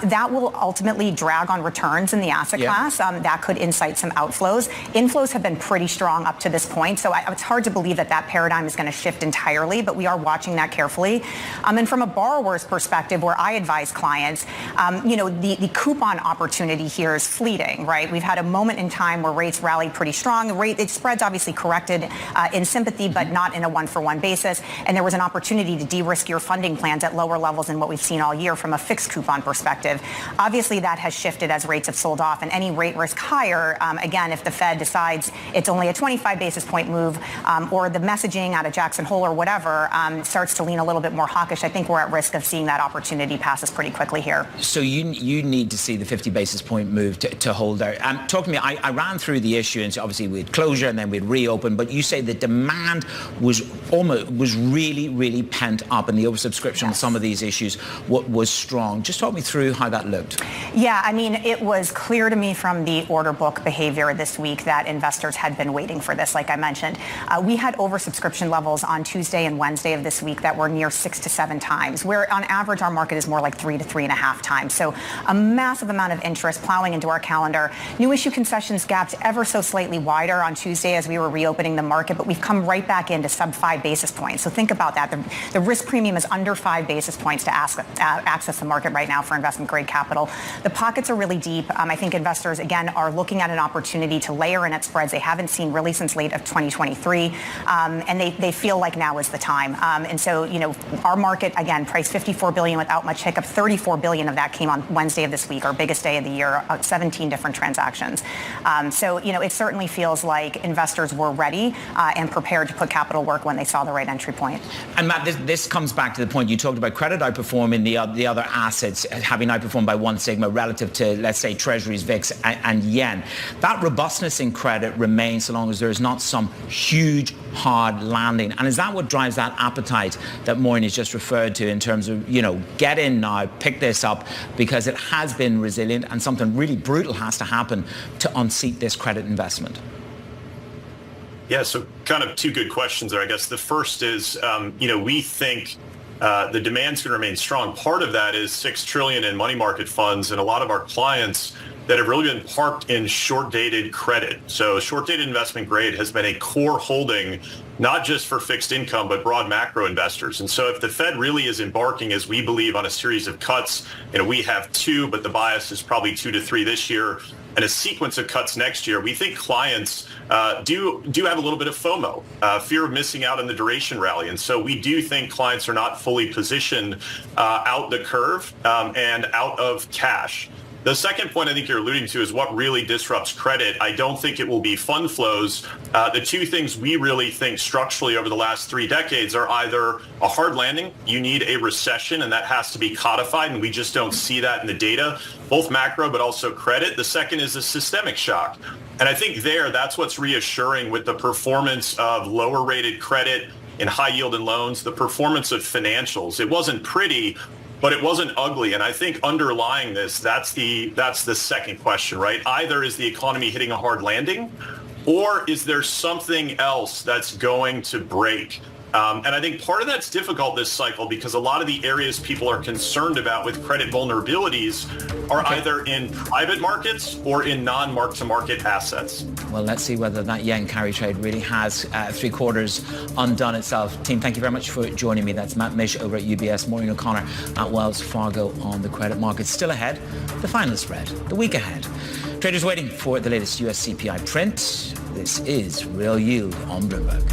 That will ultimately drag on returns in the asset class. That could incite some outflows. Inflows have been pretty strong up to this point, so it's hard to believe that paradigm is going to shift entirely, but we are watching that carefully. And from a borrower's perspective, where I advise clients, the coupon opportunity here is fleeting, right? We've had a moment in time where rates rallied pretty strong. Spreads obviously corrected in sympathy, but not in a one-for-one basis, and there was an opportunity to de-risk your funding plans at lower levels than what we've seen all year from a fixed coupon perspective. Obviously, that has shifted as rates have sold off, and any rate risk higher, again, if the Fed decides it's only a 25 basis point move, or the messaging out of Jackson Hole or whatever starts to lean a little bit more hawkish, I think we're at risk of seeing that opportunity pass us pretty quickly here. So you need to see the 50 basis point move to hold there. Talk to me, I ran through the issuance, obviously we had closure and then we'd reopen, but you say the demand was really, really pent up, and the oversubscription on some of these issues was strong. Just talk me through how that looked. Yeah, I mean, it was clear to me from the order book behavior this week that investors had been waiting for this, like I mentioned. We had oversubscription levels on Tuesday and Wednesday of this week that were near 6 to 7 times, where on average our market is more like 3 to 3.5 times. So a massive amount of interest plowing into our calendar. New issue concessions gapped ever so slightly wider on Tuesday as we were reopening the market, but we've come right back into sub 5 basis points. So think about that. The risk premium is under 5 basis points to access the market right now for investment grade capital. The pockets are really deep. I think investors, again, are looking at an opportunity to layer in at spreads they haven't seen really since late of 2023, and they feel like now is the time. And so, our market, again, priced $54 billion without much hiccup. $34 billion of that came on Wednesday of this week, our biggest day of the year, 17 different transactions. So, it certainly feels like investors were ready and prepared to put capital work when they saw the right entry point. And Matt, this comes back to the point you talked about credit outperforming the other assets, having outperformed by 1 sigma relative to, let's say, Treasuries, VIX, and yen. That robustness in credit remains so long as there is not some huge hard landing. And is that what drives that appetite that Maureen has just referred to in terms of, get in now, pick this up, because it has been resilient and something really brutal has to happen to unseat this credit investment? Yeah, so kind of 2 good questions there. I guess the first is, we think the demand's going to remain strong. Part of that is $6 trillion in money market funds, and a lot of our clients that have really been parked in short-dated credit. So short-dated investment grade has been a core holding, not just for fixed income, but broad macro investors. And so if the Fed really is embarking, as we believe, on a series of cuts, we have 2, but the bias is probably 2 to 3 this year, and a sequence of cuts next year, we think clients do have a little bit of FOMO, fear of missing out on the duration rally. And so we do think clients are not fully positioned out the curve and out of cash. The second point I think you're alluding to is what really disrupts credit. I don't think it will be fund flows. The 2 things we really think structurally over the last 3 decades are either a hard landing, you need a recession, and that has to be codified, and we just don't see that in the data, both macro but also credit. The second is a systemic shock. And I think that's what's reassuring with the performance of lower rated credit in high yield and loans, the performance of financials. It wasn't pretty, but it wasn't ugly. And I think underlying this, that's the second question, right? Either is the economy hitting a hard landing, or is there something else that's going to break? And I think part of that's difficult this cycle because a lot of the areas people are concerned about with credit vulnerabilities are either in private markets or in non-mark-to-market assets. Well, let's see whether that yen carry trade really has 3/4 undone itself. Team, thank you very much for joining me. That's Matt Mish over at UBS, Maureen O'Connor at Wells Fargo on the credit markets. Still ahead, the final spread, the week ahead. Traders waiting for the latest US CPI print. This is Real Yield on Bloomberg.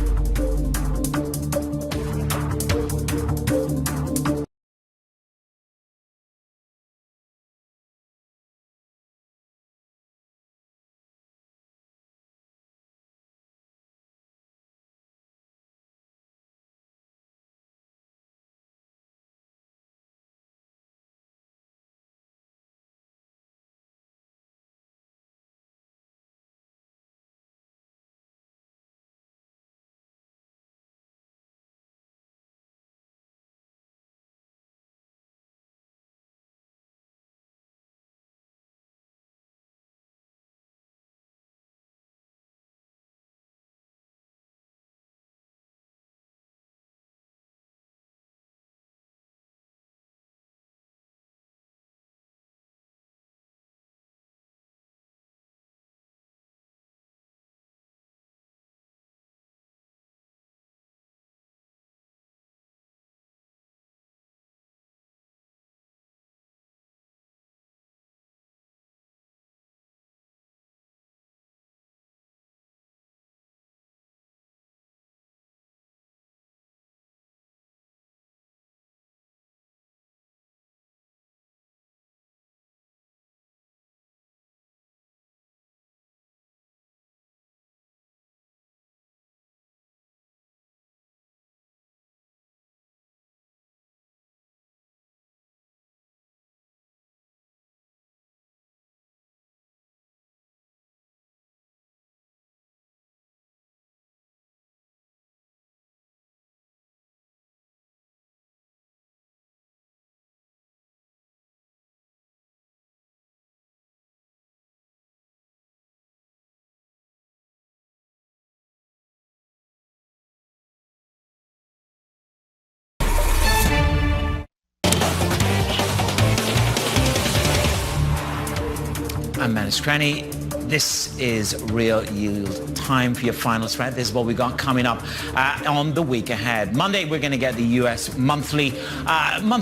I'm Menace Crenny. This is real yield time for your final spread. This is what we got coming up on the week ahead. Monday, we're going to get the U.S. monthly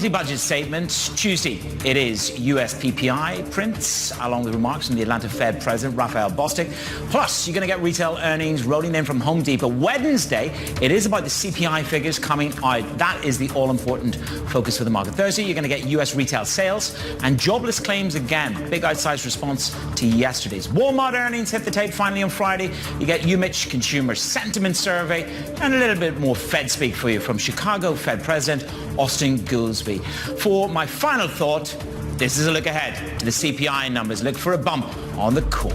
budget statement. Tuesday, it is U.S. PPI prints, along with remarks from the Atlanta Fed President, Raphael Bostic. Plus, you're going to get retail earnings rolling in from Home Depot. Wednesday, it is about the CPI figures coming out. That is the all-important focus for the market. Thursday, you're going to get U.S. retail sales and jobless claims again. Big outsized response to yesterday's. Walmart earnings hit the tape finally on Friday. You get UMich Consumer Sentiment Survey and a little bit more Fed speak for you from Chicago Fed President Austin Goolsbee. For my final thought, this is a look ahead to the CPI numbers. Look for a bump on the core.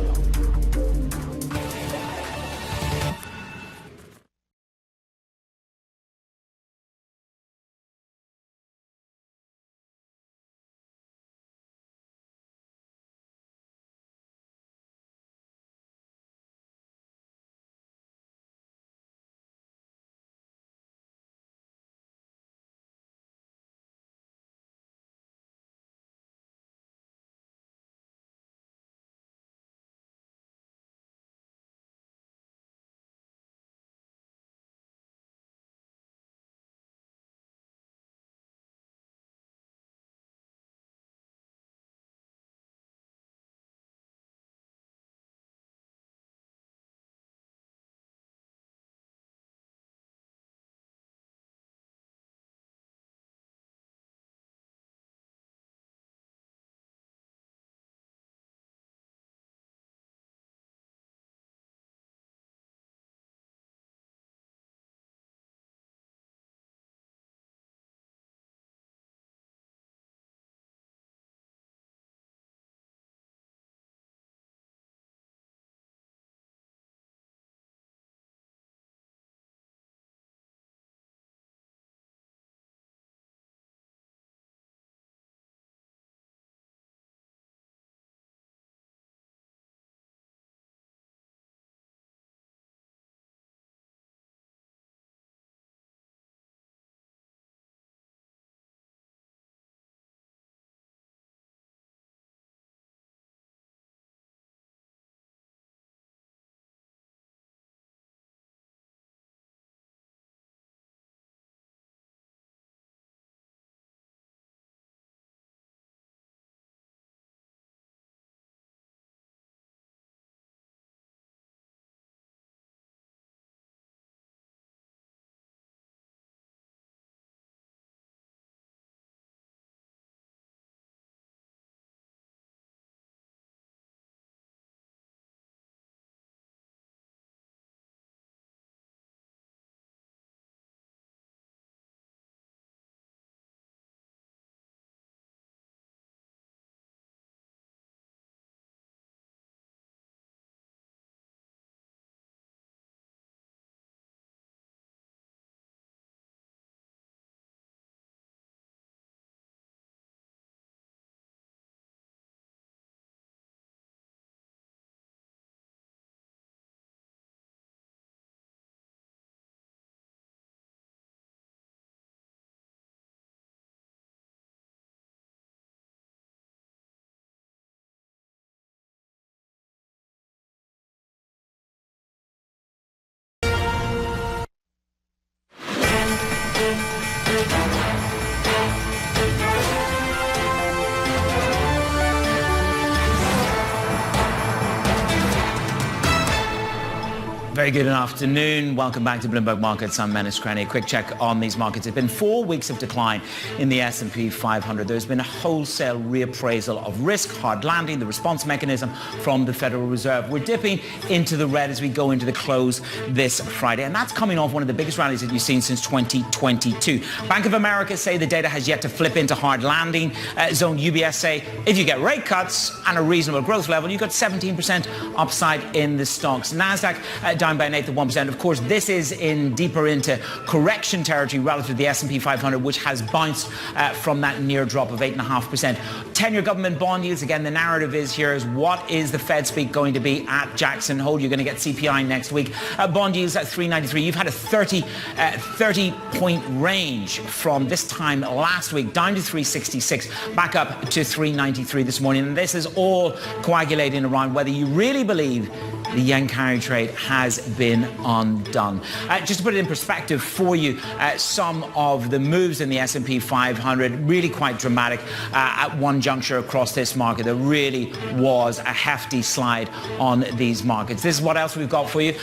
Very good afternoon. Welcome back to Bloomberg Markets. I'm Menace Crenny. A quick check on these markets. It's been 4 weeks of decline in the S&P 500. There's been a wholesale reappraisal of risk, hard landing, the response mechanism from the Federal Reserve. We're dipping into the red as we go into the close this Friday. And that's coming off one of the biggest rallies that you've seen since 2022. Bank of America say the data has yet to flip into hard landing zone. UBS say if you get rate cuts and a reasonable growth level, you've got 17% upside in the stocks. NASDAQ down by an eighth of 1%. Of course, this is deeper into correction territory relative to the S&P 500, which has bounced from that near drop of 8.5%. 10-year government bond yields, again, the narrative is here is what is the Fed speak going to be at Jackson Hole? You're going to get CPI next week. Bond yields at 393. You've had a 30-point range from this time last week down to 366, back up to 393 this morning. And this is all coagulating around whether you really believe the yen carry trade has been undone. Just to put it in perspective for you, some of the moves in the S&P 500 really quite dramatic at one juncture across this market. There really was a hefty slide on these markets. This is what else we've got for you.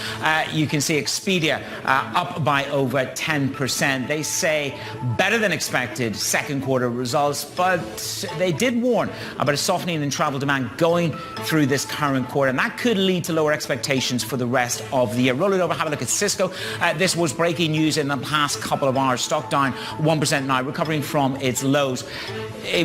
You can see Expedia up by over 10%. They say better than expected second quarter results, but they did warn about a softening in travel demand going through this current quarter, and that could lead to lower expectations for the rest of the year. Roll it over, have a look at Cisco. This was breaking news in the past couple of hours. Stock down 1% now, recovering from its lows.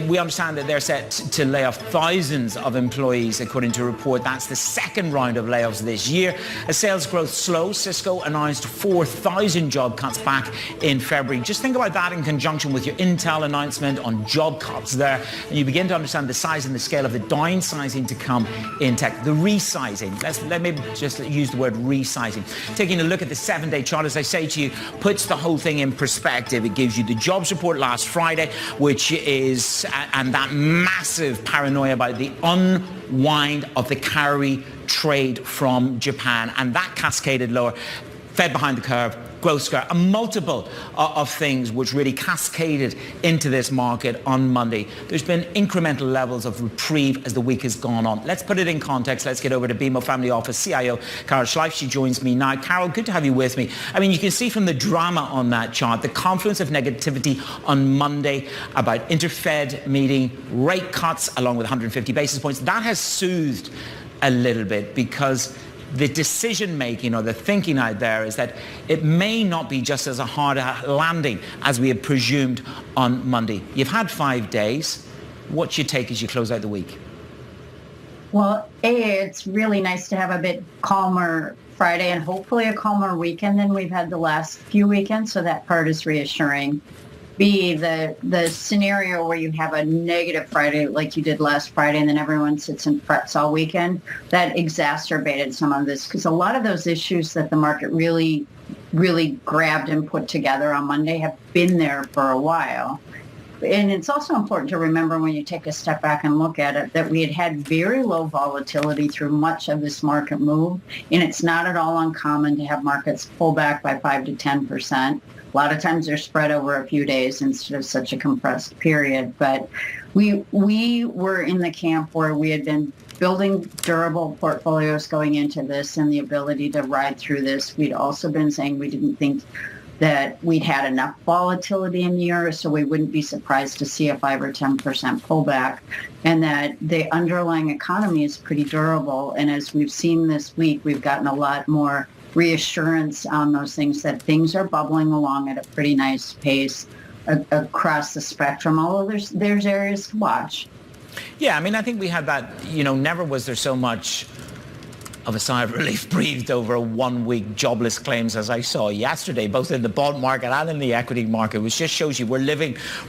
We understand that they're set to lay off thousands of employees, according to a report. That's the second round of layoffs this year. As sales growth slows, Cisco announced 4,000 job cuts back in February. Just think about that in conjunction with your Intel announcement on job cuts there, and you begin to understand the size and the scale of the downsizing to come in tech, the resizing. Let me just use the word resizing. Taking a look at the 7-day chart, as I say to you, puts the whole thing in perspective. It gives you the jobs report last Friday, which is, and that massive paranoia about the unwind of the carry trade from Japan, and that cascaded lower, fed behind the curve, growth scare, a multiple of things which really cascaded into this market on Monday. There's been incremental levels of reprieve as the week has gone on. Let's put it in context. Let's get over to BMO Family Office CIO Carol Schleif. She joins me now. Carol, good to have you with me. I mean, you can see from the drama on that chart, the confluence of negativity on Monday about Interfed meeting, rate cuts along with 150 basis points. That has soothed a little bit because the decision making or the thinking out there is that it may not be just as a hard landing as we had presumed on Monday. You've had 5 days. What's your take as you close out the week? Well, it's really nice to have a bit calmer Friday and hopefully a calmer weekend than we've had the last few weekends. So that part is reassuring. B, the scenario where you have a negative Friday like you did last Friday and then everyone sits and frets all weekend, that exacerbated some of this because a lot of those issues that the market really grabbed and put together on Monday have been there for a while. And it's also important to remember when you take a step back and look at it that we had very low volatility through much of this market move. And it's not at all uncommon to have markets pull back by 5 to 10%. A lot of times they're spread over a few days instead of such a compressed period. But we were in the camp where we had been building durable portfolios going into this and the ability to ride through this. We'd also been saying we didn't think that we'd had enough volatility in the year, so we wouldn't be surprised to see a 5 or 10% pullback, and that the underlying economy is pretty durable. And as we've seen this week, we've gotten a lot more reassurance on those things, that things are bubbling along at a pretty nice pace across the spectrum, although there's areas to watch. Yeah, I mean, I think we had that, never was there so much of a sigh of relief breathed over 1 week jobless claims as I saw yesterday, both in the bond market and in the equity market, which just shows you we're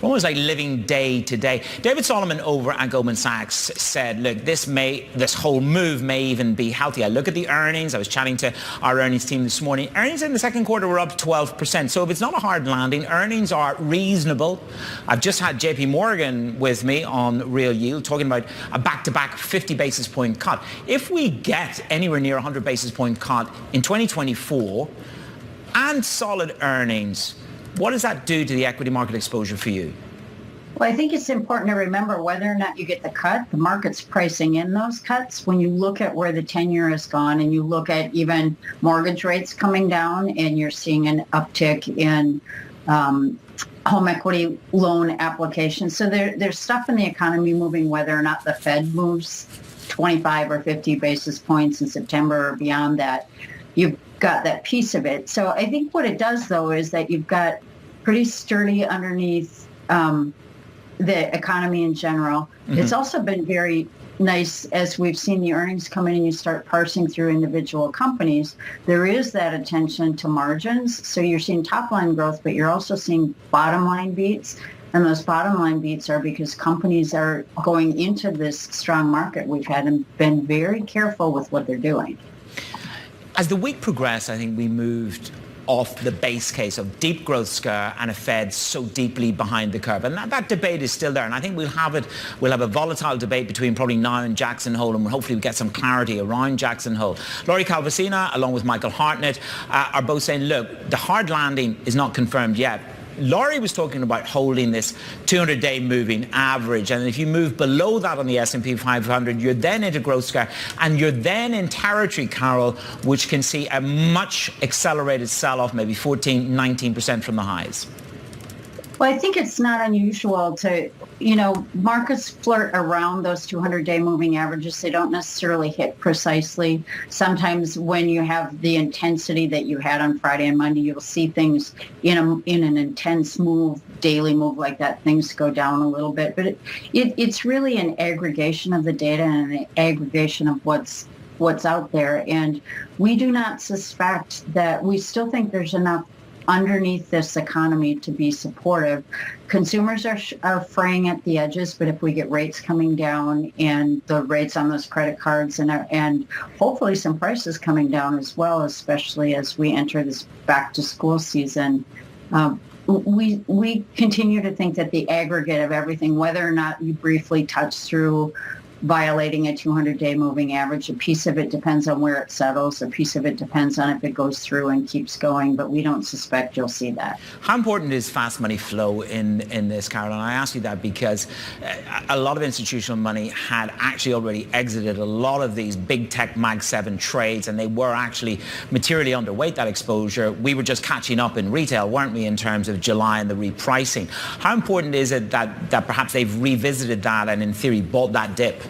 almost like living day to day. David Solomon over at Goldman Sachs said, look, this whole move may even be healthy. I look at the earnings. I was chatting to our earnings team this morning. Earnings in the second quarter were up 12%. So if it's not a hard landing, earnings are reasonable. I've just had JP Morgan with me on Real Yield talking about a back-to-back 50 basis point cut. If we get anywhere near 100 basis point cut in 2024 and solid earnings, what does that do to the equity market exposure for you? Well, I think it's important to remember whether or not you get the cut, the market's pricing in those cuts. When you look at where the 10-year has gone and you look at even mortgage rates coming down and you're seeing an uptick in home equity loan applications. So there's stuff in the economy moving whether or not the Fed moves 25 or 50 basis points in September or beyond that. You've got that piece of it. So I think what it does, though, is that you've got pretty sturdy underneath the economy in general. Mm-hmm. It's also been very nice as we've seen the earnings come in and you start parsing through individual companies. There is that attention to margins. So you're seeing top line growth, but you're also seeing bottom line beats. And those bottom line beats are because companies are going into this strong market. We've had them been very careful with what they're doing. As the week progressed, I think we moved off the base case of deep growth scare and a Fed so deeply behind the curve. And that debate is still there. And I think we'll have a volatile debate between probably now and Jackson Hole, and hopefully we'll get some clarity around Jackson Hole. Laurie Calvasina, along with Michael Hartnett, are both saying, look, the hard landing is not confirmed yet. Laurie was talking about holding this 200-day moving average, and if you move below that on the S&P 500, you're then into growth scare, and you're then in territory, Carol, which can see a much accelerated sell-off, maybe 14, 19% from the highs. Well, I think it's not unusual to, markets flirt around those 200-day moving averages. They don't necessarily hit precisely. Sometimes when you have the intensity that you had on Friday and Monday, you'll see things in an intense move, daily move like that, things go down a little bit. But it's really an aggregation of the data and an aggregation of what's out there. And we do not suspect that. We still think there's enough underneath this economy to be supportive. Consumers are fraying at the edges, but if we get rates coming down and the rates on those credit cards and hopefully some prices coming down as well, especially as we enter this back to school season, we continue to think that the aggregate of everything, whether or not you briefly touch through violating a 200-day moving average, a piece of it depends on where it settles. A piece of it depends on if it goes through and keeps going, but we don't suspect you'll see that. How important is fast money flow in this, Carol? And I ask you that because a lot of institutional money had actually already exited a lot of these big tech Mag 7 trades, and they were actually materially underweight that exposure. We were just catching up in retail, weren't we, in terms of July and the repricing? How important is it that perhaps they've revisited that and in theory bought that dip?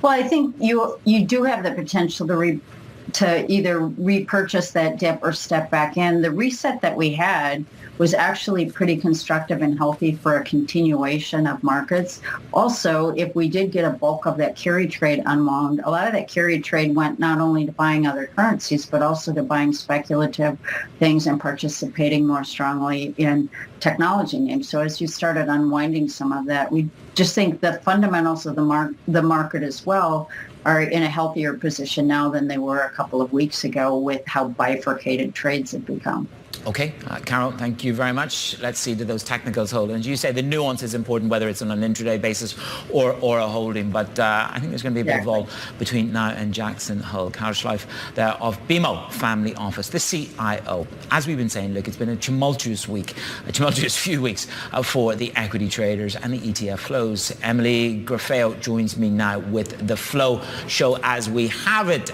Well, I think you do have the potential to either repurchase that dip or step back in. The reset that we had was actually pretty constructive and healthy for a continuation of markets. Also, if we did get a bulk of that carry trade unwound, a lot of that carry trade went not only to buying other currencies, but also to buying speculative things and participating more strongly in technology names. So as you started unwinding some of that, we just think the fundamentals of the market as well are in a healthier position now than they were a couple of weeks ago with how bifurcated trades have become. Okay, Carol, thank you very much. Let's see, do those technicals hold? And you say the nuance is important, whether it's on an intraday basis or a holding, but I think there's going to be a bit of all between now and Jackson Hole. Carol Schleif there of BMO Family Office, the CIO. As we've been saying, look, it's been a tumultuous few weeks for the equity traders and the ETF flows. Emily Grafeo joins me now with the flow show as we have it.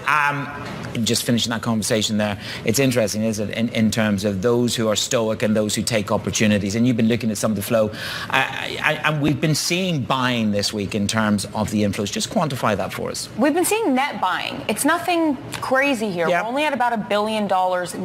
Just finishing that conversation there, it's interesting, isn't it, in terms of those who are stoic and those who take opportunities. And you've been looking at some of the flow. And we've been seeing buying this week in terms of the inflows. Just quantify that for us. We've been seeing net buying. It's nothing crazy here. Yep. We're only at about $1 billion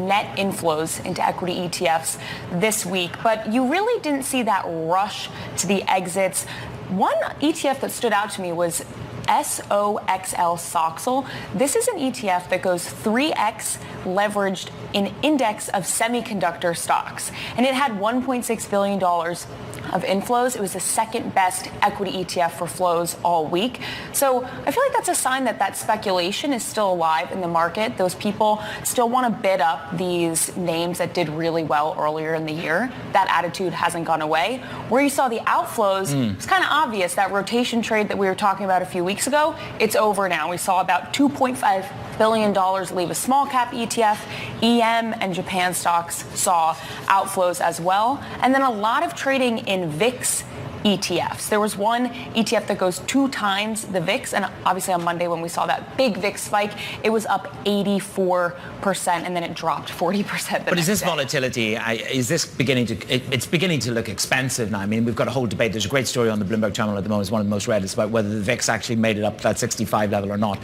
net inflows into equity ETFs this week. But you really didn't see that rush to the exits. One ETF that stood out to me was SOXL Soxl. This is an ETF that goes 3x leveraged in index of semiconductor stocks. And it had $1.6 billion of inflows. It was the second best equity ETF for flows all week. So I feel like that's a sign that that speculation is still alive in the market. Those people still want to bid up these names that did really well earlier in the year. That attitude hasn't gone away. Where you saw the outflows, it's kind of obvious. That rotation trade that we were talking about a few weeks ago, it's over now. We saw about $2.5 billion leave a small cap ETF. EM and Japan stocks saw outflows as well. And then a lot of trading in VIX ETFs. There was one ETF that goes 2 times the VIX, and obviously on Monday when we saw that big VIX spike, it was up 84%, and then it dropped 40%. But is this volatility, is this beginning to look expensive now? I mean, we've got a whole debate. There's a great story on the Bloomberg terminal at the moment. It's one of the most read. It's about whether the VIX actually made it up to that 65 level or not.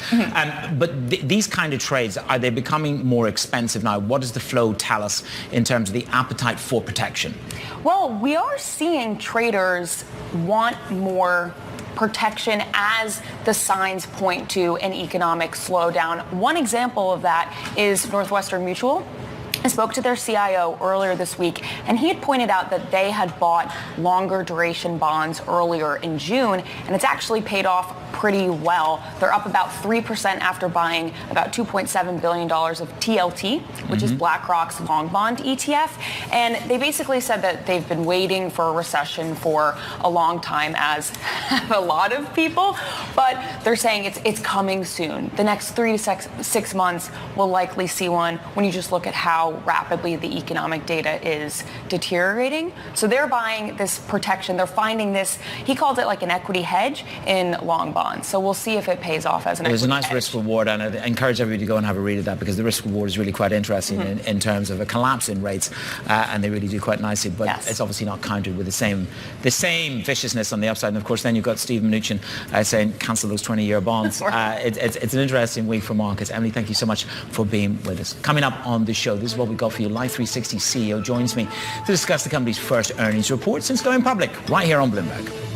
But these kind of trades, are they becoming more expensive now? What does the flow tell us in terms of the appetite for protection? Well, we are seeing traders want more protection as the signs point to an economic slowdown. One example of that is Northwestern Mutual I spoke to their CIO earlier this week, and he had pointed out that they had bought longer duration bonds earlier in June, and it's actually paid off pretty well. They're up about 3% after buying about $2.7 billion of TLT, which is BlackRock's long bond ETF. And they basically said that they've been waiting for a recession for a long time, as have a lot of people, but they're saying it's coming soon. The next 3 to 6 months will likely see one when you just look at how rapidly the economic data is deteriorating. So they're buying this protection. They're finding this, he called it like an equity hedge in long bonds. So we'll see if it pays off as an equity hedge. There's a nice risk reward, and I encourage everybody to go and have a read of that, because the risk reward is really quite interesting in terms of a collapse in rates, and they really do quite nicely. But it's obviously not countered with the same viciousness on the upside. And of course, then you've got Steve Mnuchin saying cancel those 20-year bonds. It's an interesting week for markets. Emily, thank you so much for being with us. Coming up on the show, this is what we've got for you. Life 360 CEO joins me to discuss the company's first earnings report since going public, right here on Bloomberg.